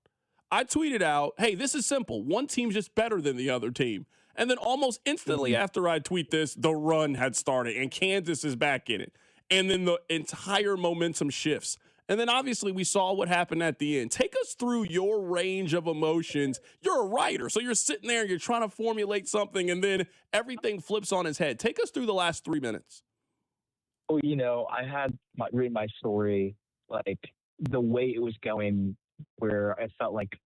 hey, this is simple. One team's just better than the other team. And then almost instantly after I tweet this, the run had started, and Kansas is back in it. And then the entire momentum shifts. And then obviously we saw what happened at the end. Take us through your range of emotions. You're a writer, so you're sitting there, you're trying to formulate something, and then everything flips on its head. Take us through the last 3 minutes. Well, you know, I had read my story, like the way it was going, where I felt like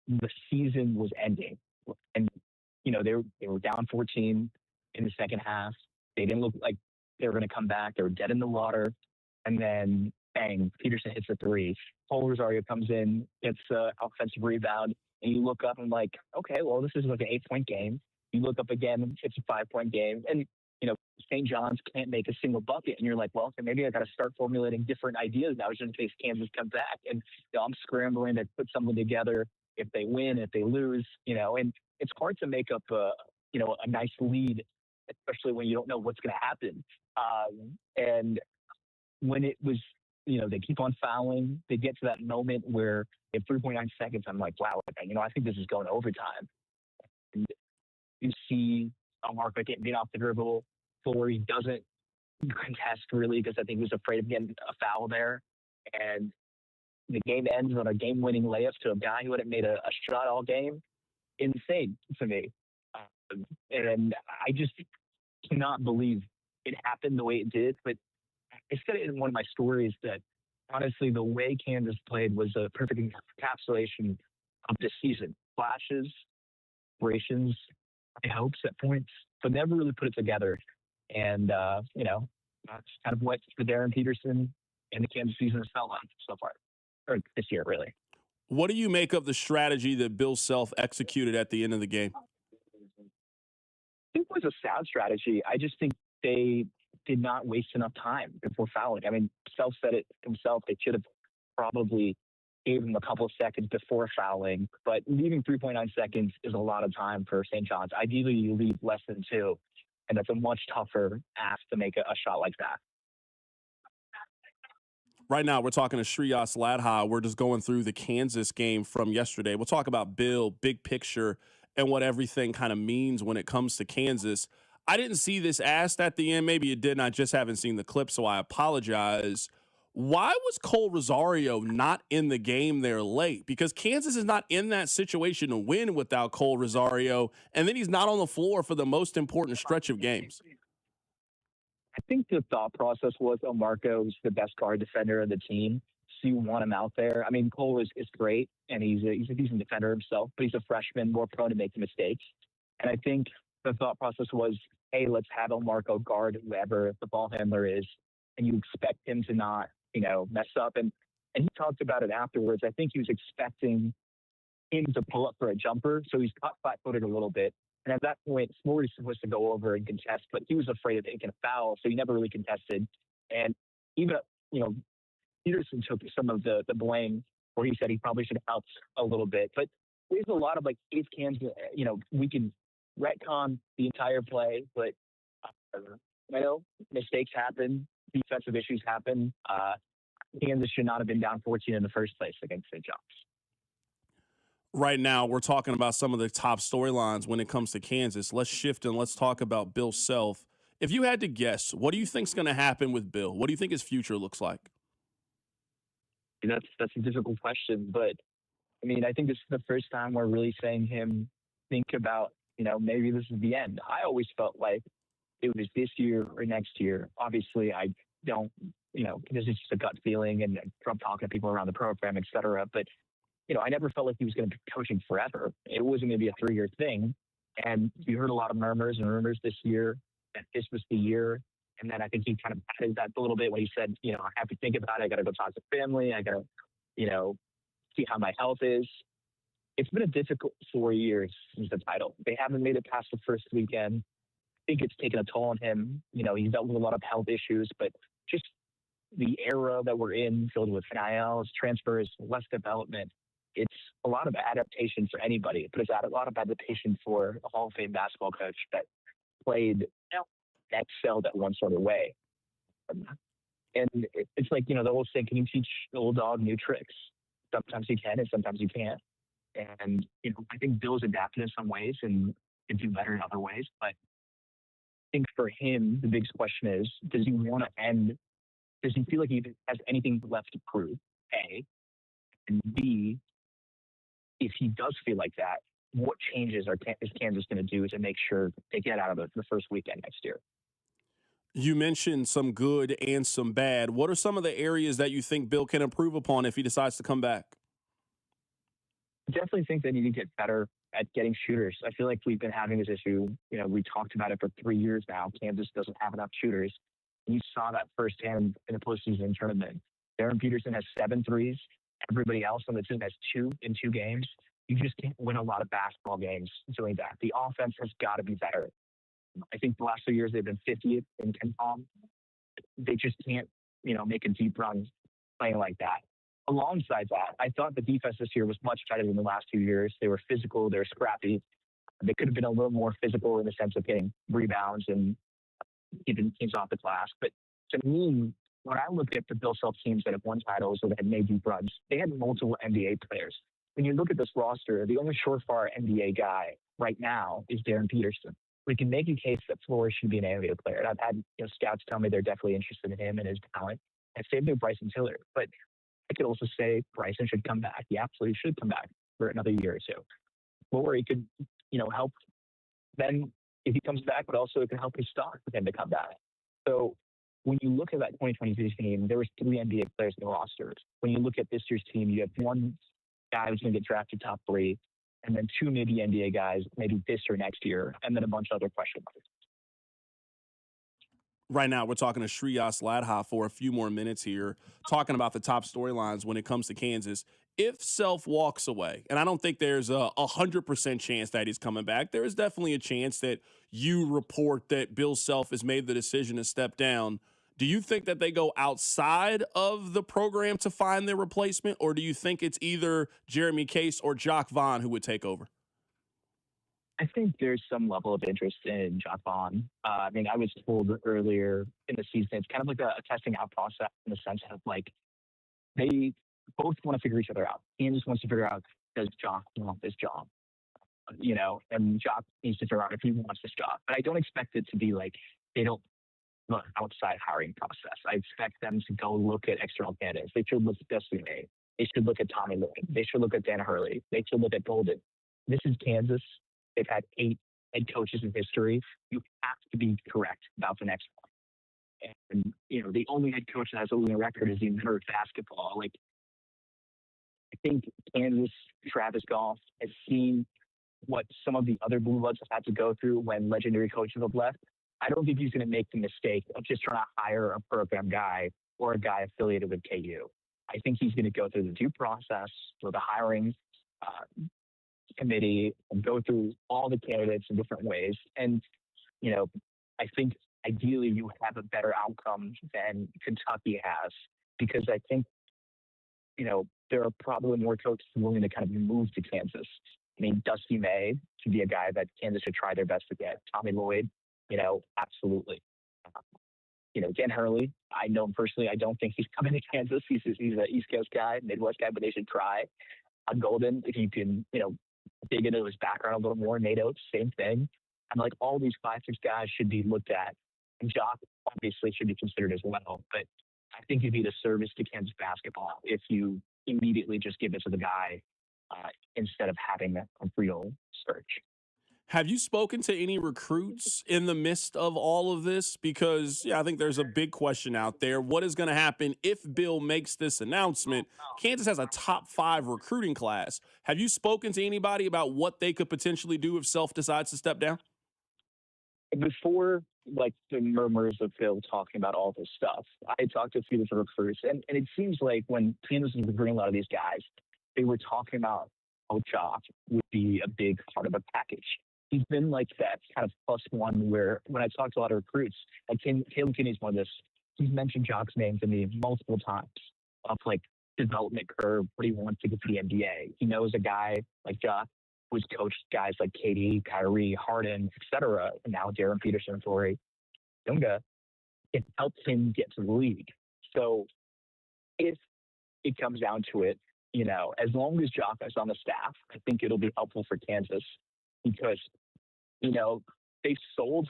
the season was ending. And, you know, they were down 14 in the second half. They didn't look like they were going to come back. They were dead in the water. And then, bang, Peterson hits a 3. Paul Rosario comes in, gets an offensive rebound, and you look up and like, okay, well, this is like an 8-point game. You look up again, it's a 5-point game. And, you know, St. John's can't make a single bucket. And you're like, well, okay, maybe I got to start formulating different ideas now just in case Kansas comes back. And you know, I'm scrambling to put something together if they win, if they lose, you know. And it's hard to make up, you know, a nice lead, especially when you don't know what's going to happen. And when it was, you know, they keep on fouling, they get to that moment where in 3.9 seconds, I'm like, wow, you know, I think this is going to overtime. And you see Marco getting off the dribble, Flory doesn't contest really because I think he was afraid of getting a foul there. And the game ends on a game-winning layup to a guy who hadn't made a shot all game. Insane to me. And I just cannot believe it happened the way it did. But I said it in one of my stories that, honestly, the way Kansas played was a perfect encapsulation of this season. flashes, aspirations, high hopes at points, but never really put it together. And, that's kind of what the Darren Peterson and the Kansas season has felt like so far, or this year, really. What do you make of the strategy that Bill Self executed at the end of the game? It was a sound strategy. I just think they did not waste enough time before fouling. I mean, Self said it himself. They should have probably gave him a couple of seconds before fouling, but leaving 3.9 seconds is a lot of time for St. John's. Ideally, you leave less than 2, and that's a much tougher ask to make a shot like that. Right now, we're talking to Shrias Ladha. We're just going through the Kansas game from yesterday. We'll talk about Bill, big picture, and what everything kind of means when it comes to Kansas. I didn't see this asked at the end. Maybe it did, and I just haven't seen the clip, so I apologize. Why was Cole Rosario not in the game there late? Because Kansas is not in that situation to win without Cole Rosario, and then he's not on the floor for the most important stretch of games. I think the thought process was, Marco's the best guard defender of the team, so you want him out there. I mean, Cole is great, and he's a decent defender himself, but he's a freshman, more prone to making mistakes. And I think the thought process was, hey, let's have Marco guard whoever the ball handler is, and you expect him to not, mess up. And he talked about it afterwards. I think he was expecting him to pull up for a jumper, so he's caught flat-footed a little bit. And at that point, Smorty's supposed to go over and contest, but he was afraid of taking a foul, so he never really contested. And even, Peterson took some of the blame where he said he probably should have helped a little bit. But there's a lot of, if Kansas, we can retcon the entire play, but, mistakes happen, defensive issues happen. Kansas should not have been down 14 in the first place against St. John's. Right now, we're talking about some of the top storylines when it comes to Kansas. Let's shift and let's talk about Bill Self. If you had to guess, what do you think is going to happen with Bill? What do you think his future looks like? That's a difficult question, but I think this is the first time we're really saying him think about, maybe this is the end. I always felt like it was this year or next year. Obviously, I don't, this is just a gut feeling and from talking to people around the program, et cetera. But I never felt like he was going to be coaching forever. It wasn't going to be a 3-year thing. And we heard a lot of murmurs and rumors this year that this was the year. And then I think he kind of added that a little bit when he said, I have to think about it. I got to go talk to family. I got to, see how my health is. It's been a difficult 4 years since the title. They haven't made it past the first weekend. I think it's taken a toll on him. He's dealt with a lot of health issues, but just the era that we're in, filled with NILs, transfers, less development, it's a lot of adaptation for anybody, but it's a lot of adaptation for a Hall of Fame basketball coach that played excelled at one sort of way. And it's like, the old saying, can you teach the old dog new tricks? Sometimes you can and sometimes you can't. And, I think Bill's adapted in some ways and can do better in other ways. But I think for him, the biggest question is, does he want to end? Does he feel like he has anything left to prove? A. And B, if he does feel like that, what changes is Kansas going to do to make sure they get out of the first weekend next year? You mentioned some good and some bad. What are some of the areas that you think Bill can improve upon if he decides to come back? I definitely think they need to get better at getting shooters. I feel like we've been having this issue. We talked about it for 3 years now. Kansas doesn't have enough shooters. And you saw that firsthand in the postseason tournament. Darren Peterson has 7 threes. Everybody else on the team has 2 in 2 games. You just can't win a lot of basketball games doing that. The offense has got to be better. I think the last 2 years they've been 50th in KenPom. They just can't, make a deep run playing like that. Alongside that, I thought the defense this year was much better than the last 2 years. They were physical. They were scrappy. They could have been a little more physical in the sense of getting rebounds and keeping teams off the glass. But to me, when I look at the Bill Self teams that have won titles or that had made deep runs, they had multiple NBA players. When you look at this roster, the only surefire NBA guy right now is Darren Peterson. We can make a case that Flores should be an NBA player. And I've had scouts tell me they're definitely interested in him and his talent. And same thing with Bryson Tiller. But I could also say Bryson should come back. He absolutely should come back for another year or two. Or he could, help then if he comes back, but also it can help his stock for him to come back. So when you look at that 2023 team, there was 3 NBA players in the roster. When you look at this year's team, you have one guy who's going to get drafted top 3, and then 2 maybe NBA guys, maybe this or next year, and then a bunch of other question marks. Right now, we're talking to Shrias Ladha for a few more minutes here, talking about the top storylines when it comes to Kansas. If Self walks away, and I don't think there's a 100% chance that he's coming back, there is definitely a chance that you report that Bill Self has made the decision to step down. Do you think that they go outside of the program to find their replacement, or do you think it's either Jeremy Case or Jock Vaughn who would take over? I think there's some level of interest in Jock Vaughn. I mean, I was told earlier in the season, it's kind of like a testing out process in the sense of like they both want to figure each other out. Kansas wants to figure out, does Jock want this job? You know, and Jock needs to figure out if he wants this job. But I don't expect it to be like they don't look outside hiring process. I expect them to go look at external candidates. They should look at Dusty May. They should look at Tommy Lloyd. They should look at Dan Hurley. They should look at Golden. This is Kansas. They've had 8 head coaches in history. You have to be correct about the next one. And, you know, the only head coach that has a losing record is the inventor of basketball. Like, I think Kansas, Travis Goff, has seen what some of the other Blue Bloods have had to go through when legendary coaches have left. I don't think he's going to make the mistake of just trying to hire a program guy or a guy affiliated with KU. I think he's going to go through the due process with the hiring committee and go through all the candidates in different ways. And, you know, I think ideally you have a better outcome than Kentucky has, because I think, you know, there are probably more coaches willing to kind of move to Kansas. I mean, Dusty May should be a guy that Kansas should try their best to get. Tommy Lloyd, you know, absolutely. You know, Dan Hurley, I know him personally. I don't think he's coming to Kansas. He's an East Coast guy, Midwest guy, but they should try. Golden, if you can, you know, dig into his background a little more. Nate Oates, same thing. And like all these 5-6 guys should be looked at. And Jock obviously should be considered as well. But I think you'd be a service to Kansas basketball if you immediately just give it to the guy instead of having a real search. Have you spoken to any recruits in the midst of all of this? Because, yeah, I think there's a big question out there. What is going to happen if Bill makes this announcement? Kansas has a top 5 recruiting class. Have you spoken to anybody about what they could potentially do if Self decides to step down? Before, like, the murmurs of Bill talking about all this stuff, I talked to a few different recruits, and it seems like when Kansas was recruiting a lot of these guys, they were talking about how Jock would be a big part of a package. He's been like that kind of +1 where when I talk to a lot of recruits, like Caleb Kinney's one of this, he's mentioned Jock's name to me multiple times of like development curve, what he wants to get to the NBA. He knows a guy like Jock who's coached guys like KD, Kyrie, Harden, etc. And now Darren Peterson, Torrey, Dunga. It helps him get to the league. So if it comes down to it, you know, as long as Jock is on the staff, I think it'll be helpful for Kansas. Because, you know, they've sold,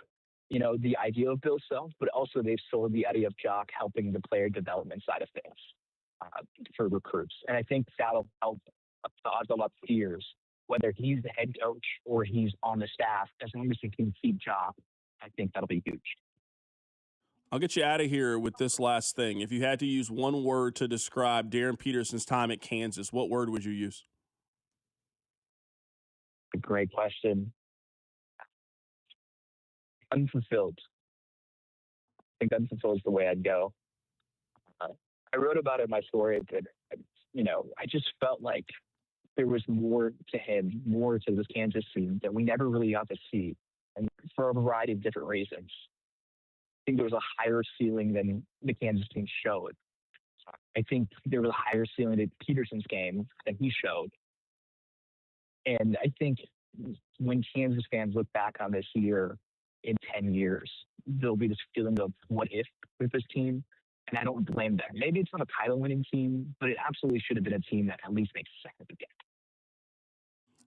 you know, the idea of Bill Self, but also they've sold the idea of Jock helping the player development side of things for recruits. And I think that'll help a lot of fears, whether he's the head coach or he's on the staff. As long as he can keep Jock, I think that'll be huge. I'll get you out of here with this last thing. If you had to use one word to describe Darren Peterson's time at Kansas, what word would you use? A great question. Unfulfilled. I think unfulfilled is the way I'd go. I wrote about it in my story, but, you know, I just felt like there was more to him, more to this Kansas team that we never really got to see, and for a variety of different reasons. I think there was a higher ceiling than the Kansas team showed. I think there was a higher ceiling to Peterson's game than he showed. And I think when Kansas fans look back on this year in 10 years, there'll be this feeling of what if with this team. And I don't blame them. Maybe it's not a title-winning team, but it absolutely should have been a team that at least makes second again.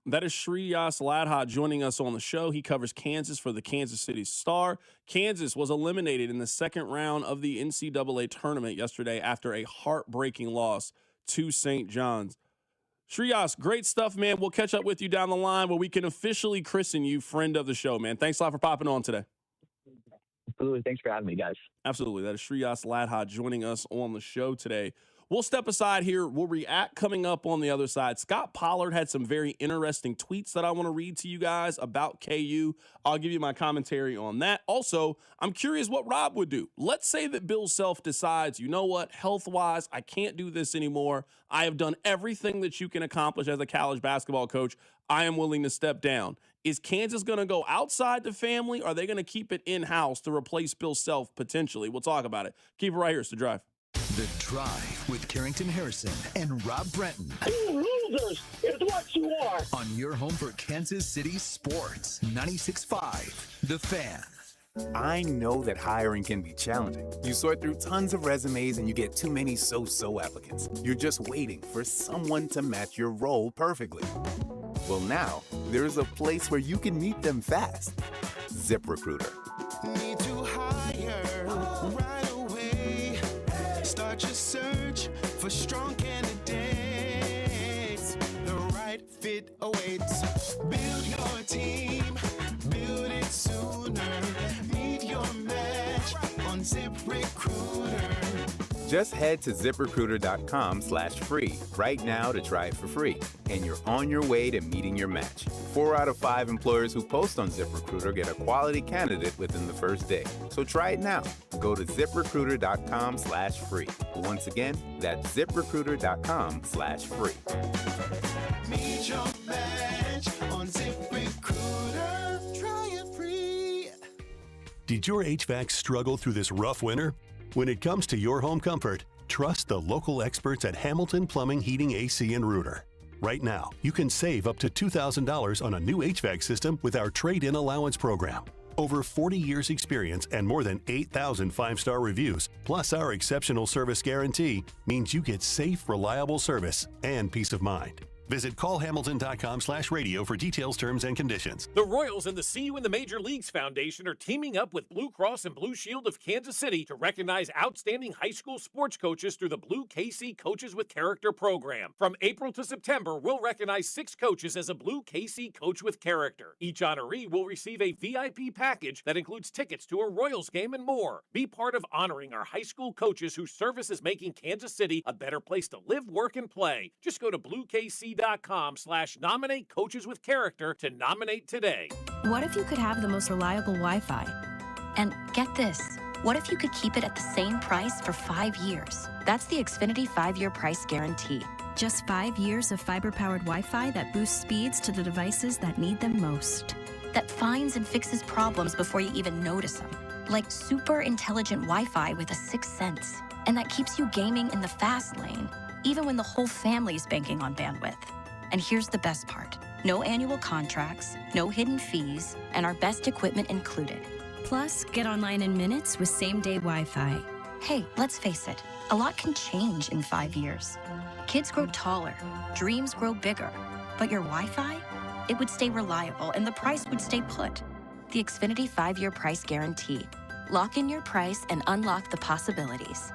That is Shrias Ladha joining us on the show. He covers Kansas for the Kansas City Star. Kansas was eliminated in the second round of the NCAA tournament yesterday after a heartbreaking loss to St. John's. Shrias, great stuff, man. We'll catch up with you down the line where we can officially christen you friend of the show, man. Thanks a lot for popping on today. Absolutely. Thanks for having me, guys. Absolutely. That is Shrias Ladha joining us on the show today. We'll step aside here. We'll react coming up on the other side. Scott Pollard had some very interesting tweets that I want to read to you guys about KU. I'll give you my commentary on that. Also, I'm curious what Rob would do. Let's say that Bill Self decides, you know what, health-wise, I can't do this anymore. I have done everything that you can accomplish as a college basketball coach. I am willing to step down. Is Kansas going to go outside the family? Or are they going to keep it in-house to replace Bill Self potentially? We'll talk about it. Keep it right here. It's The Drive. The Drive with Carrington Harrison and Rob Brenton. You losers is what you are. On your home for Kansas City sports. 96.5 The Fan. I know that hiring can be challenging. You sort through tons of resumes and you get too many so-so applicants. You're just waiting for someone to match your role perfectly. Well, now, there's a place where you can meet them fast. ZipRecruiter. Need to hire right away. Start your search for strong candidates. The right fit awaits. Build your team. Build it sooner. Meet your match on ZipRecruiter. Just head to ZipRecruiter.com/free right now to try it for free. And you're on your way to meeting your match. 4 out of 5 employers who post on ZipRecruiter get a quality candidate within the first day. So try it now. Go to ZipRecruiter.com/free. Once again, that's ZipRecruiter.com/free. Meet your match on ZipRecruiter. Try it free. Did your HVAC struggle through this rough winter? When it comes to your home comfort, trust the local experts at Hamilton Plumbing, Heating, AC, and Rooter. Right now, you can save up to $2,000 on a new HVAC system with our trade-in allowance program. Over 40 years experience and more than 8,000 five-star reviews, plus our exceptional service guarantee, means you get safe, reliable service and peace of mind. Visit callhamilton.com/radio for details, terms, and conditions. The Royals and the See You in the Major Leagues Foundation are teaming up with Blue Cross and Blue Shield of Kansas City to recognize outstanding high school sports coaches through the Blue KC Coaches with Character program. From April to September, we'll recognize 6 coaches as a Blue KC Coach with Character. Each honoree will receive a VIP package that includes tickets to a Royals game and more. Be part of honoring our high school coaches whose service is making Kansas City a better place to live, work, and play. Just go to bluekc.com/nominate coaches with character to nominate today. What if you could have the most reliable Wi-Fi? And get this, what if you could keep it at the same price for 5 years? That's the Xfinity 5-year price guarantee. Just 5 years of fiber-powered Wi-Fi that boosts speeds to the devices that need them most. That finds and fixes problems before you even notice them. Like super intelligent Wi-Fi with a 6th sense. And that keeps you gaming in the fast lane, even when the whole family's banking on bandwidth. And here's the best part. No annual contracts, no hidden fees, and our best equipment included. Plus, get online in minutes with same-day Wi-Fi. Hey, let's face it, a lot can change in 5 years. Kids grow taller, dreams grow bigger, but your Wi-Fi? It would stay reliable and the price would stay put. The Xfinity 5-year price guarantee. Lock in your price and unlock the possibilities.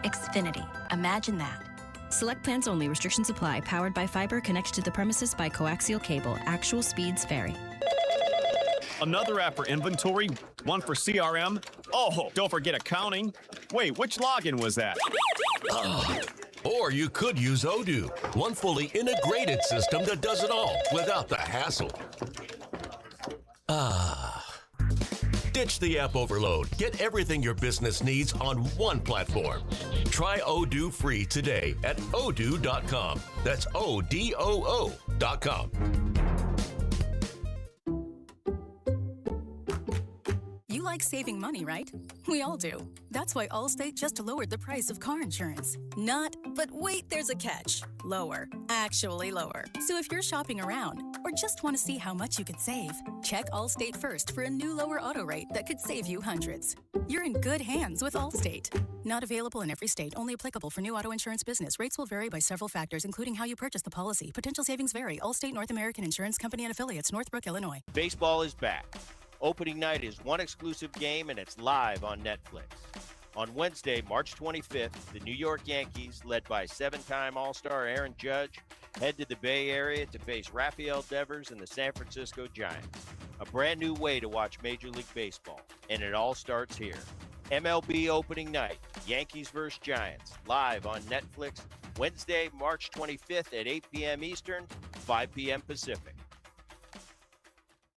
Xfinity, imagine that. Select plans only. Restrictions apply. Powered by fiber. Connected to the premises by coaxial cable. Actual speeds vary. Another app for inventory, one for CRM. Oh, don't forget accounting. Wait, which login was that? Or you could use Odoo, one fully integrated system that does it all without the hassle. Ditch the app overload. Get everything your business needs on one platform. Try Odoo free today at odoo.com. That's ODOO.com. You like saving money, right? We all do. That's why Allstate just lowered the price of car insurance. Not, but wait, there's a catch. Lower. Actually lower. So if you're shopping around or just want to see how much you could save, check Allstate first for a new lower auto rate that could save you hundreds. You're in good hands with Allstate. Not available in every state. Only applicable for new auto insurance business. Rates will vary by several factors, including how you purchase the policy. Potential savings vary. Allstate North American Insurance Company and Affiliates, Northbrook, Illinois. Baseball is back. Opening night is one exclusive game, and it's live on Netflix. On Wednesday, March 25th, the New York Yankees, led by 7-time All-Star Aaron Judge, head to the Bay Area to face Rafael Devers and the San Francisco Giants. A brand new way to watch Major League Baseball, and it all starts here. MLB opening night, Yankees vs. Giants, live on Netflix, Wednesday, March 25th at 8 p.m. Eastern, 5 p.m. Pacific.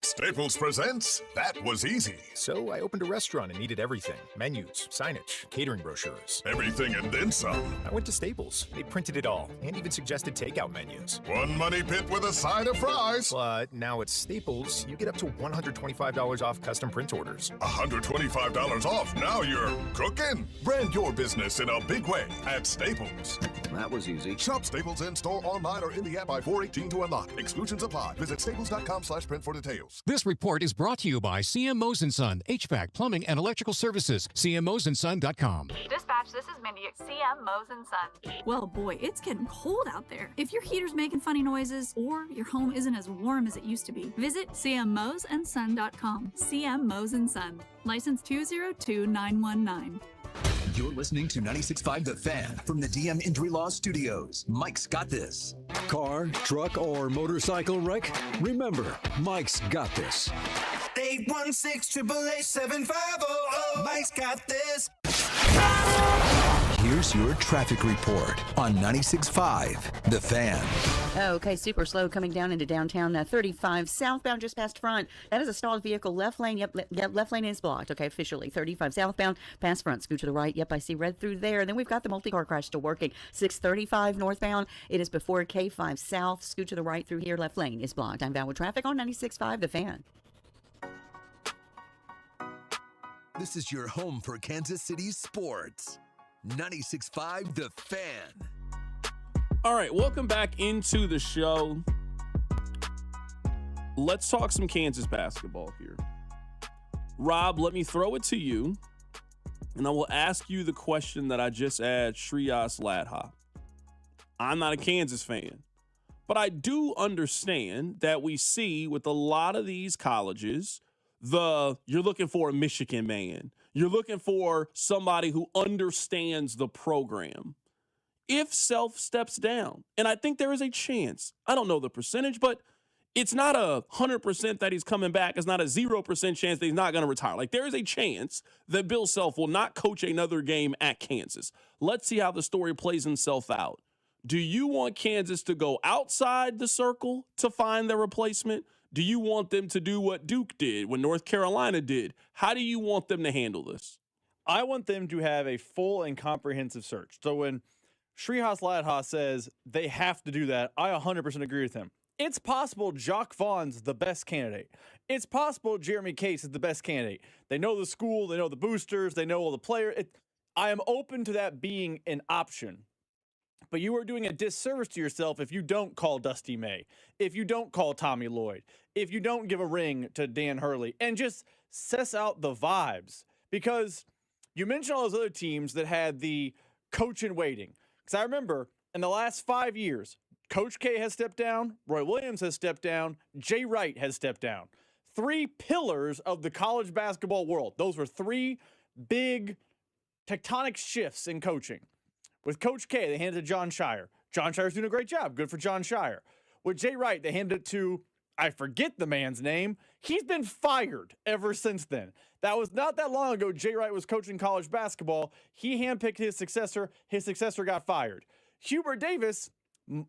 Staples presents That Was Easy. So I opened a restaurant and needed everything. Menus, signage, catering brochures. Everything and then some. I went to Staples. They printed it all and even suggested takeout menus. One money pit with a side of fries. But now at Staples, you get up to $125 off custom print orders. $125 off. Now you're cooking. Brand your business in a big way at Staples. That was easy. Shop Staples in store, online, or in the app by 4/18 to unlock. Exclusions apply. Visit staples.com/print for details. This report is brought to you by CM Mose & Son, HVAC, Plumbing, and Electrical Services. CMMoseandSon.com. Dispatch, this is Mindy at CM Mose & Son. Well, boy, it's getting cold out there. If your heater's making funny noises or your home isn't as warm as it used to be, visit CMMoseandSon.com. CM Mose & Son. License 202919. You're listening to 96.5 The Fan from the DM Injury Law Studios. Mike's got this. Car, truck, or motorcycle wreck? Remember, Mike's got this. 816-888-7500. Mike's got this. Here's your traffic report on 96.5 The Fan. Okay, super slow coming down into downtown. 35 southbound just past front. That is a stalled vehicle. Left lane, yep, left lane is blocked. Okay, officially. 35 southbound, past front. Scoot to the right. Yep, I see red through there. And then we've got the multi-car crash still working. 635 northbound. It is before K5 south. Scoot to the right through here. Left lane is blocked. I'm bound with traffic on 96.5 The Fan. This is your home for Kansas City sports. 96.5 The Fan. All right, welcome back into the show. Let's talk some Kansas basketball here. Rob, let me throw it to you, and I will ask you the question that I just asked Shrias Ladha. I'm not a Kansas fan, but I do understand that we see with a lot of these colleges, you're looking for a Michigan man. You're looking for somebody who understands the program. If Self steps down, and I think there is a chance, I don't know the percentage, but it's not 100% that he's coming back. It's not a 0% chance that he's not going to retire. Like, there is a chance that Bill Self will not coach another game at Kansas. Let's see how the story plays itself out. Do you want Kansas to go outside the circle to find their replacement? Do you want them to do what Duke did, what North Carolina did? How do you want them to handle this? I want them to have a full and comprehensive search. So when Shrias Ladha says they have to do that, I 100% agree with him. It's possible Jacques Vaughn's the best candidate. It's possible Jeremy Case is the best candidate. They know the school, they know the boosters, they know all the players. I am open to that being an option. But you are doing a disservice to yourself if you don't call Dusty May, if you don't call Tommy Lloyd, if you don't give a ring to Dan Hurley, and just suss out the vibes. Because you mentioned all those other teams that had the coach in waiting. Because I remember in the last 5 years, Coach K has stepped down, Roy Williams has stepped down, Jay Wright has stepped down. 3 pillars of the college basketball world. Those were 3 big tectonic shifts in coaching. With Coach K, they handed it to John Shire. John Shire's doing a great job. Good for John Shire. With Jay Wright, they handed it to, I forget the man's name. He's been fired ever since then. That was not that long ago. Jay Wright was coaching college basketball. He handpicked his successor. His successor got fired. Hubert Davis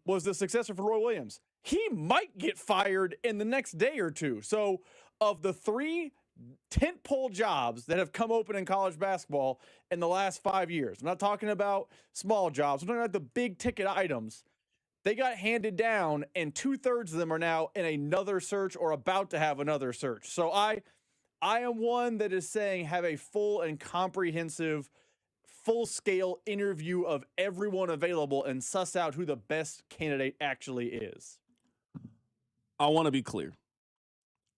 was the successor for Roy Williams. He might get fired in the next day or two. So of the 3 tentpole jobs that have come open in college basketball in the last 5 years, I'm not talking about small jobs, I'm talking about the big ticket items, they got handed down, and 2/3 of them are now in another search or about to have another search. So I am one that is saying have a full and comprehensive, full-scale interview of everyone available and suss out who the best candidate actually is. I want to be clear.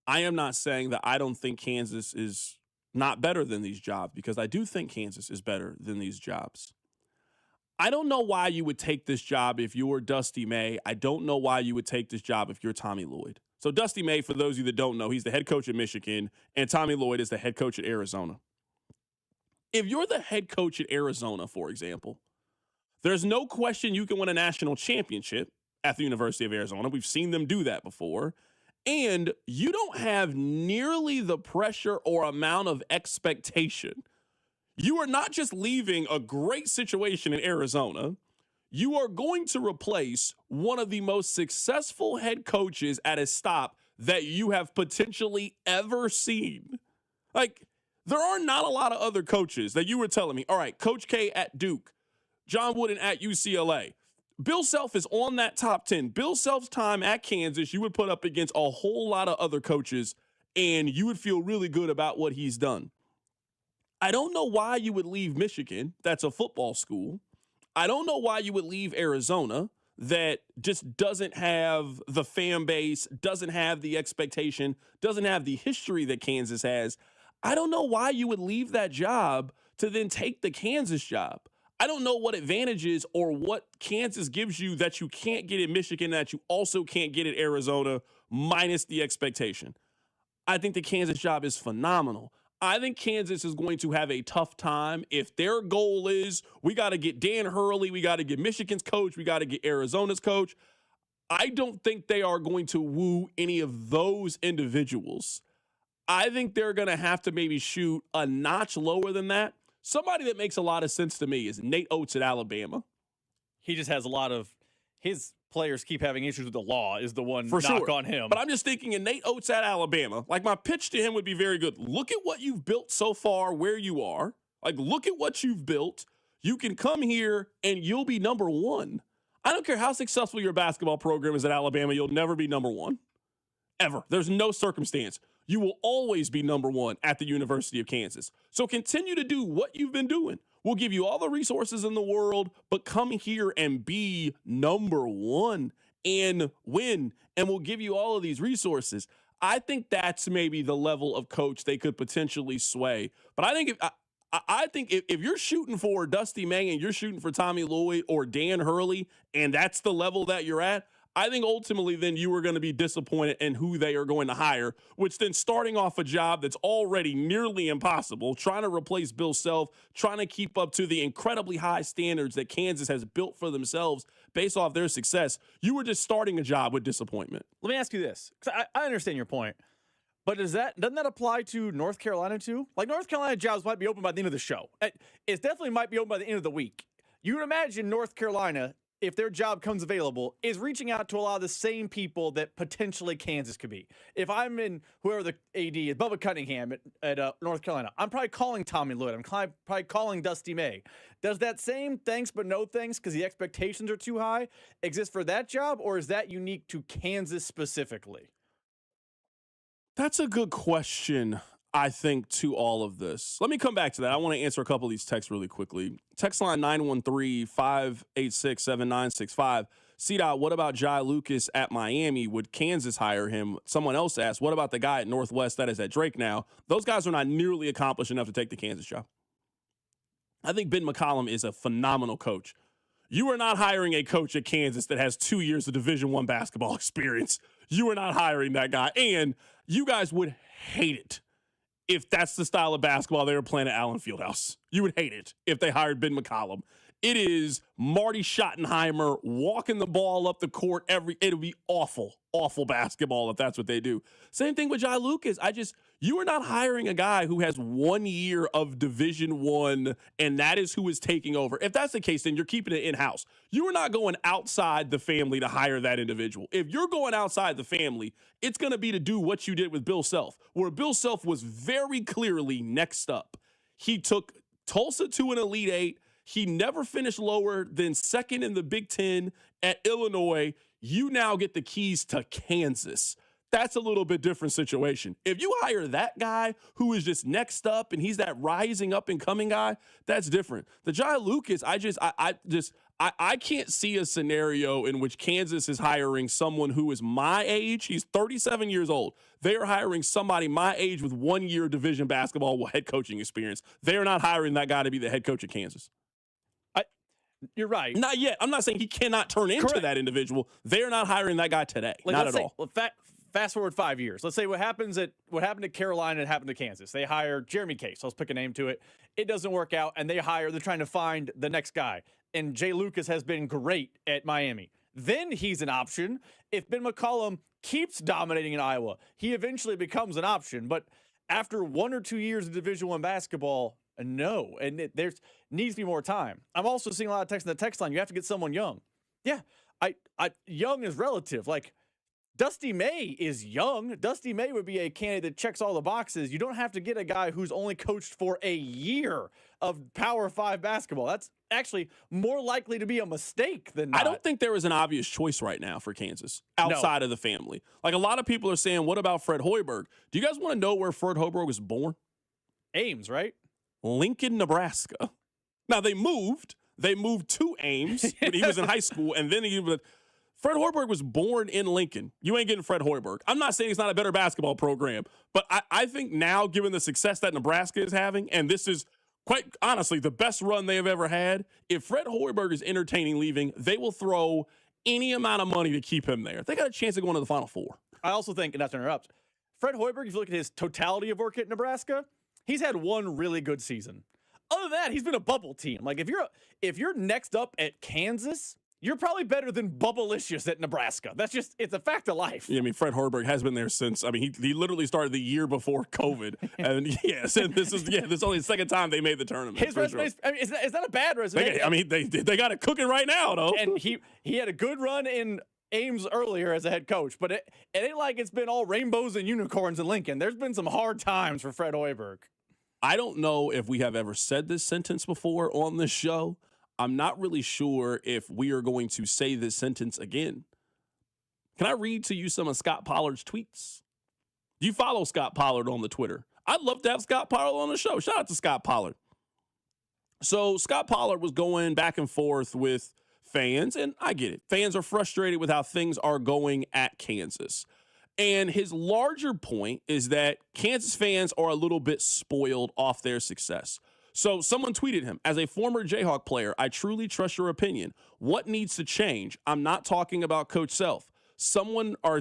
I am not saying that I don't think Kansas is not better than these jobs, because I do think Kansas is better than these jobs. I don't know why you would take this job if you were Dusty May. I don't know why you would take this job if you're Tommy Lloyd. So Dusty May, for those of you that don't know, he's the head coach at Michigan, and Tommy Lloyd is the head coach at Arizona. If you're the head coach at Arizona, for example, there's no question you can win a national championship at the University of Arizona. We've seen them do that before. And you don't have nearly the pressure or amount of expectation. You are not just leaving a great situation in Arizona. You are going to replace one of the most successful head coaches at a stop that you have potentially ever seen. Like, there are not a lot of other coaches that you were telling me, all right, Coach K at Duke, John Wooden at UCLA. Bill Self is on that top 10. Bill Self's time at Kansas, you would put up against a whole lot of other coaches, and you would feel really good about what he's done. I don't know why you would leave Michigan. That's a football school. I don't know why you would leave Arizona that just doesn't have the fan base, doesn't have the expectation, doesn't have the history that Kansas has. I don't know why you would leave that job to then take the Kansas job. I don't know what advantages or what Kansas gives you that you can't get in Michigan, that you also can't get at Arizona, minus the expectation. I think the Kansas job is phenomenal. I think Kansas is going to have a tough time if their goal is we got to get Dan Hurley, we got to get Michigan's coach, we got to get Arizona's coach. I don't think they are going to woo any of those individuals. I think they're going to have to maybe shoot a notch lower than that. Somebody that makes a lot of sense to me is Nate Oates at Alabama. He just has a lot of his players keep having issues with the law is the one For knock sure. on him. But I'm just thinking in Nate Oates at Alabama, like my pitch to him would be very good. Look at what you've built so far where you are. Like, look at what you've built. You can come here and you'll be number one. I don't care how successful your basketball program is at Alabama, you'll never be number one. Ever. There's no circumstance. You will always be number one at the University of Kansas. So continue to do what you've been doing. We'll give you all the resources in the world, but come here and be number one and win, and we'll give you all of these resources. I think that's maybe the level of coach they could potentially sway. But I think if you're shooting for Dusty May and you're shooting for Tommy Lloyd or Dan Hurley, and that's the level that you're at, I think ultimately then you are going to be disappointed in who they are going to hire, which then starting off a job that's already nearly impossible, trying to replace Bill Self, trying to keep up to the incredibly high standards that Kansas has built for themselves based off their success, you were just starting a job with disappointment. Let me ask you this, because I understand your point, but doesn't that apply to North Carolina too? Like, North Carolina jobs might be open by the end of the show. It definitely might be open by the end of the week. You would imagine North Carolina, if their job comes available, is reaching out to a lot of the same people that potentially Kansas could be. If I'm in whoever the AD is, Bubba Cunningham at North Carolina, I'm probably calling Tommy Lloyd. I'm probably calling Dusty May. Does that same thanks but no thanks because the expectations are too high exist for that job, or is that unique to Kansas specifically? That's a good question, I think, to all of this. Let me come back to that. I want to answer a couple of these texts really quickly. Text line 913-586-7965. C-Dot, what about Jai Lucas at Miami? Would Kansas hire him? Someone else asked, what about the guy at Northwest that is at Drake now? Those guys are not nearly accomplished enough to take the Kansas job. I think Ben McCollum is a phenomenal coach. You are not hiring a coach at Kansas that has 2 years of Division I basketball experience. You are not hiring that guy. And you guys would hate it if that's the style of basketball they were playing at Allen Fieldhouse. You would hate it if they hired Ben McCollum. It is Marty Schottenheimer walking the ball up the court it would be awful basketball if that's what they do. Same thing with Jai Lucas. You are not hiring a guy who has 1 year of Division I, and that is who is taking over. If that's the case, then you're keeping it in-house. You are not going outside the family to hire that individual. If you're going outside the family, it's going to be to do what you did with Bill Self, where Bill Self was very clearly next up. He took Tulsa to an Elite Eight. He never finished lower than second in the Big Ten at Illinois. You now get the keys to Kansas. That's a little bit different situation. If you hire that guy who is just next up and he's that rising up and coming guy, that's different. The Jai Lucas, I can't see a scenario in which Kansas is hiring someone who is my age. He's 37 years old. They are hiring somebody my age with 1 year division basketball head coaching experience. They are not hiring that guy to be the head coach of Kansas. You're right. Not yet. I'm not saying he cannot turn into that individual. They are not hiring that guy today. Not at all. Fast forward 5 years. Let's say what happened to Carolina and happened to Kansas. They hire Jeremy Case. Let's pick a name to it. It doesn't work out, and they're trying to find the next guy. And Jay Lucas has been great at Miami. Then he's an option. If Ben McCollum keeps dominating in Iowa, he eventually becomes an option. But after 1 or 2 years of Division I basketball, No, and there's needs to be more time. I'm also seeing a lot of text in the text line. You have to get someone young. Yeah, young is relative. Like, Dusty May is young. Dusty May would be a candidate that checks all the boxes. You don't have to get a guy who's only coached for a year of Power 5 basketball. That's actually more likely to be a mistake than not. I don't think there is an obvious choice right now for Kansas outside of the family. Like, a lot of people are saying, what about Fred Hoiberg? Do you guys want to know where Fred Hoiberg was born? Ames, right? Lincoln, Nebraska. Now, they moved to Ames when he was in high school, and then Fred Hoiberg was born in Lincoln. You ain't getting Fred Hoiberg. I'm not saying it's not a better basketball program, but I think now, given the success that Nebraska is having, and this is quite honestly the best run they have ever had, if Fred Hoiberg is entertaining leaving, they will throw any amount of money to keep him there. They got a chance of going to the Final Four. I also think, and not to interrupt, Fred Hoiberg, if you look at his totality of work at Nebraska, he's had one really good season. Other than that, he's been a bubble team. Like, if you're next up at Kansas, you're probably better than Bubblicious at Nebraska. That's just, it's a fact of life. Yeah, I mean, Fred Hoiberg has been there since, I mean, he literally started the year before COVID. And yes, and this is only the second time they made the tournament. His resume, I mean, is that a bad resume? They got it cooking right now, though. And he had a good run in Ames earlier as a head coach, but it ain't like it's been all rainbows and unicorns in Lincoln. There's been some hard times for Fred Hoiberg. I don't know if we have ever said this sentence before on this show. I'm not really sure if we are going to say this sentence again. Can I read to you some of Scott Pollard's tweets? Do you follow Scott Pollard on the Twitter? I'd love to have Scott Pollard on the show. Shout out to Scott Pollard. So Scott Pollard was going back and forth with fans, and I get it. Fans are frustrated with how things are going at Kansas. And his larger point is that Kansas fans are a little bit spoiled off their success. So someone tweeted him, as a former Jayhawk player, I truly trust your opinion. What needs to change? I'm not talking about Coach Self.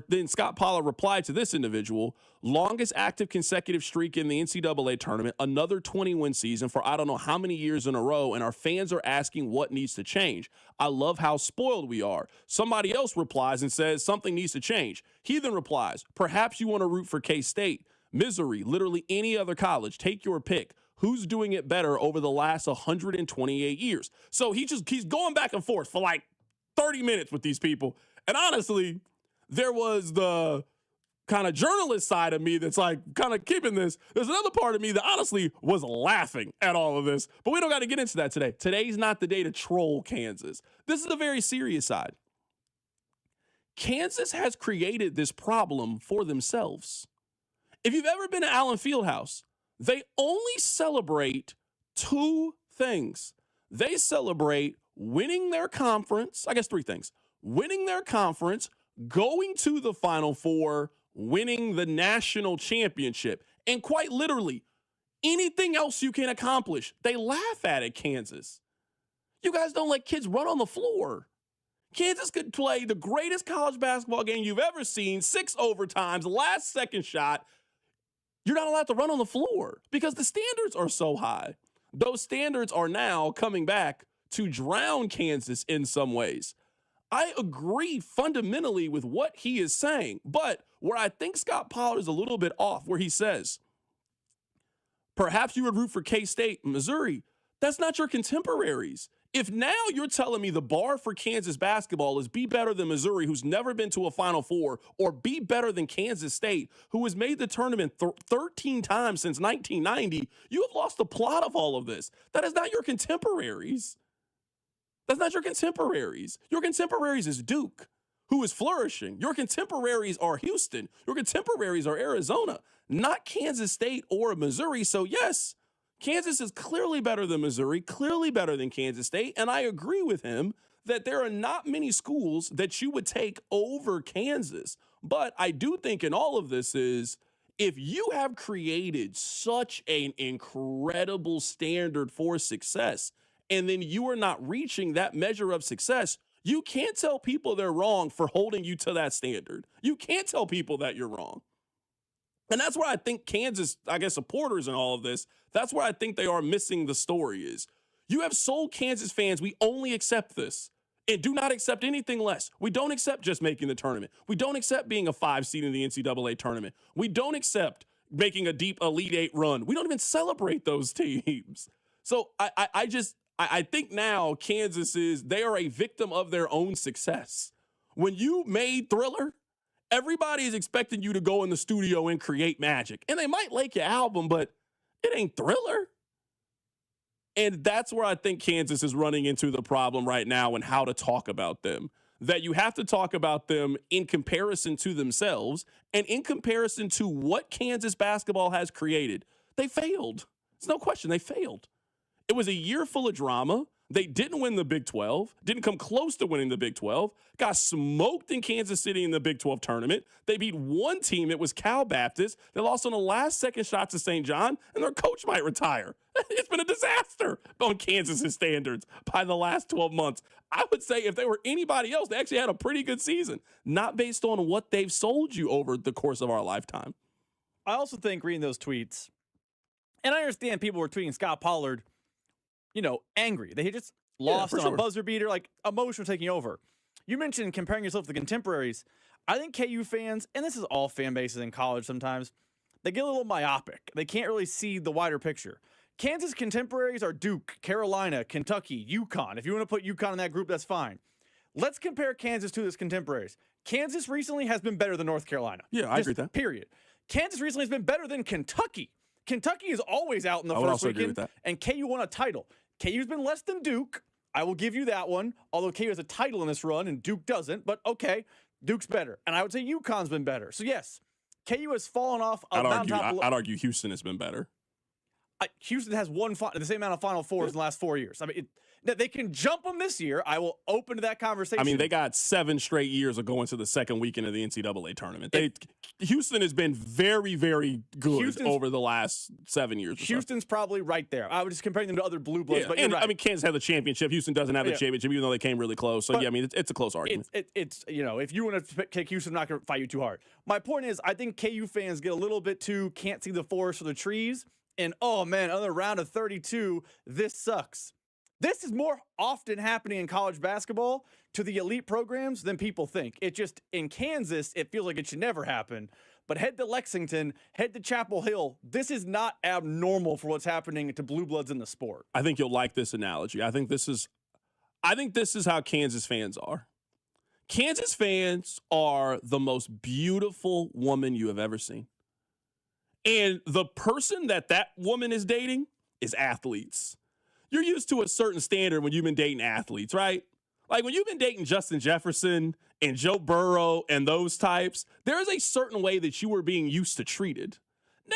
Then Scott Pollard replied to this individual, longest active consecutive streak in the NCAA tournament, another 20-win season for I don't know how many years in a row, and our fans are asking what needs to change. I love how spoiled we are. Somebody else replies and says something needs to change. He then replies, perhaps you want to root for K-State, Missouri, literally any other college. Take your pick. Who's doing it better over the last 128 years? So he's going back and forth for like 30 minutes with these people. And honestly, there was the kind of journalist side of me that's like kind of keeping this. There's another part of me that honestly was laughing at all of this. But we don't got to get into that today. Today's not the day to troll Kansas. This is the very serious side. Kansas has created this problem for themselves. If you've ever been to Allen Fieldhouse, they only celebrate two things. They celebrate winning their conference. I guess three things. Winning their conference, going to the Final Four, winning the national championship. And quite literally, anything else you can accomplish, they laugh at it, Kansas. You guys don't let kids run on the floor. Kansas could play the greatest college basketball game you've ever seen, 6 overtimes, last second shot. You're not allowed to run on the floor because the standards are so high. Those standards are now coming back to drown Kansas in some ways. I agree fundamentally with what he is saying, but where I think Scott Pollard is a little bit off, where he says, perhaps you would root for K-State, Missouri. That's not your contemporaries. If now you're telling me the bar for Kansas basketball is be better than Missouri, who's never been to a Final Four, or be better than Kansas State, who has made the tournament 13 times since 1990, you have lost the plot of all of this. That is not your contemporaries. That's not your contemporaries. Your contemporaries is Duke, who is flourishing. Your contemporaries are Houston. Your contemporaries are Arizona, not Kansas State or Missouri. So yes, Kansas is clearly better than Missouri, clearly better than Kansas State, and I agree with him that there are not many schools that you would take over Kansas. But I do think in all of this is, if you have created such an incredible standard for success, and then you are not reaching that measure of success, you can't tell people they're wrong for holding you to that standard. You can't tell people that you're wrong. And that's where I think Kansas, I guess, supporters in all of this, that's where I think they are missing the story is. You have sold Kansas fans, we only accept this and do not accept anything less. We don't accept just making the tournament. We don't accept being a 5 seed in the NCAA tournament. We don't accept making a deep Elite Eight run. We don't even celebrate those teams. So I think now Kansas they are a victim of their own success. When you made Thriller, everybody is expecting you to go in the studio and create magic. And they might like your album, but it ain't Thriller. And that's where I think Kansas is running into the problem right now and how to talk about them. That you have to talk about them in comparison to themselves and in comparison to what Kansas basketball has created. They failed. It's no question they failed. It was a year full of drama. They didn't win the Big 12, didn't come close to winning the Big 12, got smoked in Kansas City in the Big 12 tournament. They beat one team. It was Cal Baptist. They lost on the last second shot to St. John, and their coach might retire. It's been a disaster on Kansas's standards by the last 12 months. I would say if they were anybody else, they actually had a pretty good season, not based on what they've sold you over the course of our lifetime. I also think reading those tweets, and I understand people were tweeting Scott Pollard, angry. They just lost on a buzzer beater, like emotion taking over. You mentioned comparing yourself to contemporaries. I think KU fans, and this is all fan bases in college sometimes, they get a little myopic. They can't really see the wider picture. Kansas contemporaries are Duke, Carolina, Kentucky, UConn. If you want to put UConn in that group, that's fine. Let's compare Kansas to its contemporaries. Kansas recently has been better than North Carolina. Yeah, I agree with that. Period. Kansas recently has been better than Kentucky. Kentucky is always out in the first weekend, and KU won a title. KU's been less than Duke. I will give you that one, although KU has a title in this run and Duke doesn't. But okay, Duke's better. And I would say UConn's been better. So yes, KU has fallen off. I'd argue Houston has been better. Houston has the same amount of Final Fours in the last 4 years. I mean, they can jump them this year. I will open to that conversation. I mean, they got 7 straight years of going to the second weekend of the NCAA tournament. Houston has been very, very good over the last 7 years. Houston's probably right there. I was just comparing them to other blue bloods. Yeah, but and right. I mean, Kansas had the championship. Houston doesn't have the championship, even though they came really close. So, I mean, it's a close argument. It's if you want to kick Houston, I'm not going to fight you too hard. My point is, I think KU fans get a little bit too can't see the forest for the trees. And, oh, man, another round of 32, this sucks. This is more often happening in college basketball to the elite programs than people think. It just, in Kansas, it feels like it should never happen. But head to Lexington, head to Chapel Hill. This is not abnormal for what's happening to blue bloods in the sport. I think you'll like this analogy. I think this is how Kansas fans are. Kansas fans are the most beautiful woman you have ever seen. And the person that woman is dating is athletes. You're used to a certain standard when you've been dating athletes, right? Like when you've been dating Justin Jefferson and Joe Burrow and those types, there is a certain way that you were being used to treated.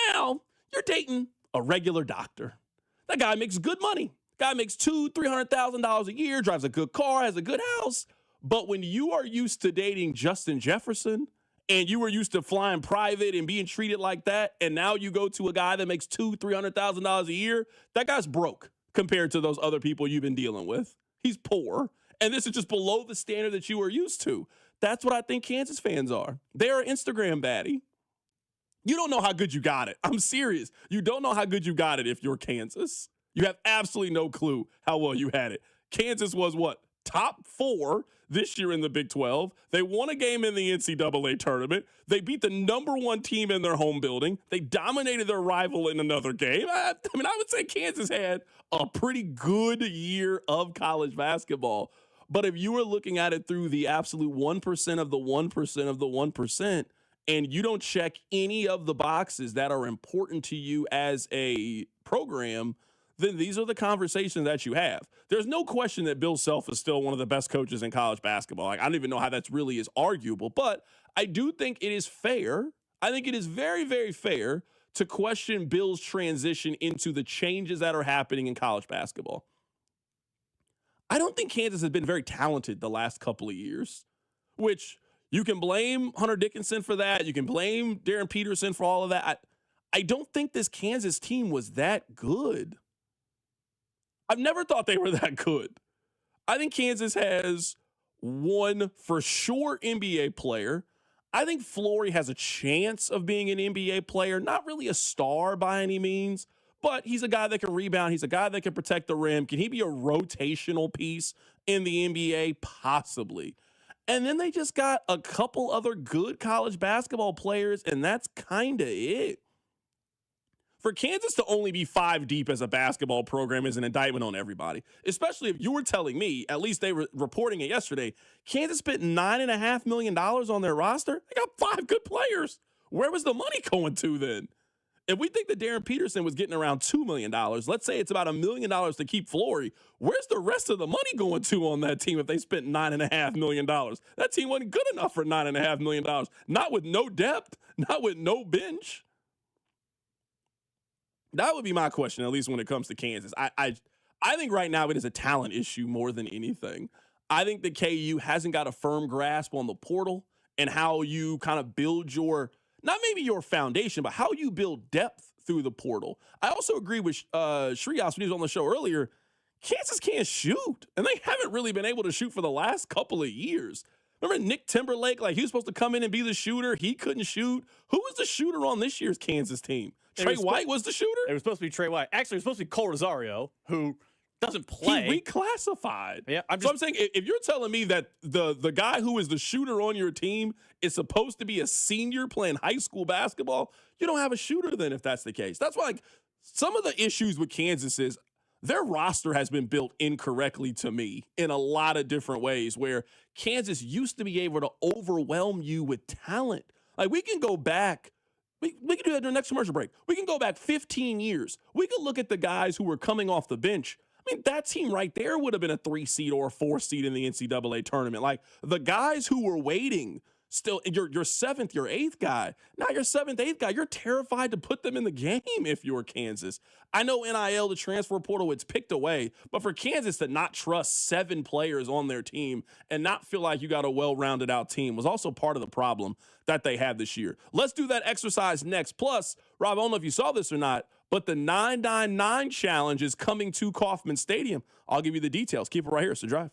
Now, you're dating a regular doctor. That guy makes good money. Guy makes $200,000-$300,000 a year, drives a good car, has a good house. But when you are used to dating Justin Jefferson, and you were used to flying private and being treated like that, and now you go to a guy that makes $200,000-$300,000 a year, that guy's broke compared to those other people you've been dealing with. He's poor, and this is just below the standard that you were used to. That's what I think Kansas fans are. They're an Instagram baddie. You don't know how good you got it. I'm serious. You don't know how good you got it if you're Kansas. You have absolutely no clue how well you had it. Kansas was what? Top 4 this year in the Big 12. They won a game in the NCAA tournament. They beat the number 1 team in their home building. They dominated their rival in another game. I would say Kansas had a pretty good year of college basketball. But if you were looking at it through the absolute 1% of the 1% of the 1%, and you don't check any of the boxes that are important to you as a program, then these are the conversations that you have. There's no question that Bill Self is still one of the best coaches in college basketball. Like, I don't even know how that's really is arguable, but I do think it is fair. I think it is very, very fair to question Bill's transition into the changes that are happening in college basketball. I don't think Kansas has been very talented the last couple of years, which you can blame Hunter Dickinson for that. You can blame Darren Peterson for all of that. I don't think this Kansas team was that good. I've never thought they were that good. I think Kansas has one for sure NBA player. I think Flory has a chance of being an NBA player, not really a star by any means, but he's a guy that can rebound. He's a guy that can protect the rim. Can he be a rotational piece in the NBA? Possibly. And then they just got a couple other good college basketball players, and that's kind of it. For Kansas to only be 5 deep as a basketball program is an indictment on everybody, especially if you were telling me, at least they were reporting it yesterday, Kansas spent $9.5 million on their roster. They got 5 good players. Where was the money going to then? If we think that Darren Peterson was getting around $2 million, let's say it's about $1 million to keep Flory, where's the rest of the money going to on that team if they spent $9.5 million? That team wasn't good enough for $9.5 million. Not with no depth, not with no bench. That would be my question, at least when it comes to Kansas. I think right now it is a talent issue more than anything. I think the KU hasn't got a firm grasp on the portal and how you kind of build your, not maybe your foundation, but how you build depth through the portal. I also agree with Shrias when he was on the show earlier. Kansas can't shoot, and they haven't really been able to shoot for the last couple of years. Remember Nick Timberlake? Like, he was supposed to come in and be the shooter. He couldn't shoot. Who was the shooter on this year's Kansas team? Trey White was the shooter? It was supposed to be Trey White. Actually, it was supposed to be Cole Rosario, who doesn't play. He reclassified. Yeah, I'm saying, if you're telling me that the guy who is the shooter on your team is supposed to be a senior playing high school basketball, you don't have a shooter then if that's the case. That's why, like, some of the issues with Kansas is their roster has been built incorrectly to me in a lot of different ways, where Kansas used to be able to overwhelm you with talent. Like, we can go back. We can do that during the next commercial break. We can go back 15 years. We can look at the guys who were coming off the bench. I mean, that team right there would have been a 3 seed or a 4 seed in the NCAA tournament. Like, the guys who were waiting, still, your 7th, your 8th guy. Now your 7th, 8th guy, you're terrified to put them in the game if you're Kansas. I know NIL, the transfer portal, it's picked away, but for Kansas to not trust 7 players on their team and not feel like you got a well-rounded out team was also part of the problem that they had this year. Let's do that exercise next. Plus, Rob, I don't know if you saw this or not, but the 999 challenge is coming to Kauffman Stadium. I'll give you the details. Keep it right here. So drive.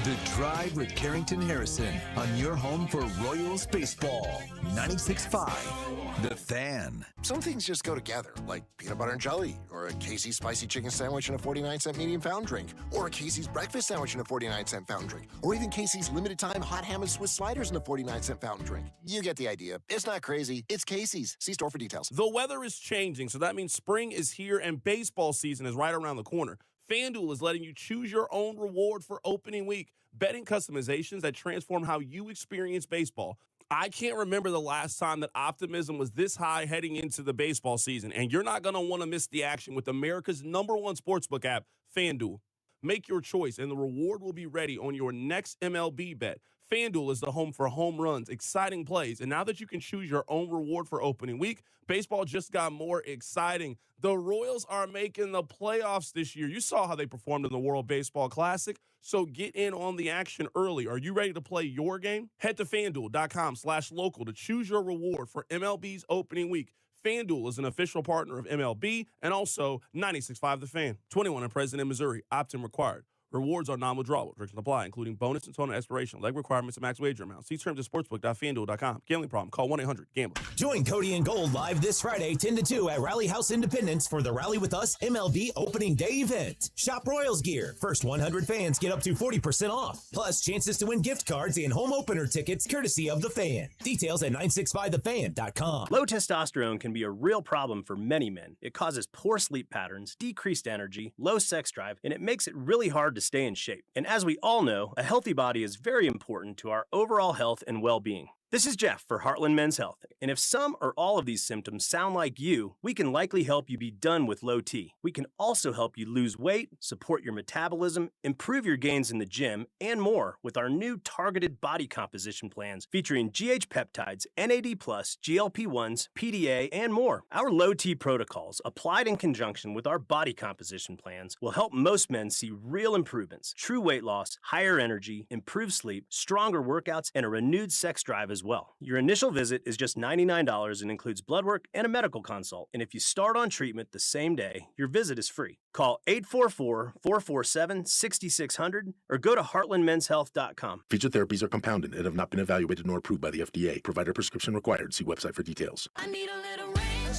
The Drive with Carrington Harrison on your home for Royals baseball. 96.5, The Fan. Some things just go together, like peanut butter and jelly, or a Casey's spicy chicken sandwich and a 49-cent medium fountain drink, or a Casey's breakfast sandwich and a 49-cent fountain drink, or even Casey's limited time hot ham and Swiss sliders and a 49-cent fountain drink. You get the idea. It's not crazy. It's Casey's. See store for details. The weather is changing, so that means spring is here and baseball season is right around the corner. FanDuel is letting you choose your own reward for opening week. Betting customizations that transform how you experience baseball. I can't remember the last time that optimism was this high heading into the baseball season, and you're not going to want to miss the action with America's #1 sportsbook app, FanDuel. Make your choice, and the reward will be ready on your next MLB bet. FanDuel is the home for home runs, exciting plays, and now that you can choose your own reward for opening week, baseball just got more exciting. The Royals are making the playoffs this year. You saw how they performed in the World Baseball Classic, so get in on the action early. Are you ready to play your game? Head to FanDuel.com/local to choose your reward for MLB's opening week. FanDuel is an official partner of MLB and also 96.5 The Fan. 21 and present in Missouri. Opt-in required. Rewards are non-withdrawable. Restrictions apply, including bonus and total expiration, leg requirements, and max wager amounts. See terms at sportsbook.fanduel.com. Gambling problem? Call 1-800-GAMBLER. Join Cody and Gold live this Friday, 10 to 2 at Rally House Independence for the Rally With Us MLB Opening Day event. Shop Royals gear. First 100 fans get up to 40% off. Plus, chances to win gift cards and home opener tickets courtesy of The Fan. Details at 965thefan.com. Low testosterone can be a real problem for many men. It causes poor sleep patterns, decreased energy, low sex drive, and it makes it really hard to stay in shape. And as we all know, a healthy body is very important to our overall health and well-being. This is Jeff for Heartland Men's Health, and if some or all of these symptoms sound like you, we can likely help you be done with low T. We can also help you lose weight, support your metabolism, improve your gains in the gym, and more with our new targeted body composition plans featuring GH peptides, NAD+, GLP-1s, PDA, and more. Our low T protocols, applied in conjunction with our body composition plans, will help most men see real improvements, true weight loss, higher energy, improved sleep, stronger workouts, and a renewed sex drive as well. Your initial visit is just $99 and includes blood work and a medical consult. And if you start on treatment the same day, your visit is free. Call 844-447-6600 or go to heartlandmenshealth.com. Featured therapies are compounded and have not been evaluated nor approved by the FDA. Provider prescription required. See website for details. I need a little range,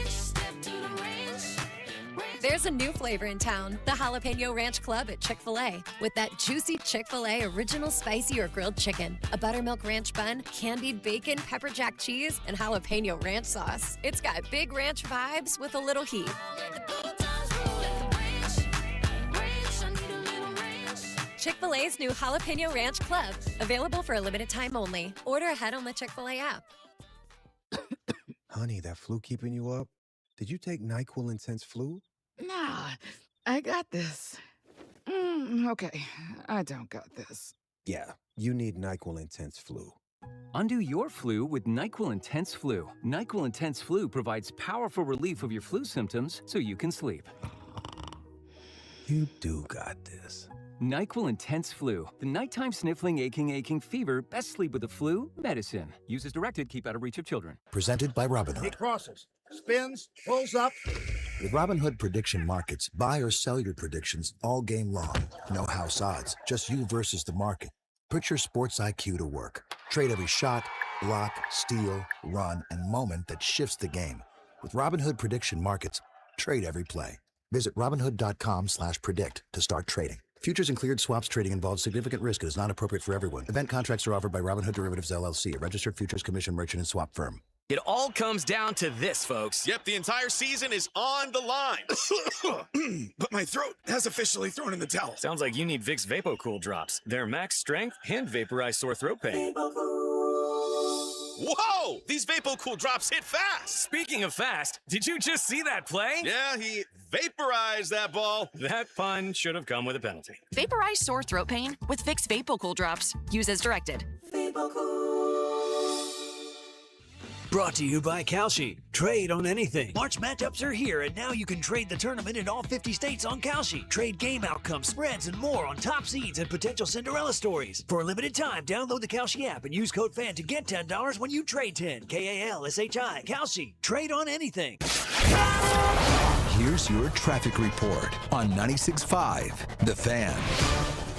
step to the range. There's a new flavor in town, the Jalapeno Ranch Club at Chick-fil-A. With that juicy Chick-fil-A original spicy or grilled chicken, a buttermilk ranch bun, candied bacon, pepper jack cheese, and jalapeno ranch sauce. It's got big ranch vibes with a little heat. Chick-fil-A's new Jalapeno Ranch Club. Available for a limited time only. Order ahead on the Chick-fil-A app. Honey, that flu keeping you up? Did you take NyQuil Intense Flu? Nah, I got this. Okay, I don't got this. Yeah, you need NyQuil Intense Flu. Undo your flu with NyQuil Intense Flu. NyQuil Intense Flu provides powerful relief of your flu symptoms so you can sleep. You do got this. NyQuil Intense Flu. The nighttime sniffling, aching fever. Best sleep with the flu medicine. Use as directed. Keep out of reach of children. Presented by Robinhood. He crosses, spins, pulls up. With Robinhood Prediction Markets, buy or sell your predictions all game long. No house odds, just you versus the market. Put your sports IQ to work. Trade every shot, block, steal, run, and moment that shifts the game. With Robinhood Prediction Markets, trade every play. Visit Robinhood.com/predict to start trading. Futures and cleared swaps trading involves significant risk and is not appropriate for everyone. Event contracts are offered by Robinhood Derivatives LLC, a registered futures commission merchant and swap firm. It all comes down to this, folks. Yep, the entire season is on the line. But my throat has officially thrown in the towel. Sounds like you need Vicks VapoCool drops. Their max strength and vaporize sore throat pain. Whoa! These VapoCool drops hit fast. Speaking of fast, did you just see that play? Yeah, he vaporized that ball. That pun should have come with a penalty. Vaporize sore throat pain with Vicks VapoCool drops. Use as directed. Brought to you by Kelce. Trade on anything. March matchups are here, and now you can trade the tournament in all 50 states on Kelce. Trade game outcomes, spreads, and more on top seeds and potential Cinderella stories. For a limited time, download the Kelce app and use code FAN to get $10 when you trade 10. KALSHI. Kelce. Trade on anything. Here's your traffic report on 96.5 The Fan.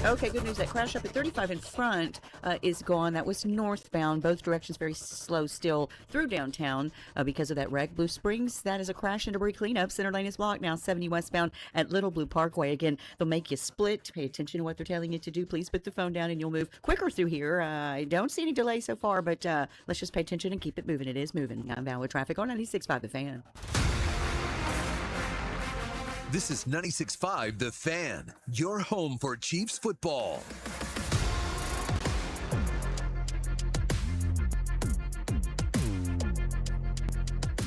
Okay, good news. That crash up at 35 in front is gone. That was northbound. Both directions very slow still through downtown because of that wreck. Blue Springs, that is a crash and debris cleanup. Center lane is blocked now. 70 westbound at Little Blue Parkway. Again, they'll make you split. Pay attention to what they're telling you to do. Please put the phone down and you'll move quicker through here. I don't see any delay so far, but let's just pay attention and keep it moving. It is moving. I'm Val with traffic on 96.5 The Fan. This is 96.5 The Fan, your home for Chiefs football.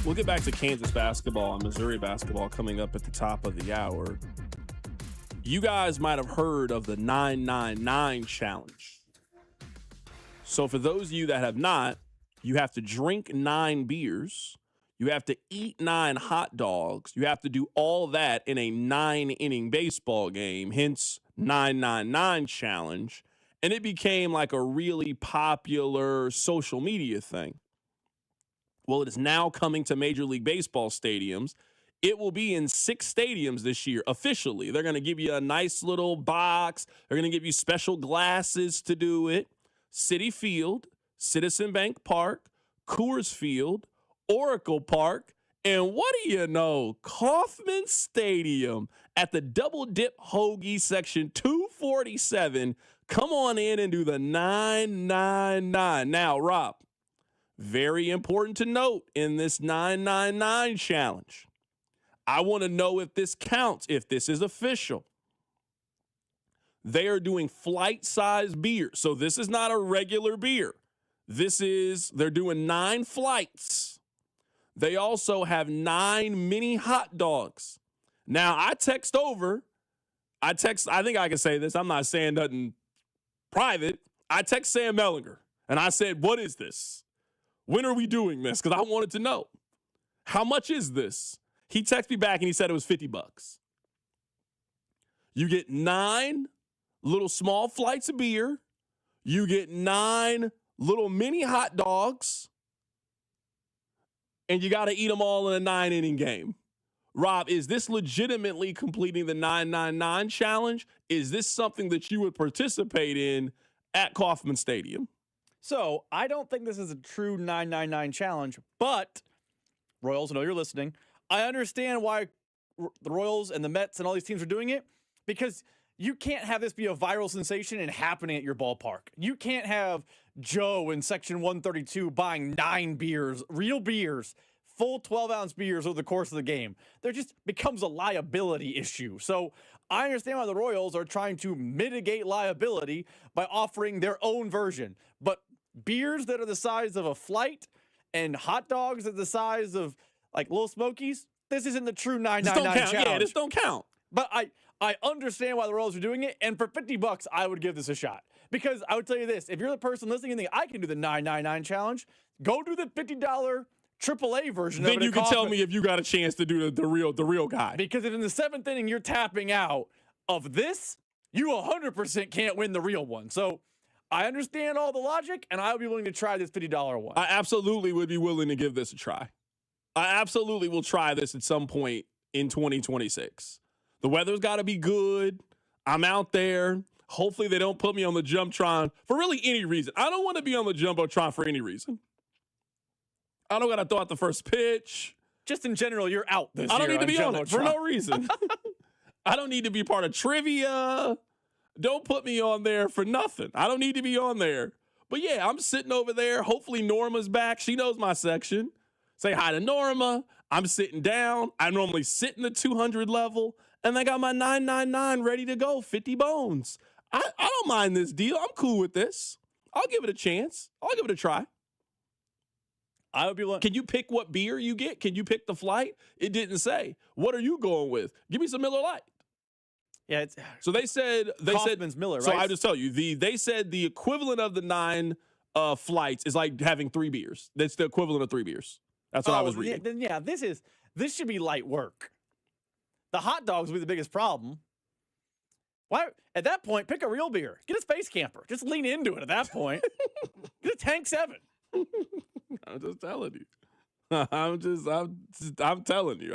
We'll get back to Kansas basketball and Missouri basketball coming up at the top of the hour. You guys might have heard of the 999 challenge. So for those of you that have not, you have to drink 9 beers. You have to eat 9 hot dogs. You have to do all that in a 9-inning baseball game, hence 999 challenge. And it became like a really popular social media thing. Well, it is now coming to Major League Baseball stadiums. It will be in 6 stadiums this year, officially. They're going to give you a nice little box. They're going to give you special glasses to do it. Citi Field, Citizen Bank Park, Coors Field, Oracle Park, and what do you know? Kauffman Stadium at the Double Dip Hoagie section 247. Come on in and do the 999. Now, Rob, very important to note in this 999 challenge. I want to know if this counts, if this is official. They are doing flight-size beer. So this is not a regular beer. They're doing 9 flights. They also have 9 mini hot dogs. Now, I think I can say this. I'm not saying nothing private. I text Sam Mellinger, and I said, what is this? When are we doing this? Because I wanted to know. How much is this? He texted me back, and he said it was $50. You get 9 little small flights of beer. You get 9 little mini hot dogs. And you got to eat them all in a 9-inning game. Rob, is this legitimately completing the 999 challenge? Is this something that you would participate in at Kauffman Stadium? So I don't think this is a true 999 challenge, but Royals, I know you're listening. I understand why the Royals and the Mets and all these teams are doing it? Because you can't have this be a viral sensation and happening at your ballpark. You can't have Joe in section 132 buying 9 beers, real beers, full 12-ounce beers over the course of the game. There just becomes a liability issue. So I understand why the Royals are trying to mitigate liability by offering their own version. But beers that are the size of a flight and hot dogs that are the size of like Little Smokies, this isn't the true 999 challenge. Yeah, this don't count. But I understand why the Royals are doing it, and for $50, I would give this a shot. Because I would tell you this, if you're the person listening and think, I can do the 999 challenge, go do the $50 AAA version of it. Then you can tell me if you got a chance to do the real guy. Because if in the 7th inning you're tapping out of this, you 100% can't win the real one. So I understand all the logic, and I would be willing to try this $50 one. I absolutely would be willing to give this a try. I absolutely will try this at some point in 2026. The weather's got to be good. I'm out there. Hopefully they don't put me on the Jumbotron for really any reason. I don't want to be on the Jumbotron for any reason. I don't got to throw out the first pitch. Just in general, you're out this year. I don't need to be on Jumbotron it for no reason. I don't need to be part of trivia. Don't put me on there for nothing. I don't need to be on there. But yeah, I'm sitting over there. Hopefully Norma's back. She knows my section. Say hi to Norma. I'm sitting down. I normally sit in the 200 level. And I got my 999 ready to go, 50 bones. I don't mind this deal. I'm cool with this. I'll give it a chance. I'll give it a try. I would be like, can you pick what beer you get? Can you pick the flight? It didn't say. What are you going with? Give me some Miller Lite. Yeah, it's so they said Kaufman's Miller, right? So I just tell you, they said the equivalent of the 9 flights is like having 3 beers. That's the equivalent of 3 beers. That's what I was reading. Yeah, this should be light work. The hot dogs will be the biggest problem. Why? At that point, pick a real beer. Get a Space Camper. Just lean into it at that point. Get a Tank 7. I'm just telling you. I'm telling you.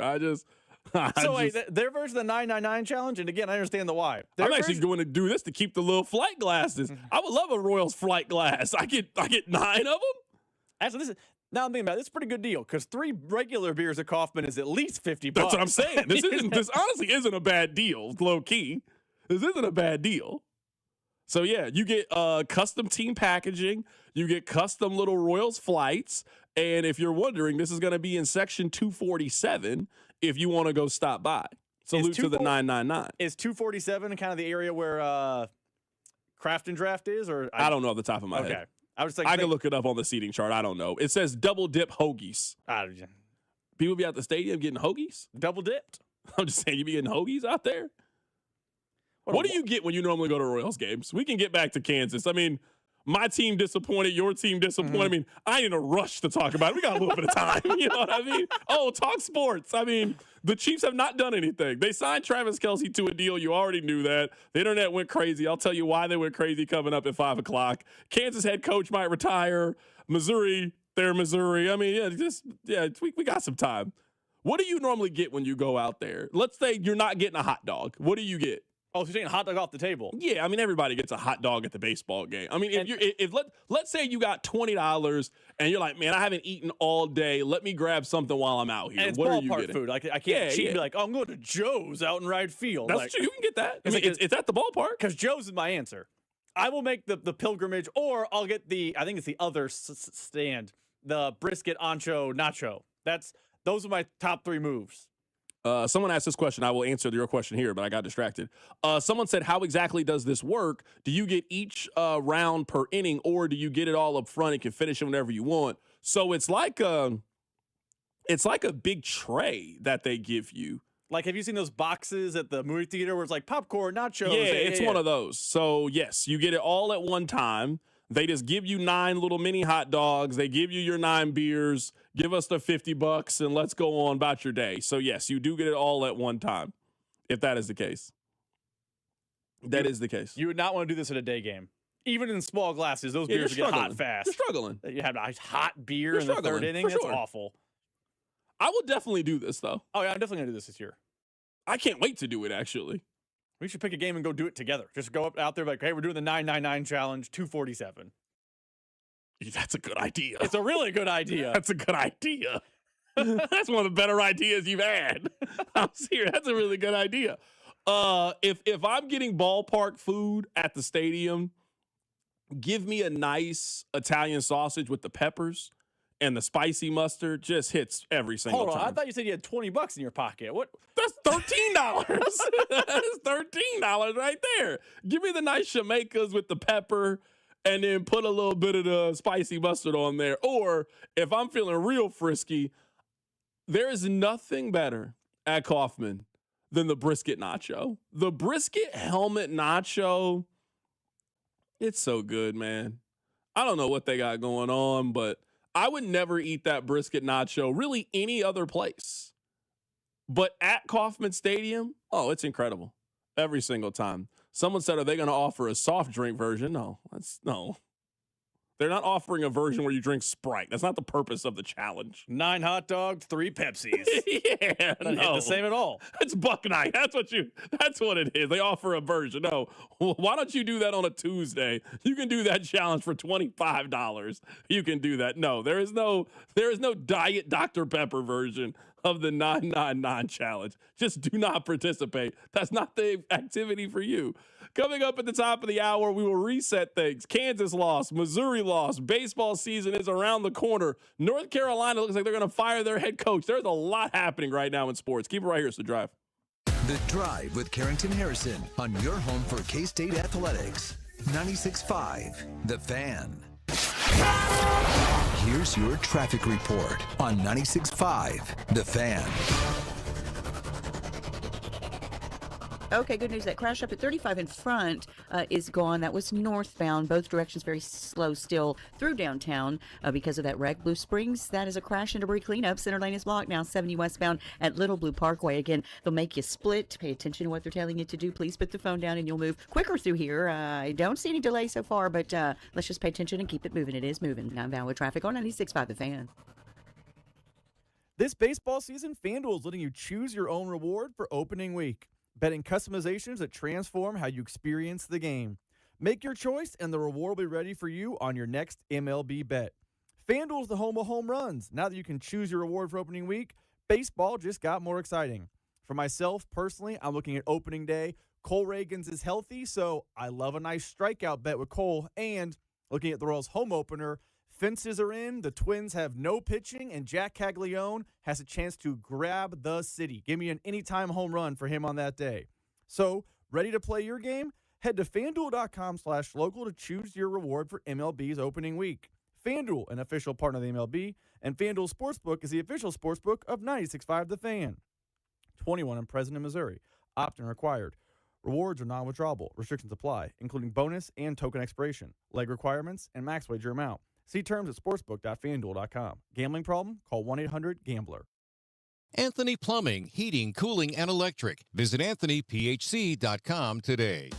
Wait, their version of the 999 challenge, and again, I understand the why. I'm actually going to do this to keep the little flight glasses. I would love a Royals flight glass. I get 9 of them. Actually, now I'm thinking about it, it's a pretty good deal because 3 regular beers at Kaufman is at least $50. That's what I'm saying. This honestly isn't a bad deal, low key. This isn't a bad deal. So yeah, you get custom team packaging, you get custom little Royals flights, and if you're wondering, this is going to be in section 247 if you want to go stop by. Salute to the 999. Is 247 kind of the area where Craft and Draft is, or I don't know off the top of my head. I can look it up on the seating chart. I don't know. It says double dip hoagies. People be at the stadium getting hoagies? Double dipped. I'm just saying, you be getting hoagies out there? What do you get when you normally go to Royals games? We can get back to Kansas. I mean, my team disappointed, your team disappointed. I mean, I ain't in a rush to talk about it. We got a little bit of time. You know what I mean? Oh, talk sports. I mean, the Chiefs have not done anything. They signed Travis Kelce to a deal. You already knew that. The internet went crazy. I'll tell you why they went crazy coming up at 5 o'clock. Kansas head coach might retire. Missouri, they're Missouri. I mean, we got some time. What do you normally get when you go out there? Let's say you're not getting a hot dog. What do you get? Oh, so you're taking a hot dog off the table? Yeah, I mean, everybody gets a hot dog at the baseball game. I mean, let's say you got $20 and you're like, man, I haven't eaten all day. Let me grab something while I'm out here. And it's what are you ballpark getting? food. I can't cheat and be like, oh, I'm going to Joe's out in right field. That's true. You can get that. I mean, it's at the ballpark. Because Joe's is my answer. I will make the pilgrimage, or I'll get I think it's the other stand, the brisket, ancho, nacho. Those are my top 3 moves. Someone asked this question. I will answer your question here, but I got distracted. Someone said, how exactly does this work? Do you get each round per inning, or do you get it all up front and can finish it whenever you want? So it's like a big tray that they give you. Like, have you seen those boxes at the movie theater where it's like popcorn, nachos? Yeah, it's one of those. So, yes, you get it all at one time. They just give you 9 little mini hot dogs. They give you your 9 beers. Give us the $50 and let's go on about your day. So, yes, you do get it all at one time, if that is the case. That is the case. You would not want to do this at a day game. Even in small glasses, those beers get hot fast. You're struggling. You have a hot beer in the 3rd inning. That's awful. I will definitely do this, though. Oh, yeah, I'm definitely going to do this year. I can't wait to do it, actually. We should pick a game and go do it together. Just go out there like, hey, we're doing the 999 challenge, 247. That's a good idea. It's a really good idea. That's a good idea. That's one of the better ideas you've had. I'm serious. That's a really good idea. If I'm getting ballpark food at the stadium, give me a nice Italian sausage with the peppers and the spicy mustard. Just hits every single time. Hold on, I thought you said you had $20 in your pocket. What? That's $13. That is $13 right there. Give me the nice Jamaicas with the pepper and then put a little bit of the spicy mustard on there. Or if I'm feeling real frisky, there is nothing better at Kaufman than the brisket nacho. The brisket helmet nacho, it's so good, man. I don't know what they got going on, but I would never eat that brisket nacho really any other place. But at Kaufman Stadium, oh, it's incredible. Every single time. Someone said, are they going to offer a soft drink version? No. They're not offering a version where you drink Sprite. That's not the purpose of the challenge. 9 hot dogs, 3 Pepsis. Yeah, Doesn't hit the same at all. It's Buck Night. That's what it is. They offer a version. No, why don't you do that on a Tuesday? You can do that challenge for $25. You can do that. No, there is no Diet Dr. Pepper version of the 999 challenge. Just do not participate. That's not the activity for you. Coming up at the top of the hour, we will reset things. Kansas lost, Missouri lost. Baseball season is around the corner. North Carolina looks like they're going to fire their head coach. There's a lot happening right now in sports. Keep it right here. It's The Drive. The Drive with Carrington Harrison on your home for K-State athletics. 96.5, The Fan. Here's your traffic report on 96.5, The Fan. Okay, good news. That crash up at 35 in front is gone. That was northbound. Both directions very slow still through downtown because of that wreck. Blue Springs, that is a crash and debris cleanup. Center lane is blocked now, 70 westbound at Little Blue Parkway. Again, they'll make you split. Pay attention to what they're telling you to do. Please put the phone down and you'll move quicker through here. I don't see any delay so far, but let's just pay attention and keep it moving. It is moving. Now bound with traffic on 96.5 The Fan. This baseball season, FanDuel is letting you choose your own reward for opening week. Betting customizations that transform how you experience the game. Make your choice, and the reward will be ready for you on your next MLB bet. FanDuel is the home of home runs. Now that you can choose your reward for opening week, baseball just got more exciting. For myself, personally, I'm looking at opening day. Cole Reagans is healthy, so I love a nice strikeout bet with Cole. And looking at the Royals' home opener, fences are in, the Twins have no pitching, and Jack Caglione has a chance to grab the city. Give me an anytime home run for him on that day. So, ready to play your game? Head to FanDuel.com/local to choose your reward for MLB's opening week. FanDuel, an official partner of the MLB, and FanDuel Sportsbook is the official sportsbook of 96.5 The Fan. 21 and present in Missouri. Opt-in required. Rewards are non-withdrawable. Restrictions apply, including bonus and token expiration, leg requirements, and max wager amount. See terms at sportsbook.fanduel.com. Gambling problem? Call 1-800-GAMBLER. Anthony Plumbing, Heating, Cooling, and Electric. Visit AnthonyPHC.com today.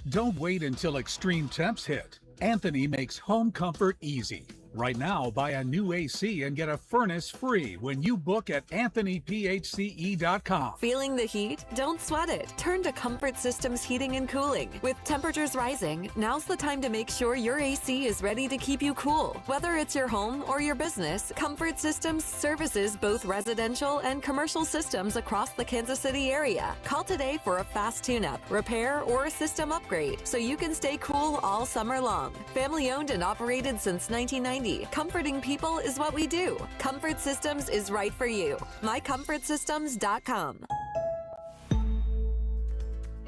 Don't wait until extreme temps hit. Anthony makes home comfort easy. Right now, buy a new AC and get a furnace free when you book at AnthonyPHCE.com. Feeling the heat? Don't sweat it. Turn to Comfort Systems Heating and Cooling. With temperatures rising, now's the time to make sure your AC is ready to keep you cool. Whether it's your home or your business, Comfort Systems services both residential and commercial systems across the Kansas City area. Call today for a fast tune-up, repair, or a system upgrade so you can stay cool all summer long. Family owned and operated since 1990. Comforting people is what we do. Comfort Systems is right for you. MyComfortSystems.com.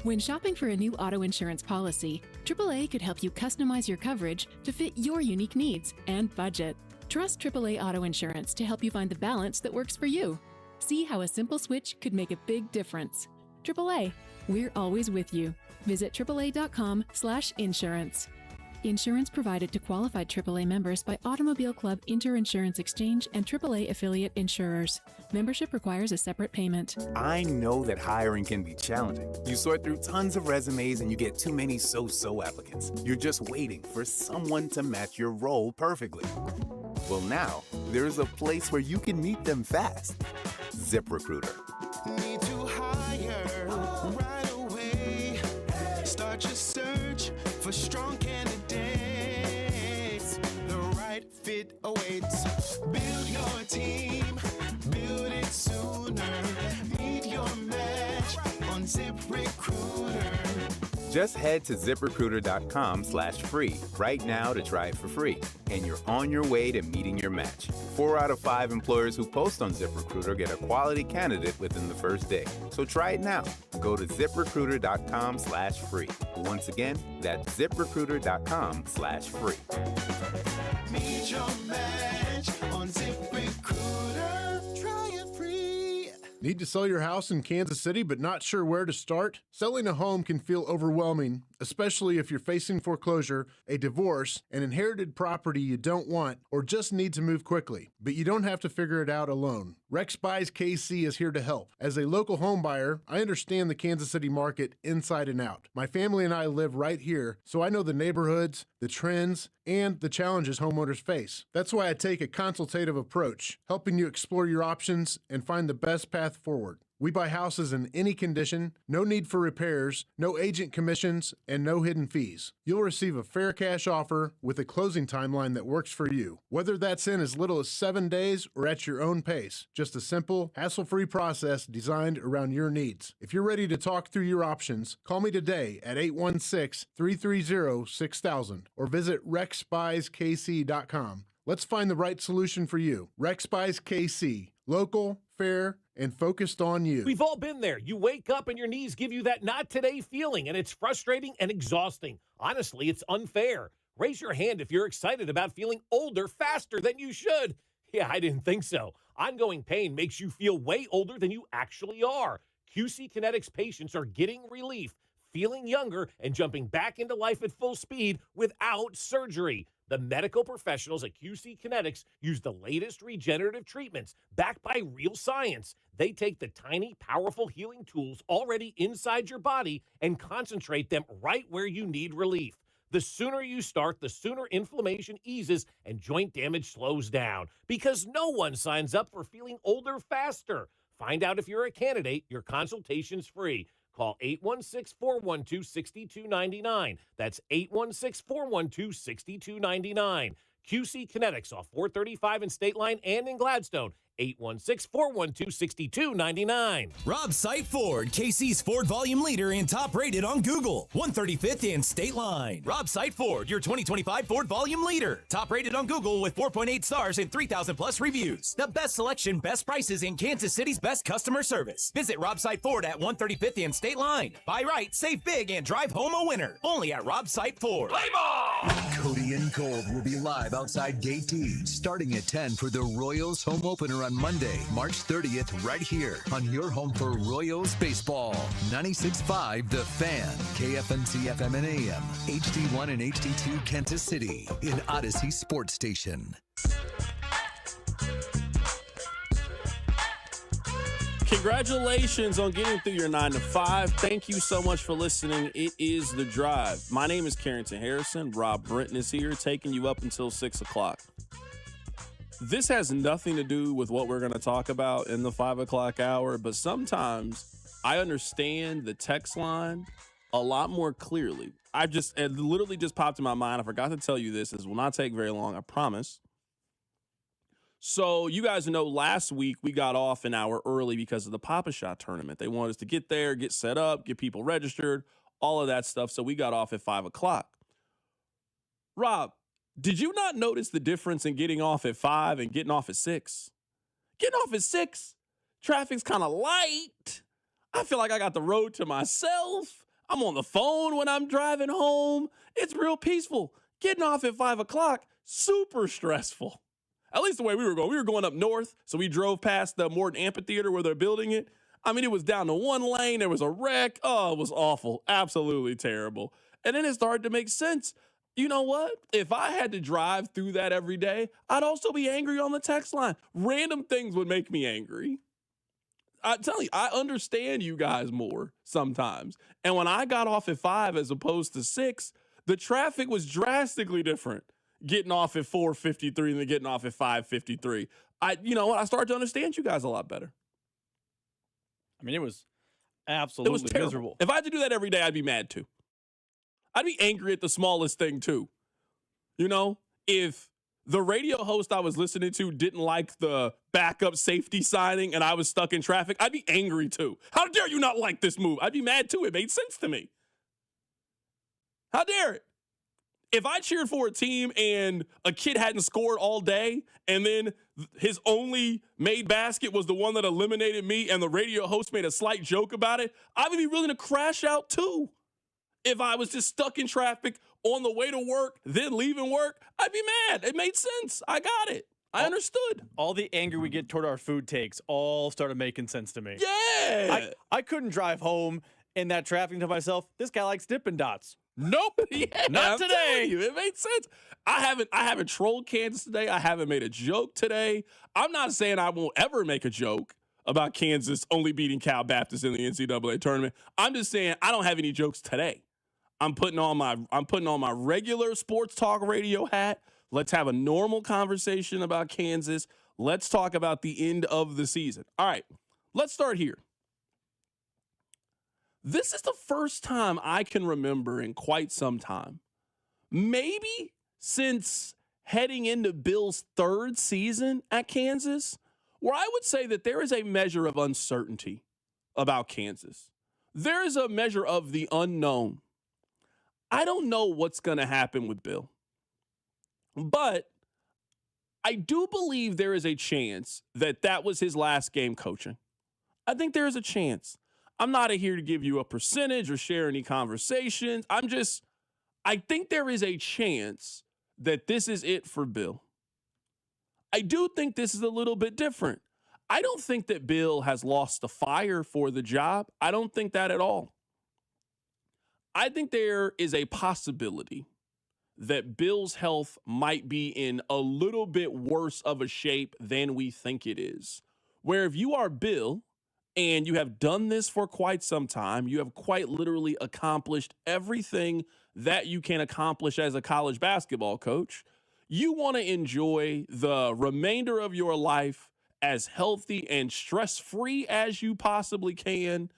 When shopping for a new auto insurance policy, AAA could help you customize your coverage to fit your unique needs and budget. Trust AAA Auto Insurance to help you find the balance that works for you. See how a simple switch could make a big difference. AAA, we're always with you. Visit AAA.com/insurance. Insurance provided to qualified AAA members by Automobile Club Inter-Insurance Exchange and AAA affiliate insurers. Membership requires a separate payment. I know that hiring can be challenging. You sort through tons of resumes and you get too many so-so applicants. You're just waiting for someone to match your role perfectly. Well, now, there's a place where you can meet them fast. ZipRecruiter. Need to hire right away. Start your search for strong candidates. The right fit awaits. Build your team. Build Just head to ZipRecruiter.com/free right now to try it for free, and you're on your way to meeting your match. 4 out of 5 employers who post on ZipRecruiter get a quality candidate within the first day. So try it now. Go to ZipRecruiter.com/free. Once again, that's ZipRecruiter.com/free. Meet your match on ZipRecruiter. Try it free. Need to sell your house in Kansas City but not sure where to start? Selling a home can feel overwhelming, especially if you're facing foreclosure, a divorce, an inherited property you don't want, or just need to move quickly. But you don't have to figure it out alone. Rex Buys KC is here to help. As a local home buyer, I understand the Kansas City market inside and out. My family and I live right here, so I know the neighborhoods, the trends, and the challenges homeowners face. That's why I take a consultative approach, helping you explore your options and find the best path forward. We buy houses in any condition, no need for repairs, no agent commissions, and no hidden fees. You'll receive a fair cash offer with a closing timeline that works for you. Whether that's in as little as 7 days or at your own pace, just a simple, hassle-free process designed around your needs. If you're ready to talk through your options, call me today at 816-330-6000 or visit rexbuyskc.com. Let's find the right solution for you. Rex Buys KC. Local, fair, and focused on you. We've all been there. You wake up and your knees give you that not today feeling, and it's frustrating and exhausting. Honestly, it's unfair. Raise your hand if you're excited about feeling older faster than you should. Yeah, I didn't think so. Ongoing pain makes you feel way older than you actually are. QC Kinetics patients are getting relief, feeling younger, and jumping back into life at full speed without surgery. The medical professionals at QC Kinetics use the latest regenerative treatments backed by real science. They take the tiny, powerful healing tools already inside your body and concentrate them right where you need relief. The sooner you start, the sooner inflammation eases and joint damage slows down, because no one signs up for feeling older faster. Find out if you're a candidate. Your consultation's free. Call 816-412-6299. That's 816-412-6299. QC Kinetics off 435 in State Line and in Gladstone. 816-412-6299. Rob Sight Ford, KC's Ford volume leader and top rated on Google. 135th and State Line. Rob Sight Ford, your 2025 Ford volume leader. Top rated on Google with 4.8 stars and 3,000 plus reviews. The best selection, best prices, and Kansas City's best customer service. Visit Rob Sight Ford at 135th and State Line. Buy right, save big, and drive home a winner. Only at Rob Sight Ford. Play ball! Cody and Gold will be live outside Gate D starting at 10 for the Royals home opener on Monday, March 30th, right here on your home for Royals baseball. 96.5 The Fan, KFNC FM and AM, HD1 and HD2 Kansas City, in Odyssey Sports Station. Congratulations on getting through your 9 to 5. Thank you so much for listening. It is The Drive. My name is Carrington Harrison. Rob Britton is here, taking you up until 6 o'clock. This has nothing to do with what we're going to talk about in the 5 o'clock hour, but sometimes I understand the text line a lot more clearly. It literally just popped in my mind. I forgot to tell you this. This will not take very long, I promise. So you guys know last week we got off an hour early because of the Pop-A-Shot tournament. They wanted us to get there, get set up, get people registered, all of that stuff. So we got off at 5 o'clock. Rob, did you not notice the difference in getting off at 5 and getting off at 6? Getting off at 6, traffic's kind of light. I feel like I got the road to myself. I'm on the phone when I'm driving home. It's real peaceful. Getting off at 5 o'clock, super stressful. At least the way we were going. We were going up north, so we drove past the Morton Amphitheater where they're building it. I mean, it was down to one lane. There was a wreck. Oh, it was awful. Absolutely terrible. And then it started to make sense. You know what? If I had to drive through that every day, I'd also be angry on the text line. Random things would make me angry. I'm telling you, I understand you guys more sometimes. And when I got off at 5 as opposed to 6, the traffic was drastically different. Getting off at 4:53 and then getting off at 5:53. You know what? I started to understand you guys a lot better. I mean, it was absolutely miserable. If I had to do that every day, I'd be mad too. I'd be angry at the smallest thing too. You know, if the radio host I was listening to didn't like the backup safety signing and I was stuck in traffic, I'd be angry too. How dare you not like this move? I'd be mad too. It made sense to me. How dare it? If I cheered for a team and a kid hadn't scored all day and then his only made basket was the one that eliminated me and the radio host made a slight joke about it, I would be willing to crash out too. If I was just stuck in traffic on the way to work, then leaving work, I'd be mad. It made sense. I got it. I understood. All the anger we get toward our food takes all started making sense to me. Yeah. I couldn't drive home in that traffic to myself, this guy likes Dippin' Dots. Nope. Yeah, Not today. You, it made sense. I haven't trolled Kansas today. I haven't made a joke today. I'm not saying I won't ever make a joke about Kansas only beating Cal Baptist in the NCAA tournament. I'm just saying I don't have any jokes today. I'm putting on my regular sports talk radio hat. Let's have a normal conversation about Kansas. Let's talk about the end of the season. All right, let's start here. This is the first time I can remember in quite some time, maybe since heading into Bill's third season at Kansas, where I would say that there is a measure of uncertainty about Kansas. There is a measure of the unknown. I don't know what's going to happen with Bill, but I do believe there is a chance that was his last game coaching. I think there is a chance. I'm not here to give you a percentage or share any conversations. I think there is a chance that this is it for Bill. I do think this is a little bit different. I don't think that Bill has lost the fire for the job. I don't think that at all. I think there is a possibility that Bill's health might be in a little bit worse of a shape than we think it is. Where if you are Bill, and you have done this for quite some time, you have quite literally accomplished everything that you can accomplish as a college basketball coach, you want to enjoy the remainder of your life as healthy and stress-free as you possibly can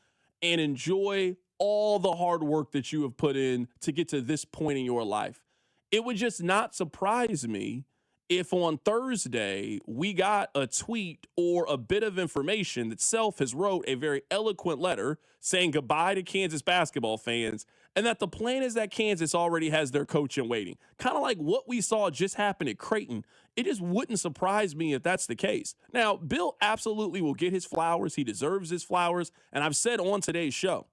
and enjoy all the hard work that you have put in to get to this point in your life. It would just not surprise me if on Thursday we got a tweet or a bit of information that Self has wrote a very eloquent letter saying goodbye to Kansas basketball fans, and that the plan is that Kansas already has their coach in waiting. Kind of like what we saw just happen at Creighton. It just wouldn't surprise me if that's the case. Now, Bill absolutely will get his flowers. He deserves his flowers. And I've said on today's show,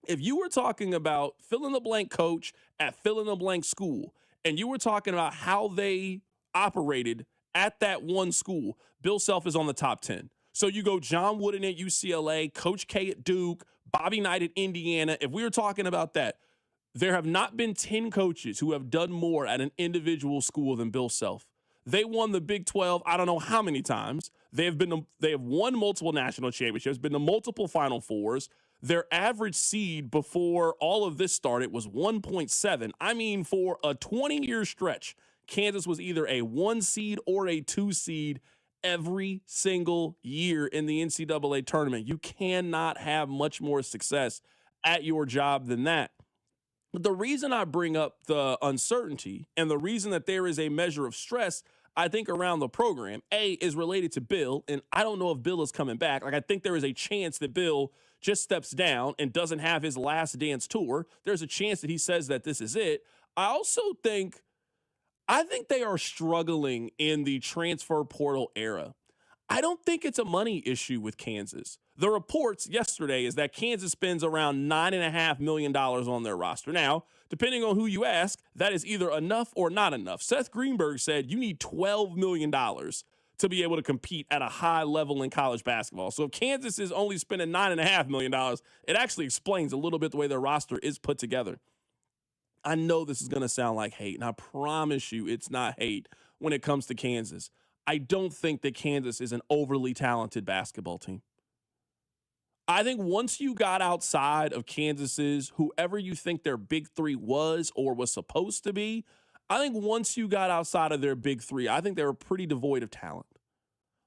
if you were talking about fill-in-the-blank coach at fill-in-the-blank school, and you were talking about how they operated at that one school, Bill Self is on the top 10. So you go John Wooden at UCLA, Coach K at Duke, Bobby Knight at Indiana. If we were talking about that, there have not been 10 coaches who have done more at an individual school than Bill Self. They won the Big 12, I don't know how many times. They have won multiple national championships, been to multiple Final Fours. Their average seed before all of this started was 1.7. I mean, for a 20-year stretch, Kansas was either a 1 seed or a 2 seed every single year in the NCAA tournament. You cannot have much more success at your job than that. But the reason I bring up the uncertainty and the reason that there is a measure of stress, I think, around the program, is related to Bill, and I don't know if Bill is coming back. Like, I think there is a chance that Bill just steps down and doesn't have his last dance tour. There's a chance that he says that this is it. I think they are struggling in the transfer portal era. I don't think it's a money issue with Kansas. The reports yesterday is that Kansas spends around $9.5 million on their roster. Now, depending on who you ask, that is either enough or not enough. Seth Greenberg said you need $12 million to be able to compete at a high level in college basketball. So if Kansas is only spending $9.5 million, it actually explains a little bit the way their roster is put together. I know this is going to sound like hate, and I promise you it's not hate when it comes to Kansas. I don't think that Kansas is an overly talented basketball team. I think once you got outside of Kansas's, whoever you think their big three was or was supposed to be, I think once you got outside of their big three, I think they were pretty devoid of talent.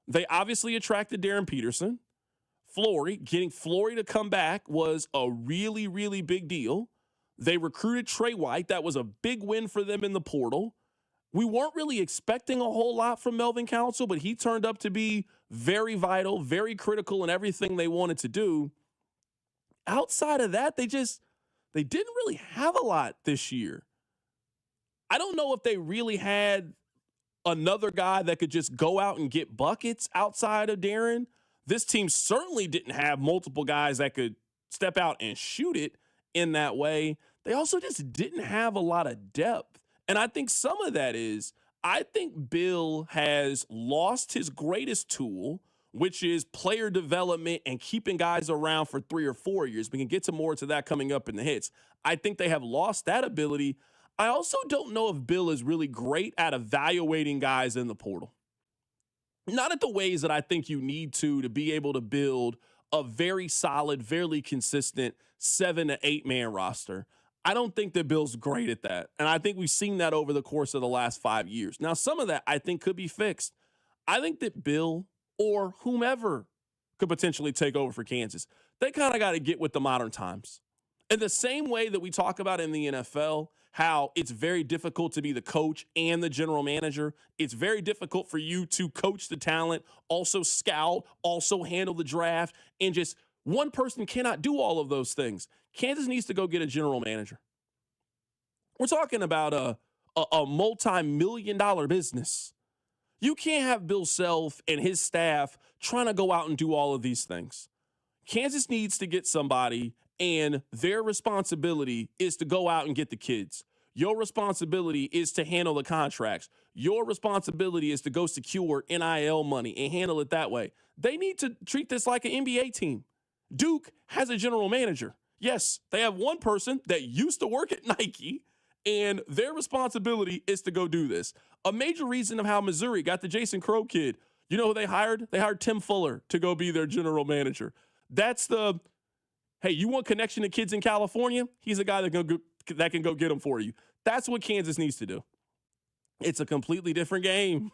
They obviously attracted Darren Peterson. Getting Flory to come back was a really, really big deal. They recruited Trey White. That was a big win for them in the portal. We weren't really expecting a whole lot from Melvin Council, but he turned up to be very vital, very critical in everything they wanted to do. Outside of that, they they didn't really have a lot this year. I don't know if they really had another guy that could just go out and get buckets outside of Darren. This team certainly didn't have multiple guys that could step out and shoot it in that way. They also just didn't have a lot of depth. And I think some of that is, I think Bill has lost his greatest tool, which is player development and keeping guys around for 3 or 4 years. We can get to more to that coming up in the hits. I think they have lost that ability. I also don't know if Bill is really great at evaluating guys in the portal. Not at the ways that I think you need to be able to build a very solid, very consistent 7 to 8 man roster. I don't think that Bill's great at that. And I think we've seen that over the course of the last 5 years. Now, some of that I think could be fixed. I think that Bill or whomever could potentially take over for Kansas, they kind of got to get with the modern times. In the same way that we talk about in the NFL, how it's very difficult to be the coach and the general manager. It's very difficult for you to coach the talent, also scout, also handle the draft, and just one person cannot do all of those things. Kansas needs to go get a general manager. We're talking about a multi-million-dollar business. You can't have Bill Self and his staff trying to go out and do all of these things. Kansas needs to get somebody, and their responsibility is to go out and get the kids. Your responsibility is to handle the contracts. Your responsibility is to go secure NIL money and handle it that way. They need to treat this like an NBA team. Duke has a general manager. Yes, they have one person that used to work at Nike, and their responsibility is to go do this. A major reason of how Missouri got the Jason Crow kid, you know who they hired? They hired Tim Fuller to go be their general manager. That's the, hey, you want connection to kids in California? He's a guy that can go get them for you. That's what Kansas needs to do. It's a completely different game.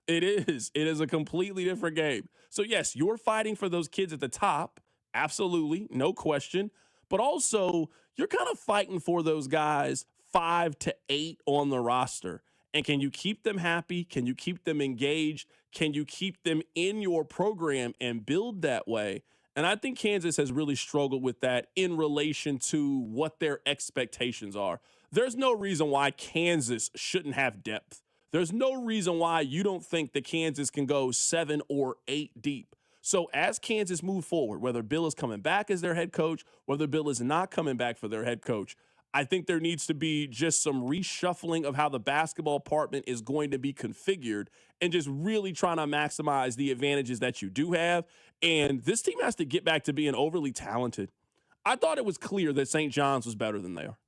It is. It is a completely different game. So, yes, you're fighting for those kids at the top. Absolutely. No question. But also, you're kind of fighting for those guys 5 to 8 on the roster. And can you keep them happy? Can you keep them engaged? Can you keep them in your program and build that way? And I think Kansas has really struggled with that in relation to what their expectations are. There's no reason why Kansas shouldn't have depth. There's no reason why you don't think that Kansas can go 7 or 8 deep. So as Kansas move forward, whether Bill is coming back as their head coach, whether Bill is not coming back for their head coach, I think there needs to be just some reshuffling of how the basketball department is going to be configured and just really trying to maximize the advantages that you do have. And this team has to get back to being overly talented. I thought it was clear that St. John's was better than they are.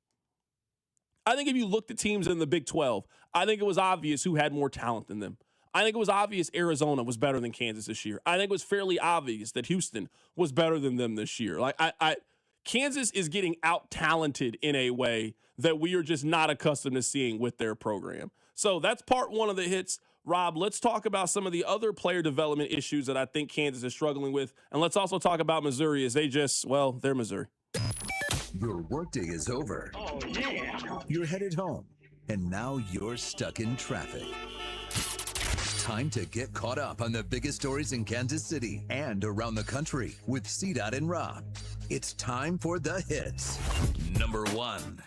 I think if you looked at teams in the Big 12, I think it was obvious who had more talent than them. I think it was obvious Arizona was better than Kansas this year. I think it was fairly obvious that Houston was better than them this year. Like Kansas is getting out-talented in a way that we are just not accustomed to seeing with their program. So that's part one of the hits. Rob, let's talk about some of the other player development issues that I think Kansas is struggling with. And let's also talk about Missouri as they're Missouri. Your workday is over. Oh, yeah. You're headed home. And now you're stuck in traffic. Time to get caught up on the biggest stories in Kansas City and around the country with CDOT and Rob. It's time for the hits. Number 1.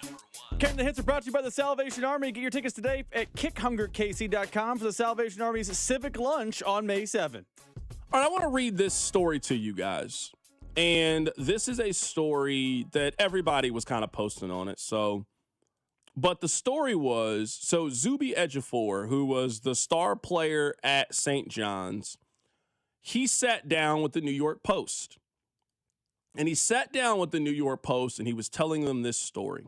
Ken, the hits are brought to you by the Salvation Army. Get your tickets today at kickhungerkc.com for the Salvation Army's Civic Lunch on May 7th. All right, I want to read this story to you guys. And this is a story that everybody was kind of posting on it. But the story was, Zubie Edgefor, who was the star player at St. John's, he sat down with the New York Post. And he sat down with the New York Post and he was telling them this story.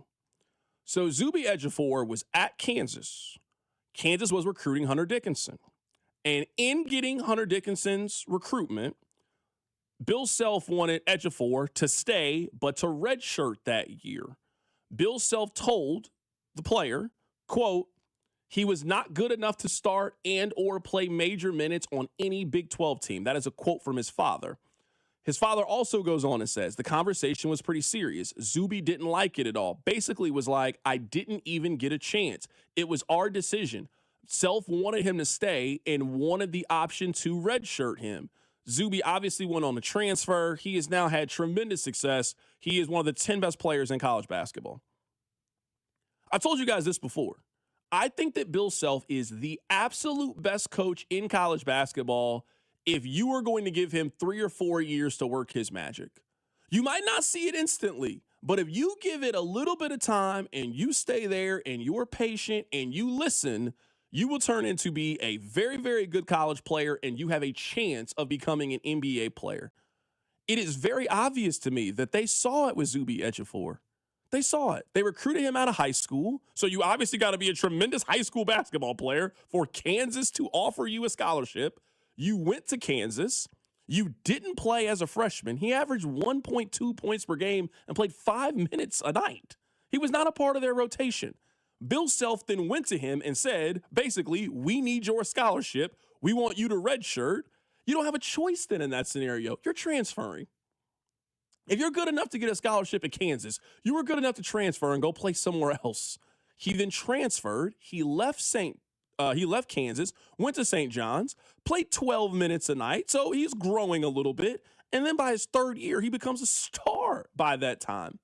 So Zubie Edgefor was at Kansas. Kansas was recruiting Hunter Dickinson. And in getting Hunter Dickinson's recruitment, Bill Self wanted Edgefor to stay, but to redshirt that year. Bill Self told the player, quote, he was not good enough to start and or play major minutes on any Big 12 team. That is a quote from his father. His father also goes on and says, the conversation was pretty serious. Zubie didn't like it at all. Basically was like, I didn't even get a chance. It was our decision. Self wanted him to stay and wanted the option to redshirt him. Zubie obviously went on a transfer. He has now had tremendous success. He is one of the 10 best players in college basketball. I told you guys this before. I think that Bill Self is the absolute best coach in college basketball if you are going to give him 3 or 4 years to work his magic. You might not see it instantly, but if you give it a little bit of time and you stay there and you're patient and you listen, you will turn into be a very, very good college player and you have a chance of becoming an NBA player. It is very obvious to me that they saw it with Zubie Edgefor. They saw it. They recruited him out of high school. So you obviously got to be a tremendous high school basketball player for Kansas to offer you a scholarship. You went to Kansas. You didn't play as a freshman. He averaged 1.2 points per game and played 5 minutes a night. He was not a part of their rotation. Bill Self then went to him and said, basically, we need your scholarship. We want you to redshirt. You don't have a choice then in that scenario. You're transferring. If you're good enough to get a scholarship at Kansas, you were good enough to transfer and go play somewhere else. He then transferred. He left Kansas, went to St. John's, played 12 minutes a night, so he's growing a little bit. And then by his 3rd year, he becomes a star by that time.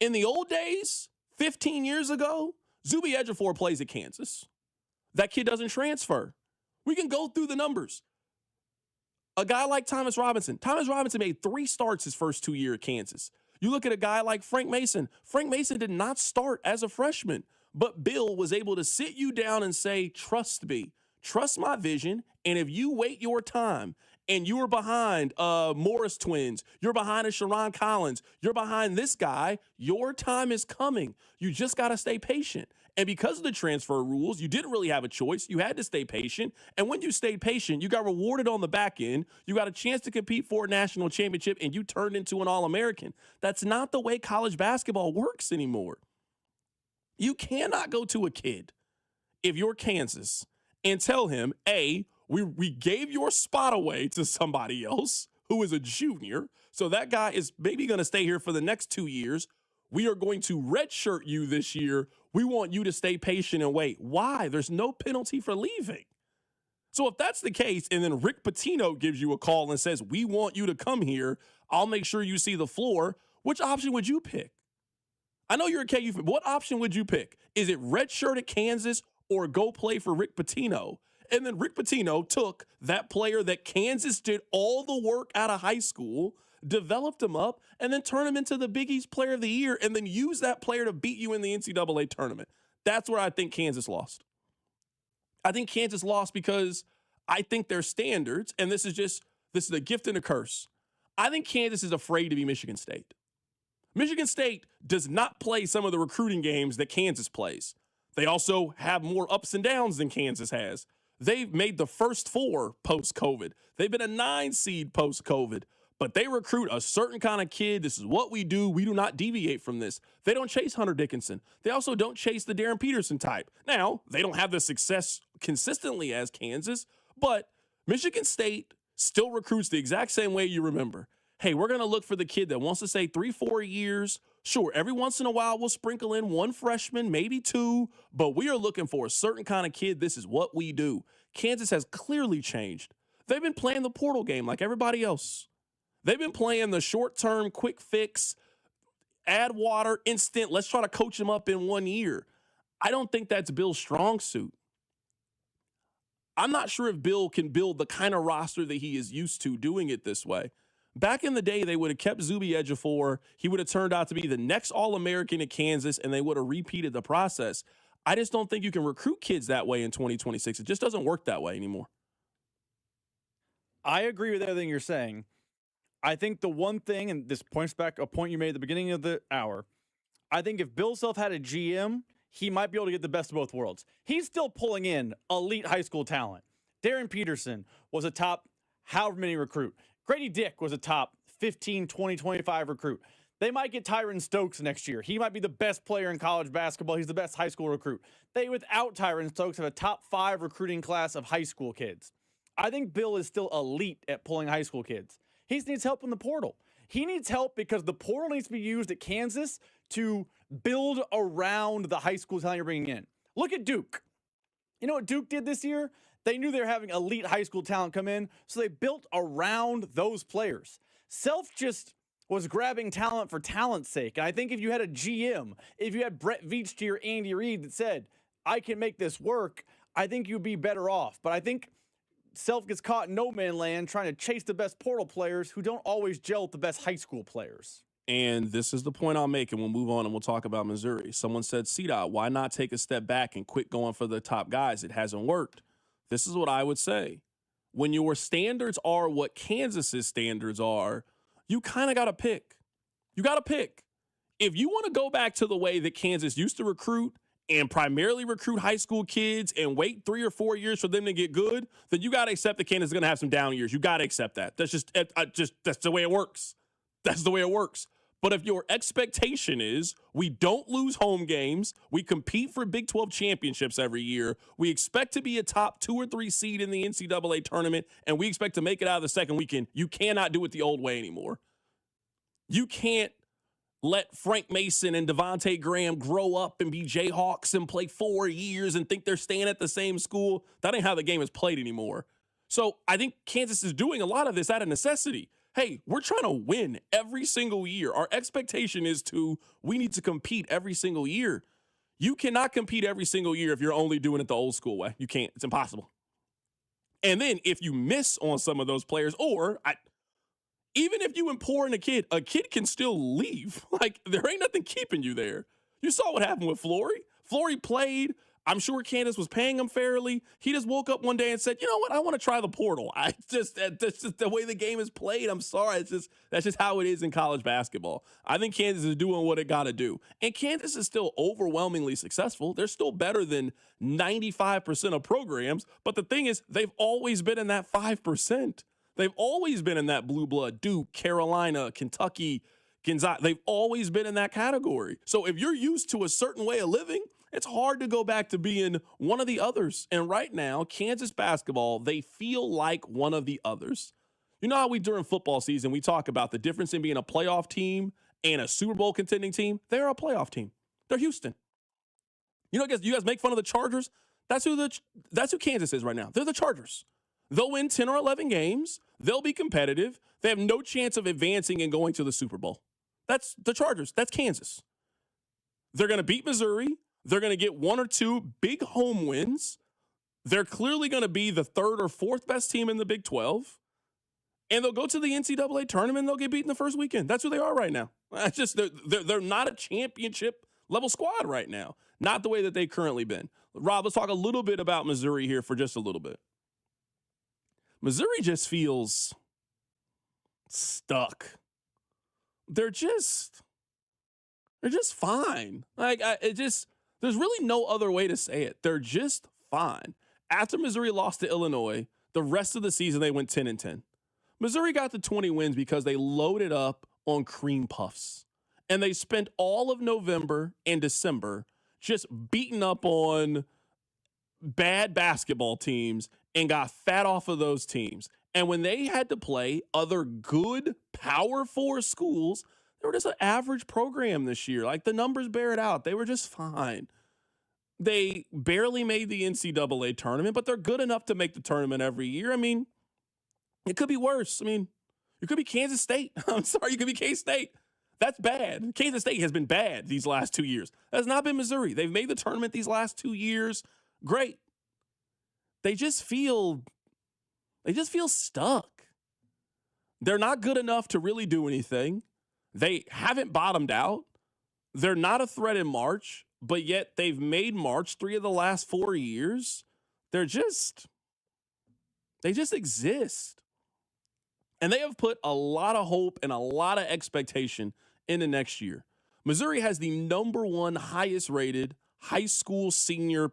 In the old days, 15 years ago, Zubie Edgefor plays at Kansas. That kid doesn't transfer. We can go through the numbers. A guy like Thomas Robinson. Thomas Robinson made 3 starts his first 2 years at Kansas. You look at a guy like Frank Mason. Frank Mason did not start as a freshman, but Bill was able to sit you down and say, trust me, trust my vision, and if you wait your time and you are behind Morris twins, you're behind a Sharon Collins, you're behind this guy, your time is coming. You just got to stay patient. And because of the transfer rules, you didn't really have a choice. You had to stay patient. And when you stayed patient, you got rewarded on the back end. You got a chance to compete for a national championship, and you turned into an All-American. That's not the way college basketball works anymore. You cannot go to a kid, if you're Kansas, and tell him, A, we gave your spot away to somebody else who is a junior, so that guy is maybe going to stay here for the next 2 years. We are going to redshirt you this year. We want you to stay patient and wait. Why? There's no penalty for leaving. So if that's the case, and then Rick Pitino gives you a call and says, we want you to come here, I'll make sure you see the floor, which option would you pick? I know you're a KU fan. What option would you pick? Is it redshirt at Kansas or go play for Rick Pitino? And then Rick Pitino took that player that Kansas did all the work out of high school, developed him up, and then turn him into the Big East Player of the Year, and then use that player to beat you in the NCAA tournament. That's where I think Kansas lost. I think Kansas lost because I think their standards, and this is a gift and a curse. I think Kansas is afraid to be Michigan State. Michigan State does not play some of the recruiting games that Kansas plays. They also have more ups and downs than Kansas has. They've made the first 4 post-COVID. They've been a 9 seed post-COVID. But they recruit a certain kind of kid. This is what we do. We do not deviate from this. They don't chase Hunter Dickinson. They also don't chase the Darren Peterson type. Now, they don't have the success consistently as Kansas, but Michigan State still recruits the exact same way you remember. Hey, we're going to look for the kid that wants to stay 3-4 years. Sure, every once in a while we'll sprinkle in 1 freshman, maybe 2, but we are looking for a certain kind of kid. This is what we do. Kansas has clearly changed. They've been playing the portal game like everybody else. They've been playing the short-term, quick fix, add water, instant, let's try to coach them up in 1 year. I don't think that's Bill's strong suit. I'm not sure if Bill can build the kind of roster that he is used to doing it this way. Back in the day, they would have kept Zubie Edgefor. He would have turned out to be the next All-American at Kansas, and they would have repeated the process. I just don't think you can recruit kids that way in 2026. It just doesn't work that way anymore. I agree with everything you're saying. I think the one thing, and this points back a point you made at the beginning of the hour, I think if Bill Self had a GM, he might be able to get the best of both worlds. He's still pulling in elite high school talent. Darren Peterson was a top however many recruit. Grady Dick was a top 15, 20, 25 recruit. They might get Tyron Stokes next year. He might be the best player in college basketball. He's the best high school recruit. They, without Tyron Stokes, have a top 5 recruiting class of high school kids. I think Bill is still elite at pulling high school kids. He needs help in the portal. He needs help because the portal needs to be used at Kansas to build around the high school talent you're bringing in. Look at Duke. You know what Duke did this year? They knew they were having elite high school talent come in, so they built around those players. Self just was grabbing talent for talent's sake. And I think if you had a GM, if you had Brett Veach or Andy Reid that said, I can make this work, I think you'd be better off. But I think Self gets caught in no man's land trying to chase the best portal players who don't always gel with the best high school players. And this is the point I'll make, and we'll move on and we'll talk about Missouri. Someone said, CDOT, why not take a step back and quit going for the top guys? It hasn't worked. This is what I would say. When your standards are what Kansas's standards are, you kind of got to pick. You got to pick. If you want to go back to the way that Kansas used to recruit and primarily recruit high school kids and wait 3 or 4 years for them to get good, then you got to accept that Kansas is going to have some down years. You got to accept that. That's just that's the way it works. That's the way it works. But if your expectation is we don't lose home games, we compete for Big 12 championships every year, we expect to be a top 2 or 3 seed in the NCAA tournament, and we expect to make it out of the second weekend, you cannot do it the old way anymore. You can't let Frank Mason and Devontae Graham grow up and be Jayhawks and play 4 years and think they're staying at the same school. That ain't how the game is played anymore. So I think Kansas is doing a lot of this out of necessity. Hey, we're trying to win every single year. Our expectation is we need to compete every single year. You cannot compete every single year if you're only doing it the old school way. You can't. It's impossible. And then if you miss on some of those players, even if you import a kid can still leave. Like, there ain't nothing keeping you there. You saw what happened with Flory. Flory played. I'm sure Kansas was paying him fairly. He just woke up one day and said, you know what? I want to try the portal. That's just the way the game is played. I'm sorry. That's just how it is in college basketball. I think Kansas is doing what it got to do. And Kansas is still overwhelmingly successful. They're still better than 95% of programs. But the thing is, they've always been in that 5%. They've always been in that blue blood. Duke, Carolina, Kentucky, Gonzaga. They've always been in that category. So if you're used to a certain way of living, it's hard to go back to being one of the others. And right now, Kansas basketball, they feel like one of the others. You know how during football season, we talk about the difference in being a playoff team and a Super Bowl contending team? They're a playoff team. They're Houston. You guys make fun of the Chargers? That's who Kansas is right now. They're the Chargers. They'll win 10 or 11 games. They'll be competitive. They have no chance of advancing and going to the Super Bowl. That's the Chargers. That's Kansas. They're going to beat Missouri. They're going to get 1 or 2 big home wins. They're clearly going to be the 3rd or 4th best team in the Big 12. And they'll go to the NCAA tournament and they'll get beaten the first weekend. That's who they are right now. They're not a championship level squad right now. Not the way that they've currently been. Rob, let's talk a little bit about Missouri here for just a little bit. Missouri just feels stuck. They're just fine. There's really no other way to say it. They're just fine. After Missouri lost to Illinois, the rest of the season they went 10-10. Missouri got the 20 wins because they loaded up on cream puffs. And they spent all of November and December just beating up on bad basketball teams and got fat off of those teams. And when they had to play other good Power 4 schools, they were just an average program this year. Like, the numbers bear it out. They were just fine. They barely made the NCAA tournament, but they're good enough to make the tournament every year. I mean, it could be worse. I mean, it could be Kansas State. I'm sorry, you could be K-State. That's bad. Kansas State has been bad these last 2 years. That's not been Missouri. They've made the tournament these last 2 years. Great. They just feel stuck. They're not good enough to really do anything. They haven't bottomed out. They're not a threat in March, but yet they've made March 3 of the last 4 years. They just exist. And they have put a lot of hope and a lot of expectation into next year. Missouri has the number 1 highest rated high school senior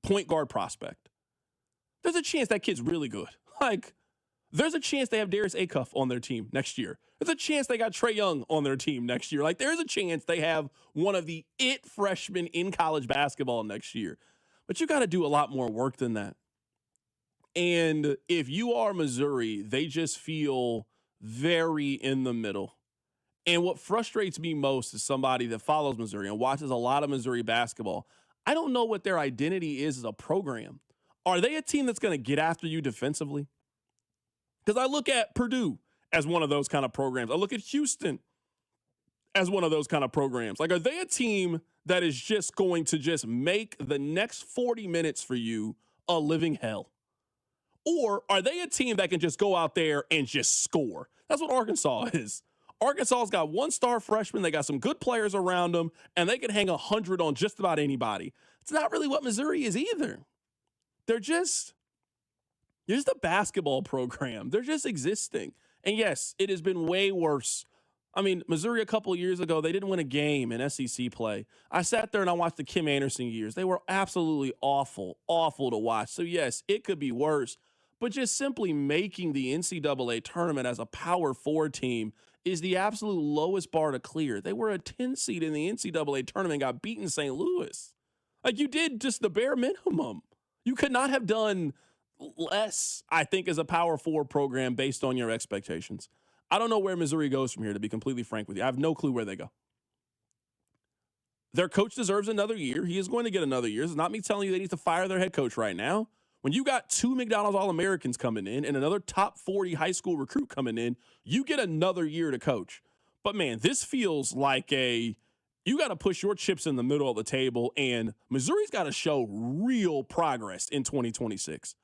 point guard prospect. There's a chance that kid's really good. There's a chance they have Darius Acuff on their team next year. There's a chance they got Trae Young on their team next year. There's a chance they have one of the it freshmen in college basketball next year. But you got to do a lot more work than that. And if you are Missouri, they just feel very in the middle. And what frustrates me most is somebody that follows Missouri and watches a lot of Missouri basketball. I don't know what their identity is as a program. are they a team that's going to get after you defensively? Because I look at Purdue as one of those kind of programs. I look at Houston as one of those kind of programs. Like, are they a team that is just going to just make the next 40 minutes for you a living hell? Or are they a team that can just go out there and just score? That's what Arkansas is. Arkansas's got 1-star freshmen. They got some good players around them, and they can hang 100 on just about anybody. It's not really what Missouri is either. They're just a basketball program. They're just existing. And yes, it has been way worse. I mean, Missouri a couple of years ago, they didn't win a game in SEC play. I sat there and I watched the Kim Anderson years. They were absolutely awful, awful to watch. So yes, it could be worse. But just simply making the NCAA tournament as a Power 4 team is the absolute lowest bar to clear. They were a 10 seed in the NCAA tournament, got beaten St. Louis. Like, you did just the bare minimum. You could not have done less, I think, as a Power 4 program based on your expectations. I don't know where Missouri goes from here, to be completely frank with you. I have no clue where they go. Their coach deserves another year. He is going to get another year. It's not me telling you they need to fire their head coach right now. When you got 2 McDonald's All-Americans coming in and another top 40 high school recruit coming in, you get another year to coach. But, man, this feels like you got to push your chips in the middle of the table, and Missouri's got to show real progress in 2026.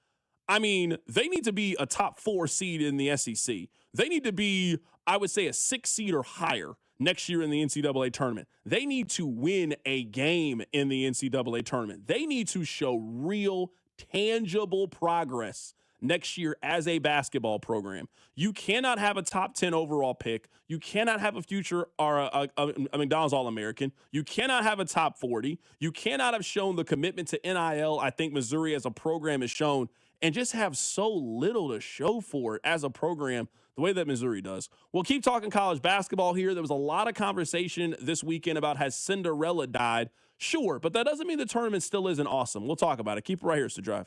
I mean, they need to be a top 4 seed in the SEC. They need to be, I would say, a 6 seed or higher next year in the NCAA tournament. They need to win a game in the NCAA tournament. They need to show real, tangible progress next year as a basketball program. You cannot have a top 10 overall pick. You cannot have a future or a McDonald's All-American. You cannot have a top 40. You cannot have shown the commitment to NIL I think Missouri as a program has shown, and just have so little to show for it as a program the way that Missouri does. We'll keep talking college basketball here. There was a lot of conversation this weekend about has Cinderella died? Sure, but that doesn't mean the tournament still isn't awesome. We'll talk about it. Keep it right here. It's The Drive.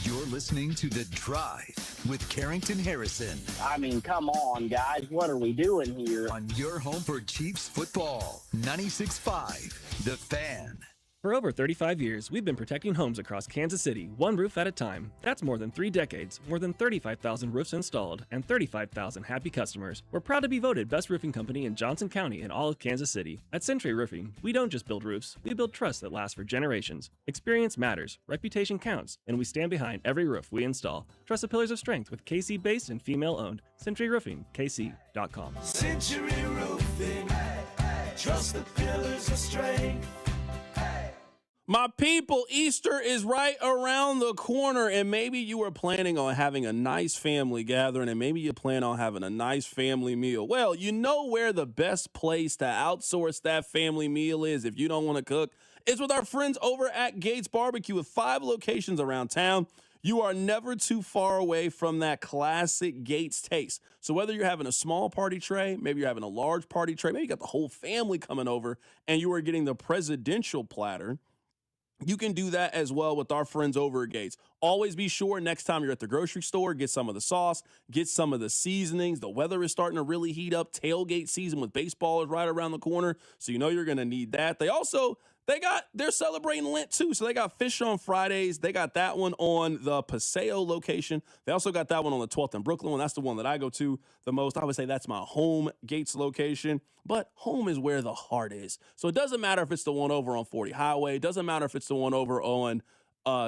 You're listening to The Drive with Carrington Harrison. I mean, come on, guys. What are we doing here? On your home for Chiefs football, 96.5, The Fan. For over 35 years, we've been protecting homes across Kansas City, one roof at a time. That's more than 3 decades, more than 35,000 roofs installed, and 35,000 happy customers. We're proud to be voted best roofing company in Johnson County and all of Kansas City. At Century Roofing, we don't just build roofs, we build trust that lasts for generations. Experience matters, reputation counts, and we stand behind every roof we install. Trust the pillars of strength with KC-based and female-owned. Century Roofing, KC.com. Century Roofing, trust the pillars of strength. My people, Easter is right around the corner, and maybe you were planning on having a nice family gathering, and maybe you plan on having a nice family meal. Well, you know where the best place to outsource that family meal is if you don't want to cook? It's with our friends over at Gates Barbecue with 5 locations around town. You are never too far away from that classic Gates taste. So whether you're having a small party tray, maybe you're having a large party tray, maybe you got the whole family coming over, and you are getting the presidential platter, you can do that as well with our friends over at Gates. Always be sure next time you're at the grocery store, get some of the sauce, get some of the seasonings. The weather is starting to really heat up. Tailgate season with baseball is right around the corner, so you know you're going to need that. They're celebrating Lent too, so they got fish on Fridays. They got that one on the Paseo location. They also got that one on the 12th and Brooklyn one. That's the one that I go to the most. I would say that's my home Gates location, but home is where the heart is. So it doesn't matter if it's the one over on 40 Highway. It doesn't matter if it's the one over on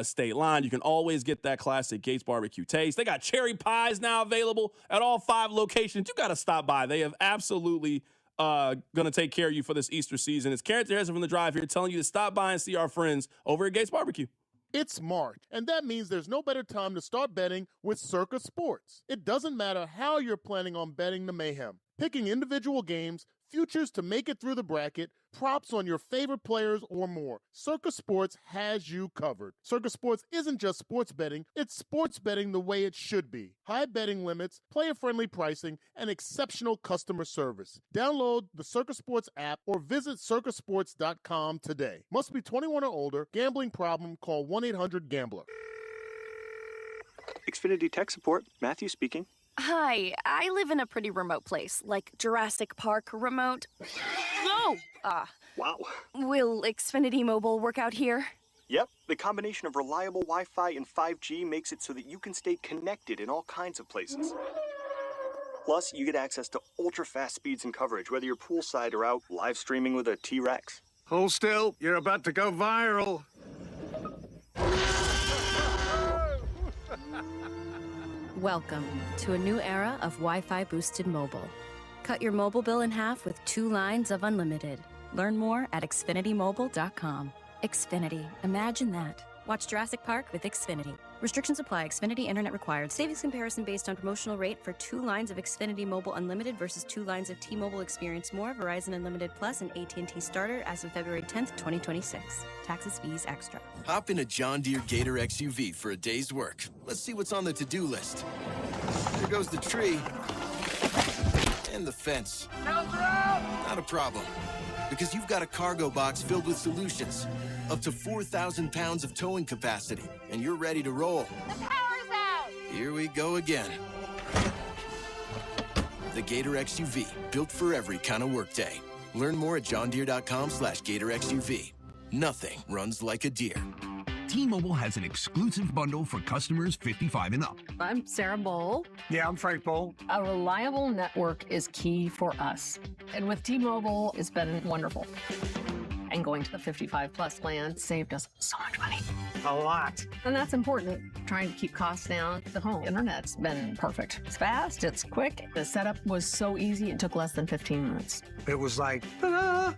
State Line. You can always get that classic Gates barbecue taste. They got cherry pies now available at all 5 locations. You got to stop by. They have absolutely going to take care of you for this Easter season. It's Carrington Harrison from The Drive here telling you to stop by and see our friends over at Gates Barbecue. It's March, and that means there's no better time to start betting with Circa Sports. It doesn't matter how you're planning on betting the mayhem. Picking individual games, futures to make it through the bracket, props on your favorite players, or more. Circa Sports has you covered. Circa Sports isn't just sports betting, it's sports betting the way it should be. High betting limits, player-friendly pricing, and exceptional customer service. Download the Circa Sports app or visit circasports.com today. Must be 21 or older. Gambling problem? Call 1-800-GAMBLER. Xfinity Tech Support, Matthew speaking. Hi, I live in a pretty remote place, like Jurassic Park remote. No! Wow. Will Xfinity Mobile work out here? Yep, the combination of reliable Wi-Fi and 5G makes it so that you can stay connected in all kinds of places. Plus, you get access to ultra-fast speeds and coverage, whether you're poolside or out live streaming with a T-Rex. Hold still, you're about to go viral. Welcome to a new era of Wi-Fi boosted mobile. Cut your mobile bill in half with 2 lines of unlimited. Learn more at xfinitymobile.com. Xfinity, imagine that. Watch Jurassic Park with Xfinity. Restrictions apply. Xfinity internet required. Savings comparison based on promotional rate for 2 lines of Xfinity Mobile Unlimited versus 2 lines of T-Mobile Experience More, Verizon Unlimited Plus, and AT&T Starter as of February 10th, 2026. Taxes, fees, extra. Hop in a John Deere Gator XUV for a day's work. Let's see what's on the to-do list. There goes the tree. And the fence. Not a problem. Because you've got a cargo box filled with solutions. Up to 4,000 pounds of towing capacity. And you're ready to roll. The power's out! Here we go again. The Gator XUV. Built for every kind of workday. Learn more at johndeere.com/Gator XUV. Nothing runs like a deer. T-Mobile has an exclusive bundle for customers 55 and up. I'm Sarah Bowl. Yeah, I'm Frank Bowl. A reliable network is key for us. And with T-Mobile, it's been wonderful. And going to the 55 plus plan saved us so much money. A lot. And that's important. Trying to keep costs down. The home internet's been perfect. It's fast, it's quick. The setup was so easy, it took less than 15 minutes. It was like, ta-da!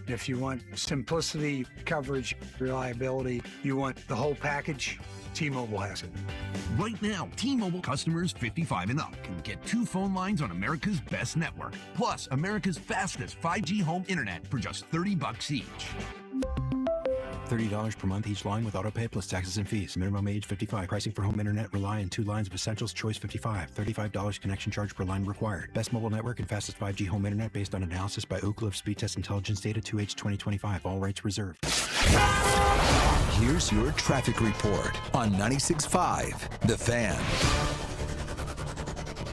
If you want simplicity, coverage, reliability, you want the whole package, T-Mobile has it. Right now, T-Mobile customers 55 and up can get 2 phone lines on America's best network, plus America's fastest 5G home internet for just $30 each. $30 per month each line with autopay plus taxes and fees. Minimum age 55. Pricing for home internet rely on 2 lines of essentials. Choice 55. $35 connection charge per line required. Best mobile network and fastest 5G home internet based on analysis by Ookla of Speed Test Intelligence data 2H 2025. All rights reserved. Here's your traffic report on 96.5 The Fan.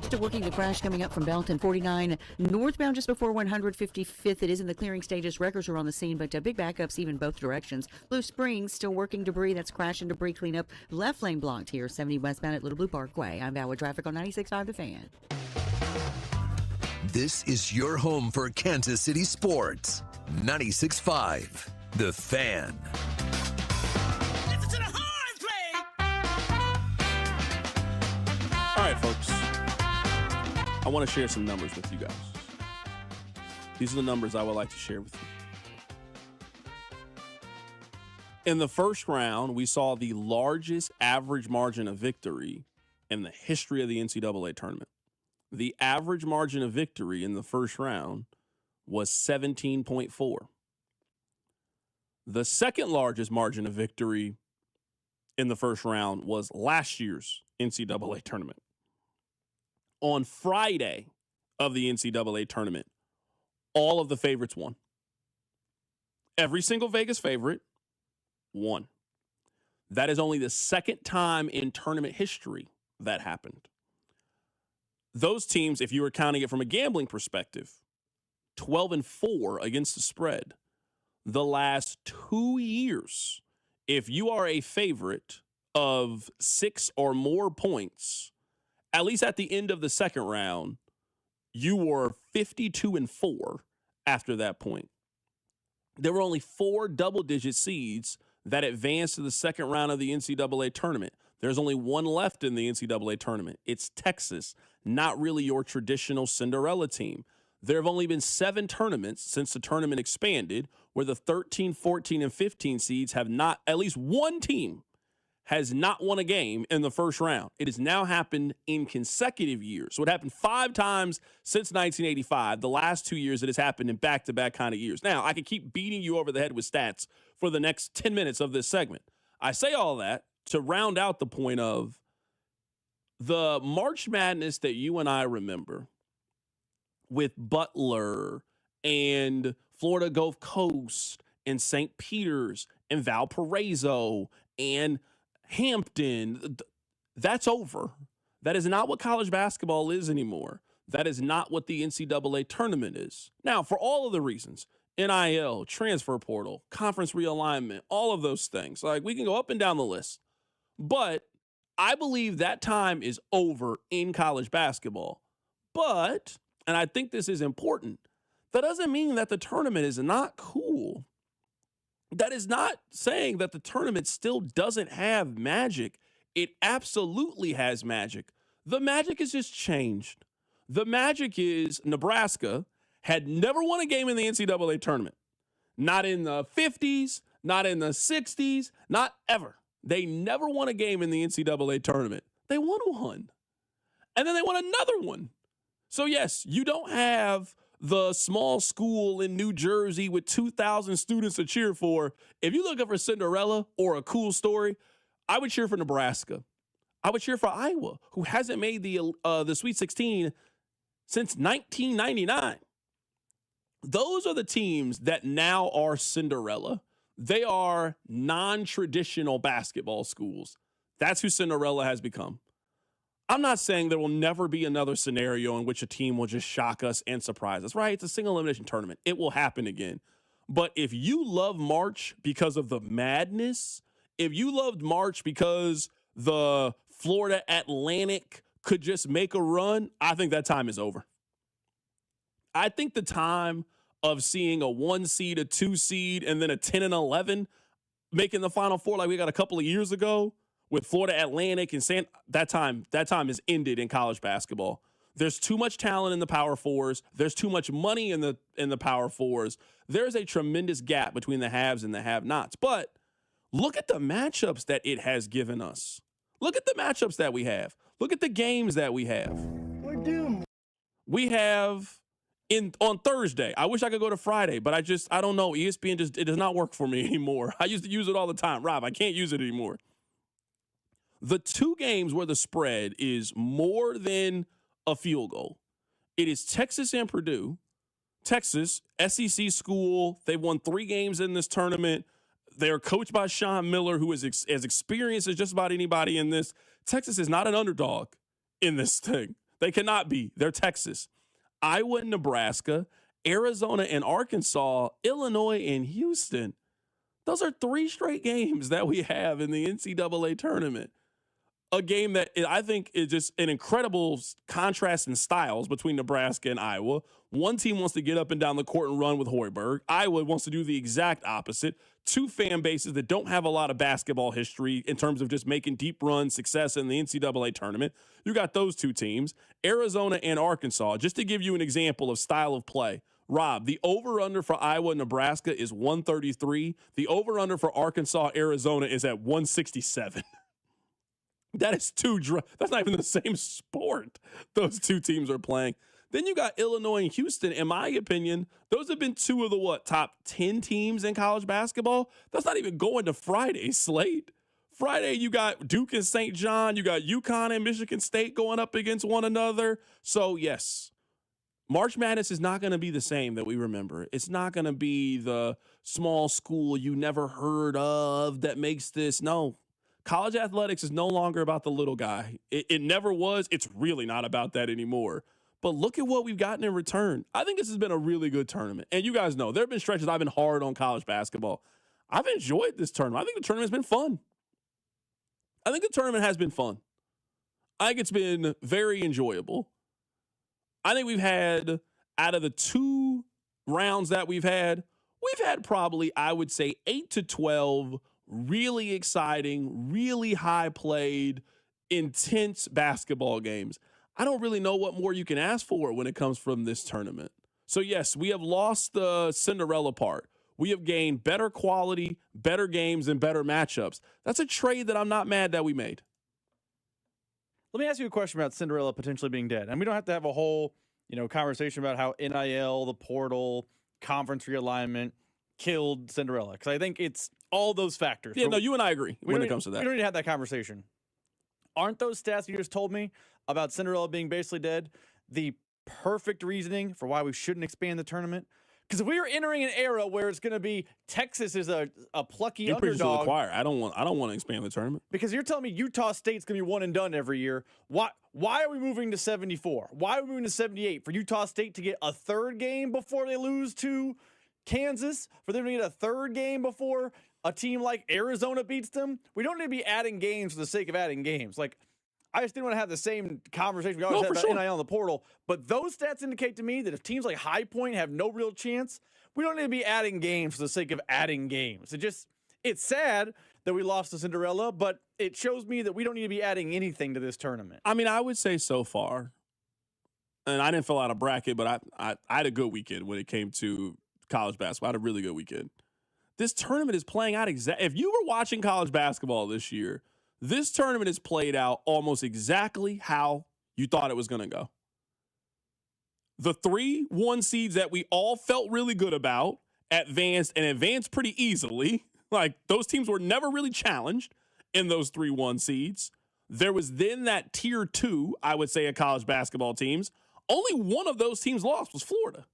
Still working the crash coming up from Belton 49 northbound just before 155th. It is in the clearing stages. Wreckers are on the scene, but big backups even both directions. Blue Springs still working debris. That's crash and debris cleanup. Left lane blocked here. 70 westbound at Little Blue Parkway. I'm Val with traffic on 96.5 The Fan. This is your home for Kansas City sports. 96.5 The Fan. All right, folks. I want to share some numbers with you guys. These are the numbers I would like to share with you. In the first round, we saw the largest average margin of victory in the history of the NCAA tournament. The average margin of victory in the first round was 17.4. The second largest margin of victory in the first round was last year's NCAA tournament. On Friday of the NCAA tournament, all of the favorites won. Every single Vegas favorite won. That is only the second time in tournament history that happened. Those teams, if you were counting it from a gambling perspective, 12-4 against the spread. The last 2 years, if you are a favorite of 6 or more points, at least at the end of the second round, you were 52-4 after that point. There were only 4 double-digit seeds that advanced to the second round of the NCAA tournament. There's only 1 left in the NCAA tournament. It's Texas, not really your traditional Cinderella team. There have only been 7 tournaments since the tournament expanded where the 13, 14, and 15 seeds have not, at least one team has not won a game in the first round. It has now happened in consecutive years. So it happened 5 times since 1985. The last 2 years it has happened in back-to-back kind of years. Now, I could keep beating you over the head with stats for the next 10 minutes of this segment. I say all that to round out the point of the March Madness that you and I remember with Butler and Florida Gulf Coast and St. Peter's and Valparaiso and Hampton, that's over. That is not what college basketball is anymore. That is not what the NCAA tournament is. Now, for all of the reasons, NIL, transfer portal, conference realignment, all of those things. Like, we can go up and down the list. But I believe that time is over in college basketball. But, and I think this is important, that doesn't mean that the tournament is not cool. That is not saying that the tournament still doesn't have magic. It absolutely has magic. The magic has just changed. The magic is Nebraska had never won a game in the NCAA tournament. Not in the 50s, not in the 60s, not ever. They never won a game in the NCAA tournament. They won one. And then they won another one. So, yes, you don't have the small school in New Jersey with 2,000 students to cheer for. If you're looking for Cinderella or a cool story, I would cheer for Nebraska. I would cheer for Iowa, who hasn't made the Sweet 16 since 1999. Those are the teams that now are Cinderella. They are non-traditional basketball schools. That's who Cinderella has become. I'm not saying there will never be another scenario in which a team will just shock us and surprise us, right? It's a single elimination tournament. It will happen again. But if you love March because of the madness, if you loved March because the Florida Atlantic could just make a run, I think that time is over. I think the time of seeing a 1 seed, a 2 seed, and then a 10 and 11 making the Final Four like we got a couple of years ago with Florida Atlantic and that time is ended in college basketball. There's too much talent in the Power Fours. There's too much money in the Power Fours. There's a tremendous gap between the haves and the have-nots. But look at the matchups that it has given us. Look at the matchups that we have. Look at the games that we have. We're doomed. We have on Thursday. I wish I could go to Friday, but I don't know. ESPN it does not work for me anymore. I used to use it all the time. Rob, I can't use it anymore. The 2 games where the spread is more than a field goal. It is Texas and Purdue. Texas, SEC school. They've won 3 games in this tournament. They're coached by Sean Miller, who is as experienced as just about anybody in this. Texas is not an underdog in this thing. They cannot be. They're Texas. Iowa and Nebraska, Arizona and Arkansas, Illinois and Houston. Those are 3 straight games that we have in the NCAA tournament. A game that I think is just an incredible contrast in styles between Nebraska and Iowa. One team wants to get up and down the court and run with Hoiberg. Iowa wants to do the exact opposite. 2 fan bases that don't have a lot of basketball history in terms of just making deep run success in the NCAA tournament. You got those 2 teams, Arizona and Arkansas. Just to give you an example of style of play, Rob, the over-under for Iowa and Nebraska is 133. The over-under for Arkansas, Arizona is at 167. That is that's not even the same sport those 2 teams are playing. Then you got Illinois and Houston. In my opinion, those have been 2 of the top 10 teams in college basketball. That's not even going to Friday's slate. Friday, you got Duke and St. John. You got UConn and Michigan State going up against one another. So, yes, March Madness is not going to be the same that we remember. It's not going to be the small school you never heard of that makes this. No. College athletics is no longer about the little guy. It never was. It's really not about that anymore. But look at what we've gotten in return. I think this has been a really good tournament. And you guys know, there have been stretches I've been hard on college basketball. I've enjoyed this tournament. I think the tournament's been fun. I think the tournament has been fun. I think it's been very enjoyable. I think we've had, out of the 2 rounds that we've had probably, I would say, 8 to 12 really exciting, really high-played, intense basketball games. I don't really know what more you can ask for when it comes from this tournament. So, yes, we have lost the Cinderella part. We have gained better quality, better games, and better matchups. That's a trade that I'm not mad that we made. Let me ask you a question about Cinderella potentially being dead. And we don't have to have a whole, conversation about how NIL, the portal, conference realignment killed Cinderella. Because I think it's all those factors. Yeah, no, you and I agree when it comes to that. We don't need to have that conversation. Aren't those stats you just told me about Cinderella being basically dead the perfect reasoning for why we shouldn't expand the tournament? Because if we are entering an era where it's going to be Texas is a plucky You're preaching to the underdog. choir. I don't want to expand the tournament. Because you're telling me Utah State's going to be one and done every year. Why are we moving to 74? Why are we moving to 78? For Utah State to get a 3rd game before they lose to Kansas, for them to get a third game before a team like Arizona beats them. We don't need to be adding games for the sake of adding games. Like, I just didn't want to have the same conversation we always had about NIL in the portal. But those stats indicate to me that if teams like High Point have no real chance, we don't need to be adding games for the sake of adding games. It's sad that we lost to Cinderella, but it shows me that we don't need to be adding anything to this tournament. I mean, I would say so far, and I didn't fill out a bracket, but I had a good weekend when it came to college basketball. I had a really good weekend. This tournament is playing out if you were watching college basketball this year, this tournament is played out almost exactly how you thought it was going to go. The 3-1 seeds that we all felt really good about advanced pretty easily. Like, those teams were never really challenged in those 3-1 seeds. There was then that tier 2, I would say, of college basketball teams. Only one of those teams lost was Florida.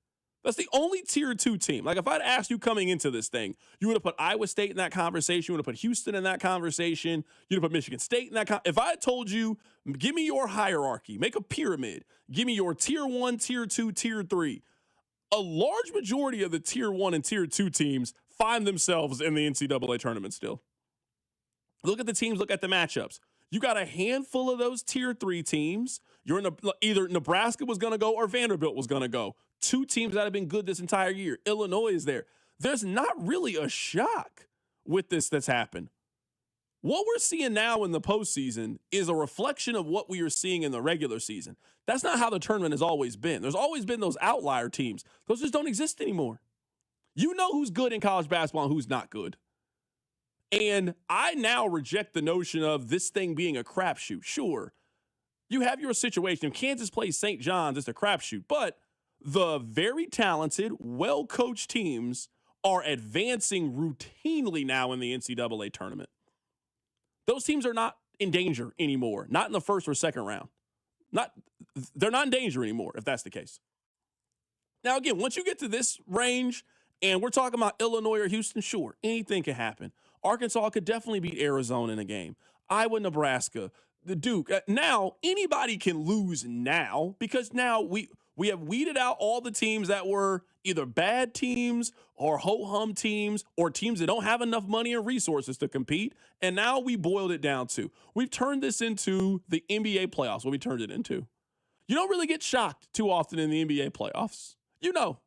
That's the only tier 2 team. Like, if I'd asked you coming into this thing, you would have put Iowa State in that conversation. You would have put Houston in that conversation. You'd have put Michigan State in that. If I had told you, give me your hierarchy, make a pyramid, give me your tier 1, tier 2, tier 3, a large majority of the tier 1 and tier 2 teams find themselves in the NCAA tournament still. Look at the teams, look at the matchups. You got a handful of those tier 3 teams. You're in either Nebraska was going to go or Vanderbilt was going to go. 2 teams that have been good this entire year. Illinois is there. There's not really a shock with this that's happened. What we're seeing now in the postseason is a reflection of what we are seeing in the regular season. That's not how the tournament has always been. There's always been those outlier teams. Those just don't exist anymore. You know who's good in college basketball and who's not good. And I now reject the notion of this thing being a crapshoot. Sure, you have your situation. If Kansas plays St. John's, it's a crapshoot. But the very talented, well-coached teams are advancing routinely now in the NCAA tournament. Those teams are not in danger anymore, not in the first or second round. They're not in danger anymore, if that's the case. Now, again, once you get to this range, and we're talking about Illinois or Houston, sure, anything can happen. Arkansas could definitely beat Arizona in a game. Iowa, Nebraska, the Duke. Now, anybody can lose now because now we have weeded out all the teams that were either bad teams or ho-hum teams or teams that don't have enough money and resources to compete. And now we boiled it down to, we've turned this into the NBA playoffs, what we turned it into. You don't really get shocked too often in the NBA playoffs. You know,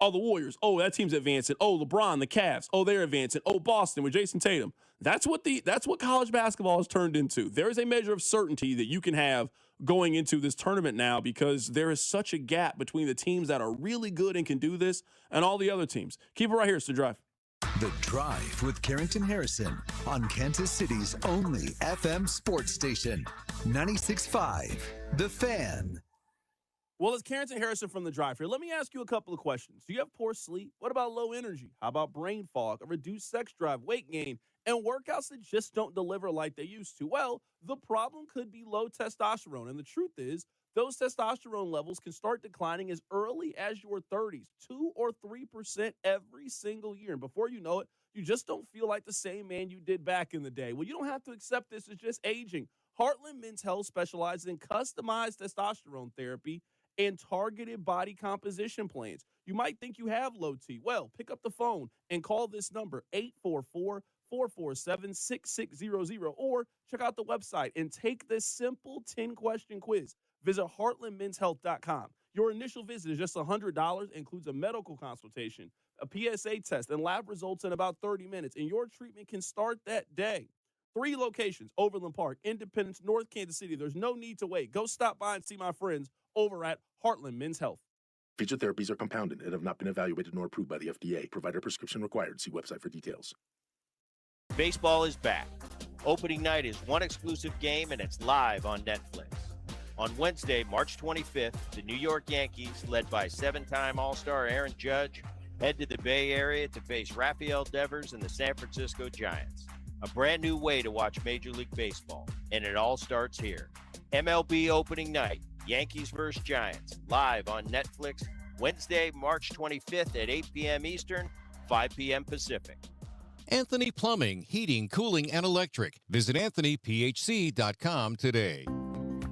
oh, the Warriors, oh, that team's advancing. Oh, LeBron, the Cavs, oh, they're advancing. Oh, Boston with Jason Tatum. That's what college basketball has turned into. There is a measure of certainty that you can have going into this tournament now because there is such a gap between the teams that are really good and can do this and all the other teams. Keep it right here. It's The Drive. The Drive with Carrington Harrison on Kansas City's only FM sports station, 96.5, The Fan. Well, it's Carrington Harrison from The Drive here. Let me ask you a couple of questions. Do you have poor sleep? What about low energy? How about brain fog, a reduced sex drive, weight gain, and workouts that just don't deliver like they used to? Well, the problem could be low testosterone. And the truth is, those testosterone levels can start declining as early as your 30s, 2 or 3% every single year. And before you know it, you just don't feel like the same man you did back in the day. Well, you don't have to accept this as just aging. Heartland Men's Health specializes in customized testosterone therapy and targeted body composition plans. You might think you have low T. Well, pick up the phone and call this number, 844-447-6600, or check out the website and take this simple 10-question quiz. Visit heartlandmenshealth.com. Your initial visit is just $100, includes a medical consultation, a PSA test, and lab results in about 30 minutes, and your treatment can start that day. 3 locations, Overland Park, Independence, North Kansas City. There's no need to wait. Go stop by and see my friends over at Heartland Men's Health. Featured therapies are compounded and have not been evaluated nor approved by the FDA. Provider prescription required. See website for details. Baseball is back. Opening night is one exclusive game, and it's live on Netflix. On Wednesday, March 25th, the New York Yankees, led by 7-time All-Star Aaron Judge, head to the Bay Area to face Rafael Devers and the San Francisco Giants. A brand new way to watch Major League Baseball, and it all starts here. MLB opening night, Yankees vs. Giants, live on Netflix, Wednesday, March 25th at 8 p.m. Eastern, 5 p.m. Pacific. Anthony Plumbing, Heating, Cooling, and Electric. Visit AnthonyPHC.com today.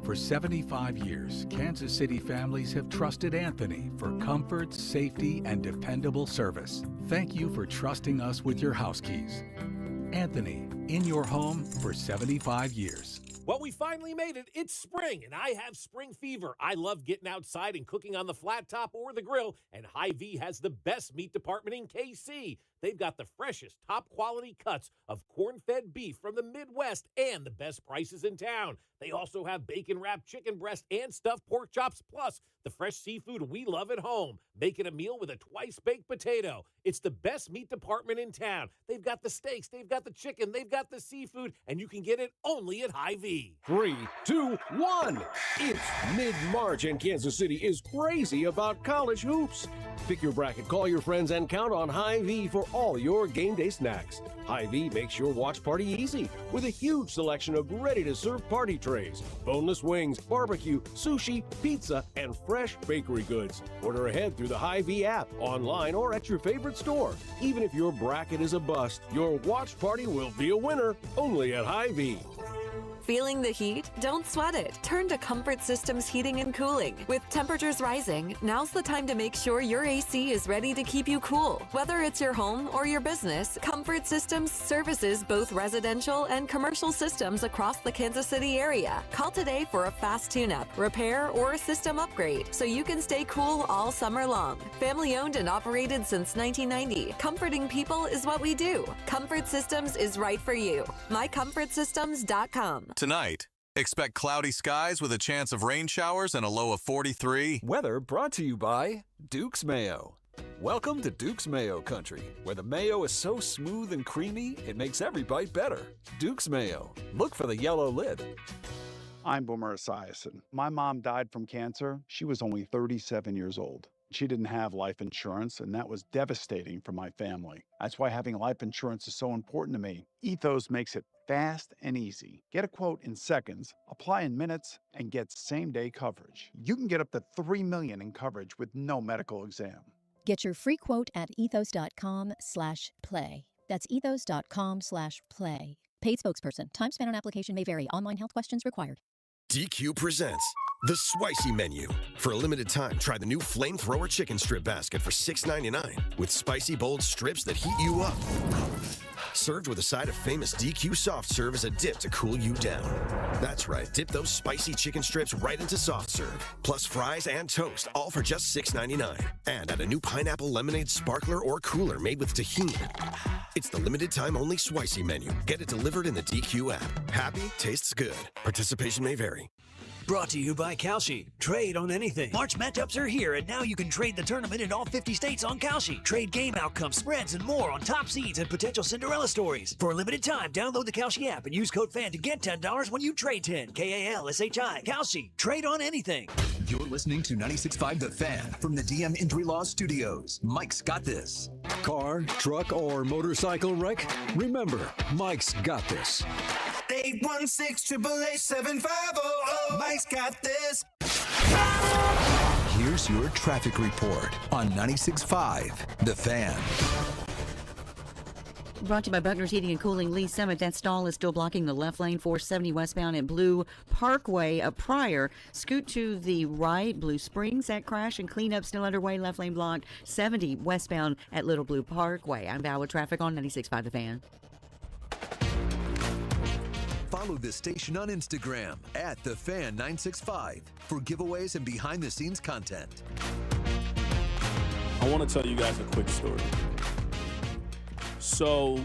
For 75 years, Kansas City families have trusted Anthony for comfort, safety, and dependable service. Thank you for trusting us with your house keys. Anthony, in your home for 75 years. Well, we finally made it. It's spring, and I have spring fever. I love getting outside and cooking on the flat top or the grill, and Hy-Vee has the best meat department in KC. They've got the freshest, top-quality cuts of corn-fed beef from the Midwest and the best prices in town. They also have bacon-wrapped chicken breast and stuffed pork chops, plus the fresh seafood we love at home. Making a meal with a twice-baked potato. It's the best meat department in town. They've got the steaks, they've got the chicken, they've got the seafood, and you can get it only at Hy-Vee. 3, 2, 1. It's mid-March, and Kansas City is crazy about college hoops. Pick your bracket, call your friends, and count on Hy-Vee for all your game day snacks. Hy-Vee makes your watch party easy with a huge selection of ready-to-serve party trays, boneless wings, barbecue, sushi, pizza, and fresh bakery goods. Order ahead through the Hy-Vee app, online, or at your favorite store. Even if your bracket is a bust, your watch party will be a winner, only at Hy-Vee. Feeling the heat? Don't sweat it. Turn to Comfort Systems Heating and Cooling. With temperatures rising, now's the time to make sure your AC is ready to keep you cool. Whether it's your home or your business, Comfort Systems services both residential and commercial systems across the Kansas City area. Call today for a fast tune-up, repair, or a system upgrade so you can stay cool all summer long. Family owned and operated since 1990, comforting people is what we do. Comfort Systems is right for you. MyComfortSystems.com. Tonight, expect cloudy skies with a chance of rain showers and a low of 43. Weather brought to you by Duke's Mayo. Welcome to Duke's Mayo Country, where the mayo is so smooth and creamy, it makes every bite better. Duke's Mayo. Look for the yellow lid. I'm Boomer Esiason. My mom died from cancer. She was only 37 years old. She didn't have life insurance, and that was devastating for my family. That's why having life insurance is so important to me. Ethos makes it fast and easy. Get a quote in seconds, apply in minutes, and get same-day coverage. You can get up to $3 million in coverage with no medical exam. Get your free quote at ethos.com/play. That's ethos.com/play. Paid spokesperson. Time spent on application may vary. Online health questions required. DQ presents the Spicy Menu. For a limited time, try the new Flamethrower Chicken Strip Basket for $6.99 with spicy, bold strips that heat you up. Served with a side of famous DQ soft serve as a dip to cool you down. That's right, dip those spicy chicken strips right into soft serve. Plus fries and toast, all for just $6.99. And add a new pineapple lemonade sparkler or cooler made with tahini. It's the limited time only Spicy Menu. Get it delivered in the DQ app. Happy, tastes good. Participation may vary. Brought to you by Kelce. Trade on anything. March matchups are here, and now you can trade the tournament in all 50 states on Kelce. Trade game outcomes, spreads, and more on top seeds and potential Cinderella stories. For a limited time, download the Kelce app and use code FAN to get $10 when you trade 10. KALSHI. Kelce. Trade on anything. You're listening to 96.5 The Fan from the DM Injury Law Studios. Mike's got this. Car, truck, or motorcycle wreck? Remember, Mike's got this. 816-888-7500. Mike's got this. Here's your traffic report on 96.5 The Fan. Brought to you by Buckner's Heating and Cooling. Lee Summit. That stall is still blocking the left lane. 470 westbound at Blue Parkway. Prior, scoot to the right. Blue Springs. That crash and cleanup still underway. Left lane blocked. 70 westbound at Little Blue Parkway. I'm Val with traffic on 96.5 The Fan. Follow this station on Instagram at TheFan965 for giveaways and behind-the-scenes content. I want to tell you guys a quick story. So,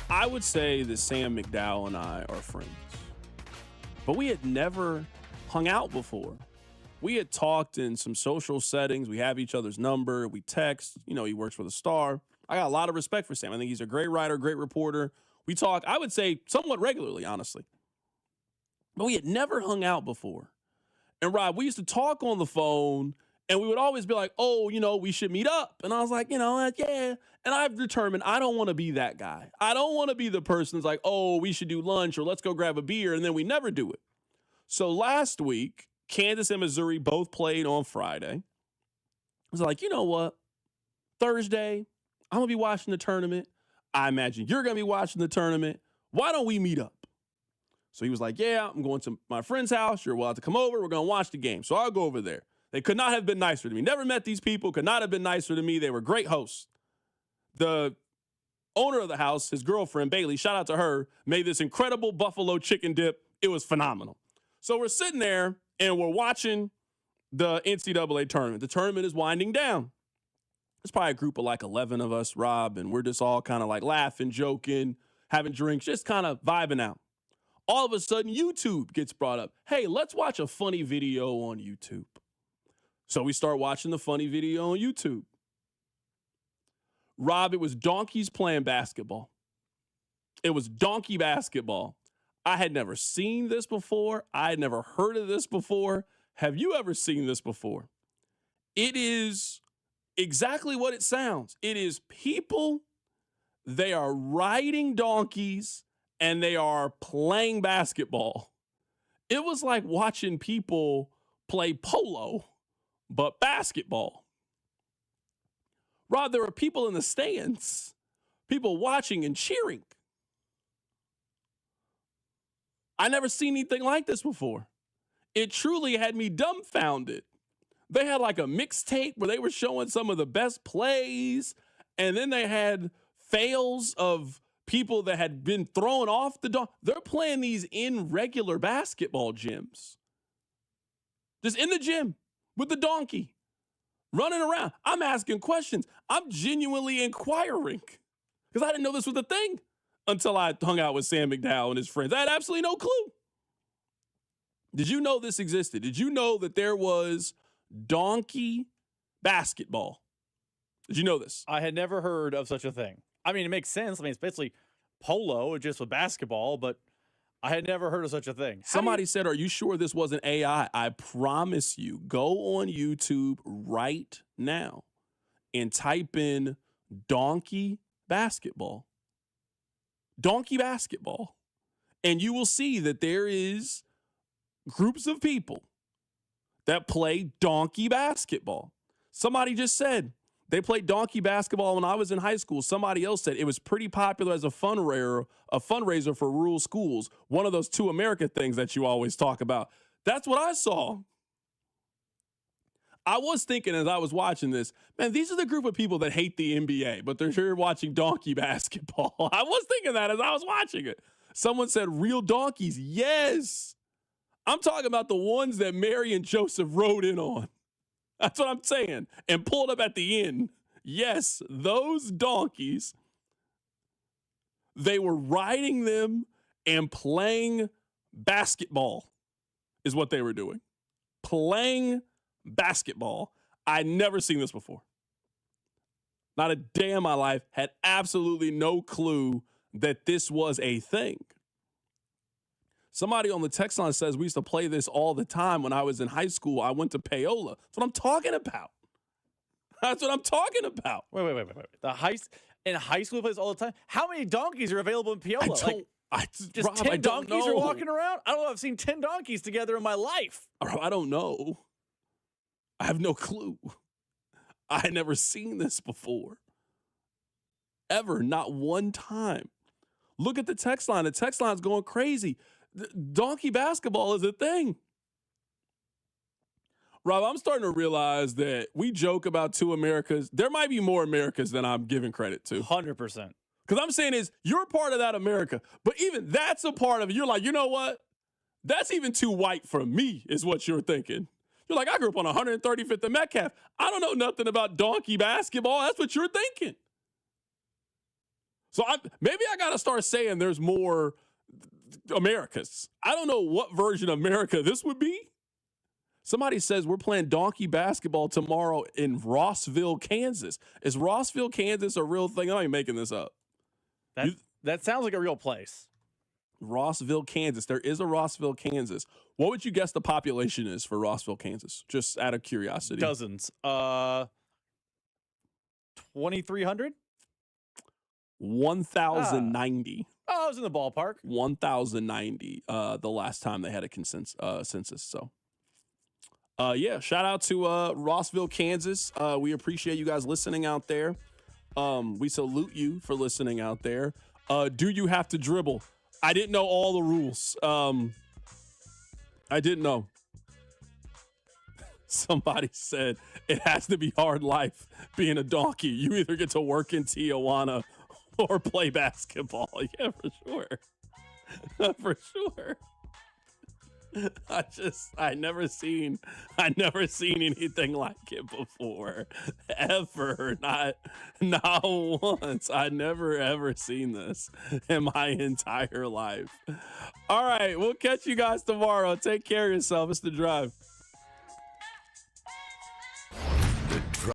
I would say that Sam McDowell and I are friends, but we had never hung out before. We had talked in some social settings. We have each other's number. We text. You know, he works for the Star. I got a lot of respect for Sam. I think he's a great writer, great reporter. We talk, I would say, somewhat regularly, honestly. But we had never hung out before. And Rob, we used to talk on the phone, and we would always be like, oh, you know, we should meet up. And I was like, yeah. And I've determined I don't want to be that guy. I don't want to be the person that's like, oh, we should do lunch or let's go grab a beer, and then we never do it. So last week, Kansas and Missouri both played on Friday. I was like, you know what? Thursday, I'm going to be watching the tournament. I imagine you're going to be watching the tournament. Why don't we meet up? So he was like, yeah, I'm going to my friend's house. You're allowed to come over. We're going to watch the game. So I'll go over there. They could not have been nicer to me. Never met these people. Could not have been nicer to me. They were great hosts. The owner of the house, his girlfriend, Bailey, shout out to her, made this incredible buffalo chicken dip. It was phenomenal. So we're sitting there and we're watching the NCAA tournament. The tournament is winding down. There's probably a group of like 11 of us, Rob, and we're just all kind of like laughing, joking, having drinks, just kind of vibing out. All of a sudden, YouTube gets brought up. Hey, let's watch a funny video on YouTube. So we start watching the funny video on YouTube. Rob, it was donkeys playing basketball. It was donkey basketball. I had never seen this before. I had never heard of this before. Have you ever seen this before? It is exactly what it sounds. It is people, they are riding donkeys, and they are playing basketball. It was like watching people play polo, but basketball. Rob, there are people in the stands, people watching and cheering. I never seen anything like this before. It truly had me dumbfounded. They had like a mixtape where they were showing some of the best plays, and then they had fails of people that had been thrown off the donkey. They're playing these in regular basketball gyms. Just in the gym with the donkey, running around. I'm asking questions. I'm genuinely inquiring because I didn't know this was a thing until I hung out with Sam McDowell and his friends. I had absolutely no clue. Did you know this existed? Did you know that there was donkey basketball? Did you know this? I had never heard of such a thing. I mean, it makes sense. I mean, it's basically polo, just with basketball, but I had never heard of such a thing. Somebody said, are you sure this wasn't AI? I promise you, go on YouTube right now and type in donkey basketball. Donkey basketball. And you will see that there is groups of people that play donkey basketball. Somebody just said they played donkey basketball when I was in high school. Somebody else said it was pretty popular as a fundraiser for rural schools. One of those two America things that you always talk about. That's what I saw. I was thinking as I was watching this, man, these are the group of people that hate the NBA, but they're here watching donkey basketball. I was thinking that as I was watching it. Someone said real donkeys. Yes. I'm talking about the ones that Mary and Joseph rode in on. That's what I'm saying. And pulled up at the end. Yes, those donkeys, they were riding them and playing basketball is what they were doing. Playing basketball. I'd never seen this before. Not a day in my life. Had absolutely no clue that this was a thing. Somebody on the text line says we used to play this all the time when I was in high school. I went to Paola. That's what I'm talking about. That's what I'm talking about. Wait. In high school plays all the time? How many donkeys are available in Paola? Just 10 donkeys are walking around? I don't know. I've seen 10 donkeys together in my life. I don't know. I have no clue. I had never seen this before. Ever. Not one time. Look at the text line. The text line's going crazy. Donkey basketball is a thing. Rob, I'm starting to realize that we joke about two Americas. There might be more Americas than I'm giving credit to. 100%. Because I'm saying is, you're a part of that America. But even that's a part of it. You're like, you know what? That's even too white for me, is what you're thinking. You're like, I grew up on 135th and Metcalf. I don't know nothing about donkey basketball. That's what you're thinking. So maybe I got to start saying there's more Americas. I don't know what version of America this would be. Somebody says we're playing donkey basketball tomorrow in Rossville, Kansas. Is Rossville, Kansas a real thing? I'm not even making this up. That sounds like a real place. Rossville, Kansas. There is a Rossville, Kansas. What would you guess the population is for Rossville, Kansas? Just out of curiosity. Dozens. 2,300? 1,090. I was in the ballpark. 1,090 the last time they had a census. So, yeah, shout out to Rossville, Kansas. We appreciate you guys listening out there. We salute you for listening out there. Do you have to dribble? I didn't know all the rules. I didn't know. Somebody said it has to be hard life being a donkey. You either get to work in Tijuana or play basketball. Yeah, for sure. For sure. I never seen anything like it before. Ever. Not once. I never ever seen this in my entire life. All right, we'll catch you guys tomorrow. Take care of yourself. It's The Drive.